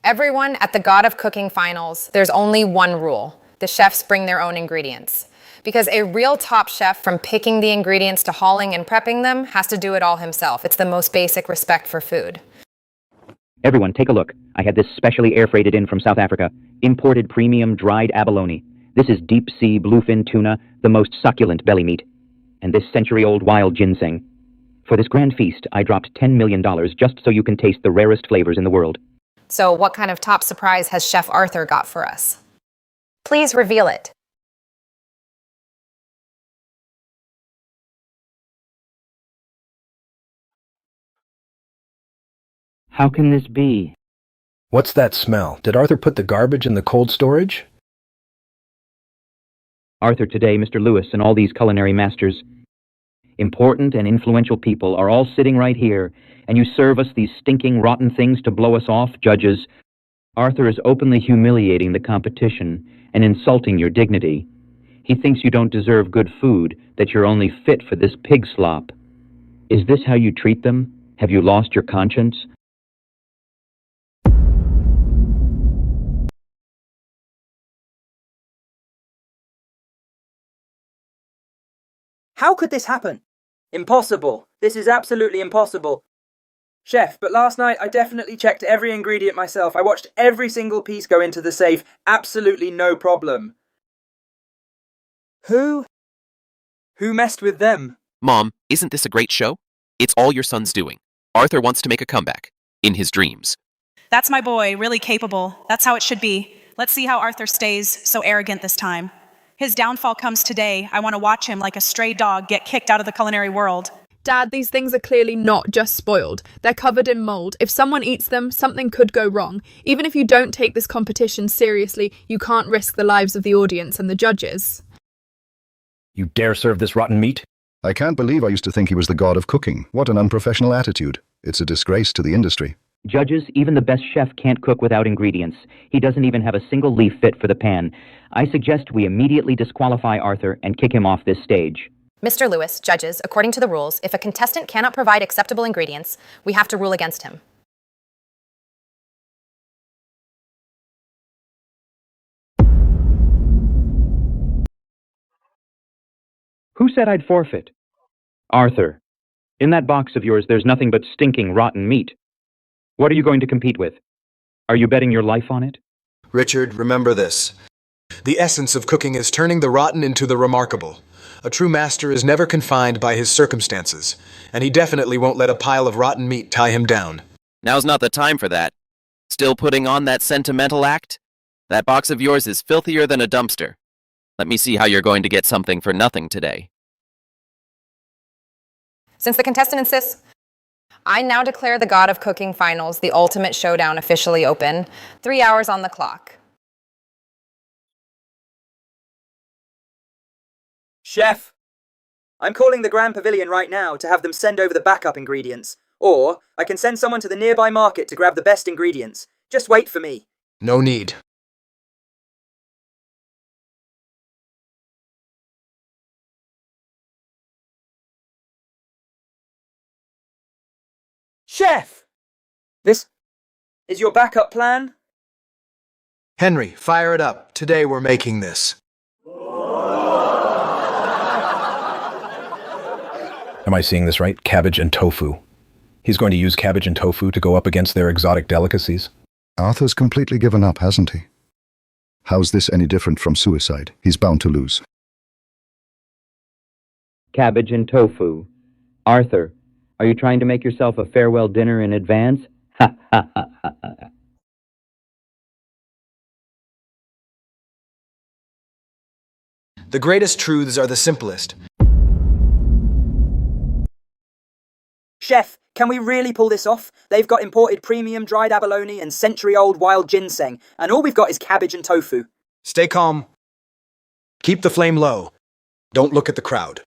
Everyone at the God of Cooking Finals, there's only one rule. The chefs bring their own ingredients. Because a real top chef, from picking the ingredients to hauling and prepping them, has to do it all himself. It's the most basic respect for food. Everyone, take a look. I had this specially air-freighted in from South Africa. Imported premium dried abalone. This is deep-sea bluefin tuna, the most succulent belly meat. And this century-old wild ginseng. For this grand feast, I dropped $10 million just so you can taste the rarest flavors in the world. So what kind of top surprise has Chef Arthur got for us? Please reveal it. How can this be? What's that smell? Did Arthur put the garbage in the cold storage? Arthur, today, Mr. Lewis and all these culinary masters, Important and influential people are all sitting right here, and you serve us these stinking, rotten things to blow us off, judges. Arthur is openly humiliating the competition and insulting your dignity. He thinks you don't deserve good food, that you're only fit for this pig slop. Is this how you treat them? Have you lost your conscience? How could this happen? Impossible. This is absolutely impossible. Chef, but last night I definitely checked every ingredient myself. I watched every single piece go into the safe. Absolutely no problem. Who messed with them? Mom, isn't this a great show? It's all your son's doing. Arthur wants to make a comeback. In his dreams. That's my boy, really capable. That's how it should be. Let's see how Arthur stays so arrogant this time. His downfall comes today. I want to watch him like a stray dog get kicked out of the culinary world. Dad, these things are clearly not just spoiled. They're covered in mold. If someone eats them, something could go wrong. Even if you don't take this competition seriously, you can't risk the lives of the audience and the judges. You dare serve this rotten meat? I can't believe I used to think he was the god of cooking. What an unprofessional attitude. It's a disgrace to the industry. Judges, even the best chef can't cook without ingredients. He doesn't even have a single leaf fit for the pan. I suggest we immediately disqualify Arthur and kick him off this stage. Mr. Lewis, judges, according to the rules, if a contestant cannot provide acceptable ingredients, we have to rule against him. Who said I'd forfeit? Arthur. In that box of yours, there's nothing but stinking, rotten meat. What are you going to compete with? Are you betting your life on it? Richard, remember this. The essence of cooking is turning the rotten into the remarkable. A true master is never confined by his circumstances, and he definitely won't let a pile of rotten meat tie him down. Now's not the time for that. Still putting on that sentimental act? That box of yours is filthier than a dumpster. Let me see how you're going to get something for nothing today. Since the contestant insists, I now declare the God of Cooking Finals, the ultimate showdown, officially open. 3 hours on the clock. Chef, I'm calling the Grand Pavilion right now to have them send over the backup ingredients. Or I can send someone to the nearby market to grab the best ingredients. Just wait for me. No need. Chef! This is your backup plan? Henry, fire it up. Today we're making this. Am I seeing this right? Cabbage and tofu. He's going to use cabbage and tofu to go up against their exotic delicacies? Arthur's completely given up, hasn't he? How's this any different from suicide? He's bound to lose. Cabbage and tofu. Arthur, are you trying to make yourself a farewell dinner in advance? Ha ha ha ha ha. The greatest truths are the simplest. Chef, can we really pull this off? They've got imported premium dried abalone and century-old wild ginseng, and all we've got is cabbage and tofu. Stay calm. Keep the flame low. Don't look at the crowd.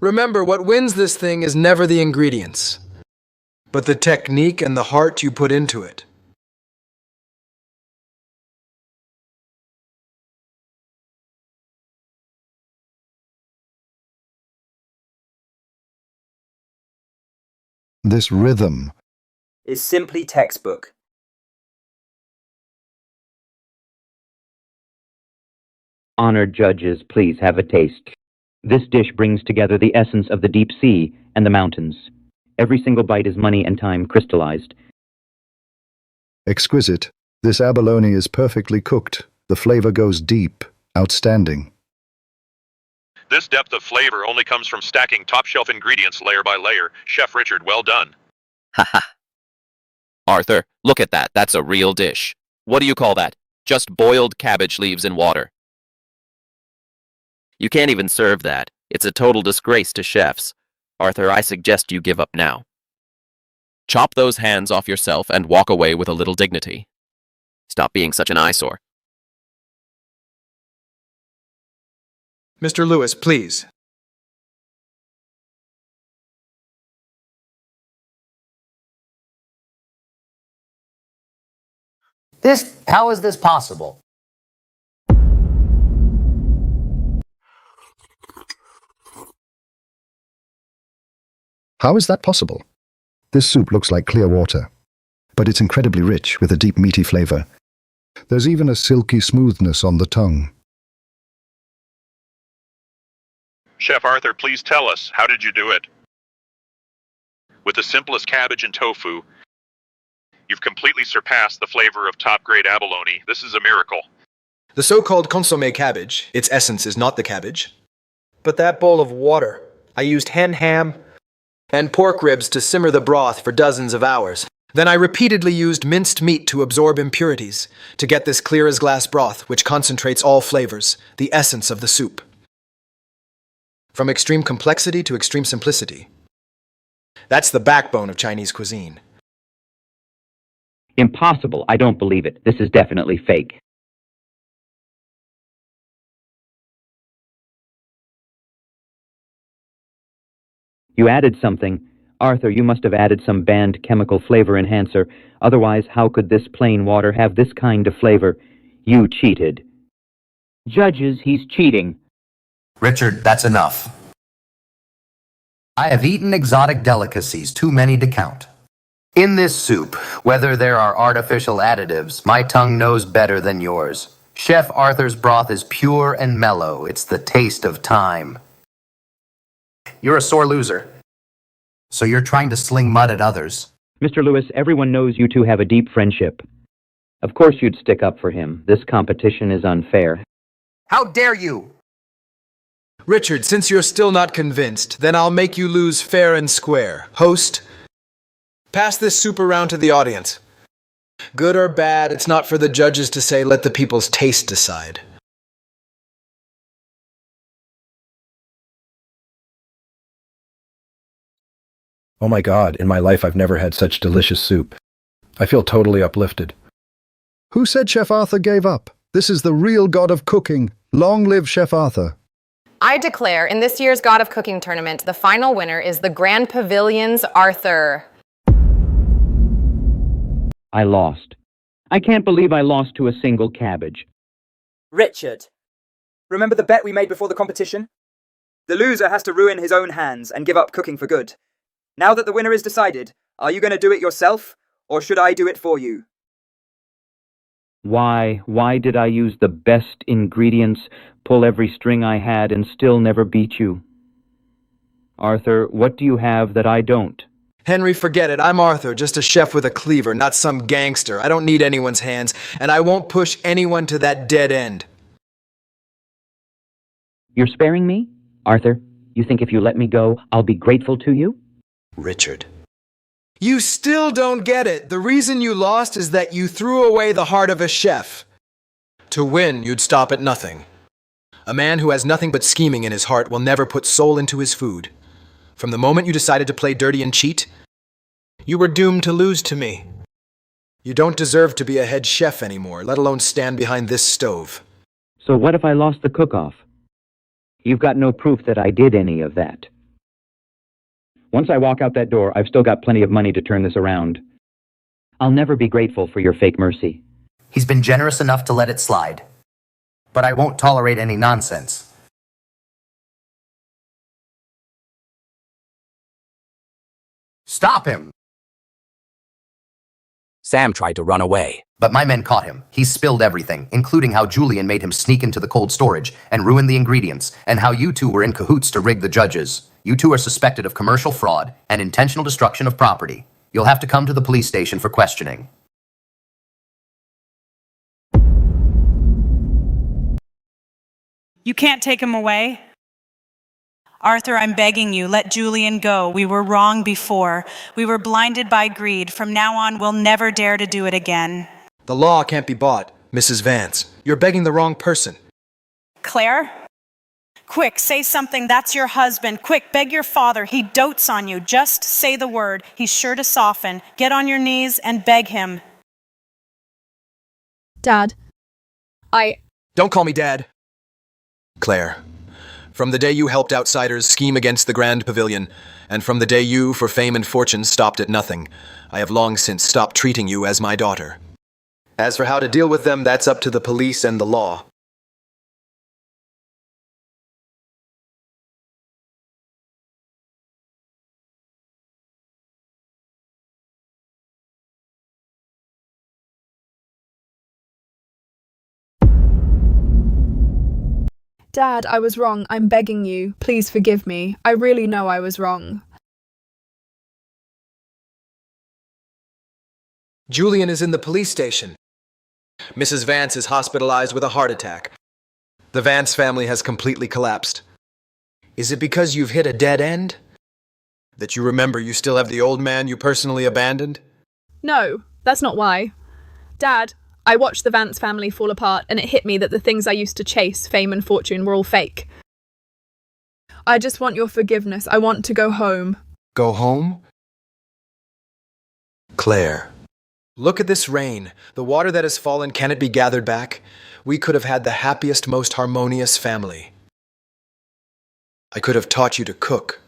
Remember, what wins this thing is never the ingredients, but the technique and the heart you put into it. This rhythm is simply textbook. Honored judges, please have a taste. This dish brings together the essence of the deep sea and the mountains. Every single bite is money and time crystallized. exquisite. This abalone is perfectly cooked. The flavor goes deep. Outstanding. This depth of flavor only comes from stacking top-shelf ingredients layer by layer. Chef Richard, well done. Haha. Arthur, look at that. That's a real dish. What do you call that? Just boiled cabbage leaves in water. You can't even serve that. It's a total disgrace to chefs. Arthur, I suggest you give up now. Chop those hands off yourself and walk away with a little dignity. Stop being such an eyesore. Mr. Lewis, please. How is this possible? How is that possible? This soup looks like clear water, but it's incredibly rich with a deep meaty flavor. There's even a silky smoothness on the tongue. Chef Arthur, please tell us, how did you do it? With the simplest cabbage and tofu, you've completely surpassed the flavor of top-grade abalone. This is a miracle. The so-called consommé cabbage, its essence is not the cabbage. But that bowl of water, I used hen ham and pork ribs to simmer the broth for dozens of hours. Then I repeatedly used minced meat to absorb impurities, to get this clear-as-glass broth, which concentrates all flavors, the essence of the soup. From extreme complexity to extreme simplicity. That's the backbone of Chinese cuisine. Impossible. I don't believe it. This is definitely fake. You added something. Arthur, you must have added some banned chemical flavor enhancer. Otherwise, how could this plain water have this kind of flavor? You cheated. Judges, he's cheating. Richard, that's enough. I have eaten exotic delicacies, too many to count. In this soup, whether there are artificial additives, my tongue knows better than yours. Chef Arthur's broth is pure and mellow. It's the taste of time. You're a sore loser. So you're trying to sling mud at others. Mr. Lewis, everyone knows you two have a deep friendship. Of course you'd stick up for him. This competition is unfair. How dare you! Richard, since you're still not convinced, then I'll make you lose fair and square. Host, pass this soup around to the audience. Good or bad, it's not for the judges to say, let the people's taste decide. Oh my God, in my life I've never had such delicious soup. I feel totally uplifted. Who said Chef Arthur gave up? This is the real god of cooking. Long live Chef Arthur. I declare, in this year's God of Cooking tournament, the final winner is the Grand Pavilion's Arthur. I lost. I can't believe I lost to a single cabbage. Richard, remember the bet we made before the competition? The loser has to ruin his own hands and give up cooking for good. Now that the winner is decided, are you going to do it yourself, or should I do it for you? Why did I use the best ingredients, pull every string I had, and still never beat you? Arthur, what do you have that I don't? Henry, forget it. I'm Arthur, just a chef with a cleaver, not some gangster. I don't need anyone's hands, and I won't push anyone to that dead end. You're sparing me? Arthur, you think if you let me go, I'll be grateful to you? Richard. You still don't get it. The reason you lost is that you threw away the heart of a chef. To win, you'd stop at nothing. A man who has nothing but scheming in his heart will never put soul into his food. From the moment you decided to play dirty and cheat, you were doomed to lose to me. You don't deserve to be a head chef anymore, let alone stand behind this stove. So what if I lost the cook-off? You've got no proof that I did any of that. Once I walk out that door, I've still got plenty of money to turn this around. I'll never be grateful for your fake mercy. He's been generous enough to let it slide. But I won't tolerate any nonsense. Stop him! Sam tried to run away. But my men caught him. He spilled everything, including how Julian made him sneak into the cold storage and ruin the ingredients, and how you two were in cahoots to rig the judges. You two are suspected of commercial fraud and intentional destruction of property. You'll have to come to the police station for questioning. You can't take him away. Arthur, I'm begging you, let Julian go. We were wrong before. We were blinded by greed. From now on, we'll never dare to do it again. The law can't be bought, Mrs. Vance. You're begging the wrong person. Claire? Quick, say something. That's your husband. Quick, beg your father. He dotes on you. Just say the word. He's sure to soften. Get on your knees and beg him. Dad, Don't call me Dad. Claire, from the day you helped outsiders scheme against the Grand Pavilion, and from the day you, for fame and fortune, stopped at nothing, I have long since stopped treating you as my daughter. As for how to deal with them, that's up to the police and the law. Dad, I was wrong. I'm begging you. Please forgive me. I really know I was wrong. Julian is in the police station. Mrs. Vance is hospitalized with a heart attack. The Vance family has completely collapsed. Is it because you've hit a dead end? That you remember you still have the old man you personally abandoned? No, that's not why. Dad, I watched the Vance family fall apart and it hit me that the things I used to chase, fame and fortune, were all fake. I just want your forgiveness. I want to go home. Go home? Claire. Look at this rain. The water that has fallen, can it be gathered back? We could have had the happiest, most harmonious family. I could have taught you to cook.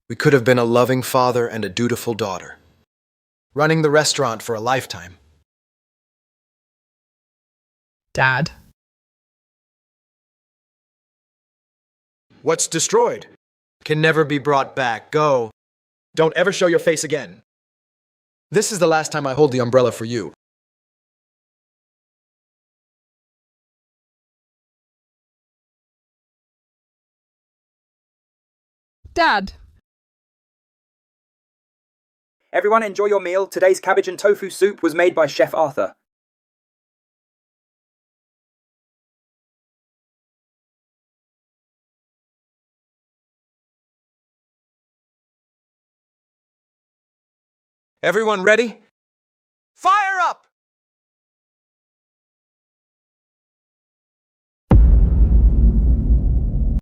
We could have been a loving father and a dutiful daughter. Running the restaurant for a lifetime. Dad. What's destroyed can never be brought back. Go. Don't ever show your face again. This is the last time I hold the umbrella for you. Dad. Everyone enjoy your meal. Today's cabbage and tofu soup was made by Chef Arthur. Everyone ready?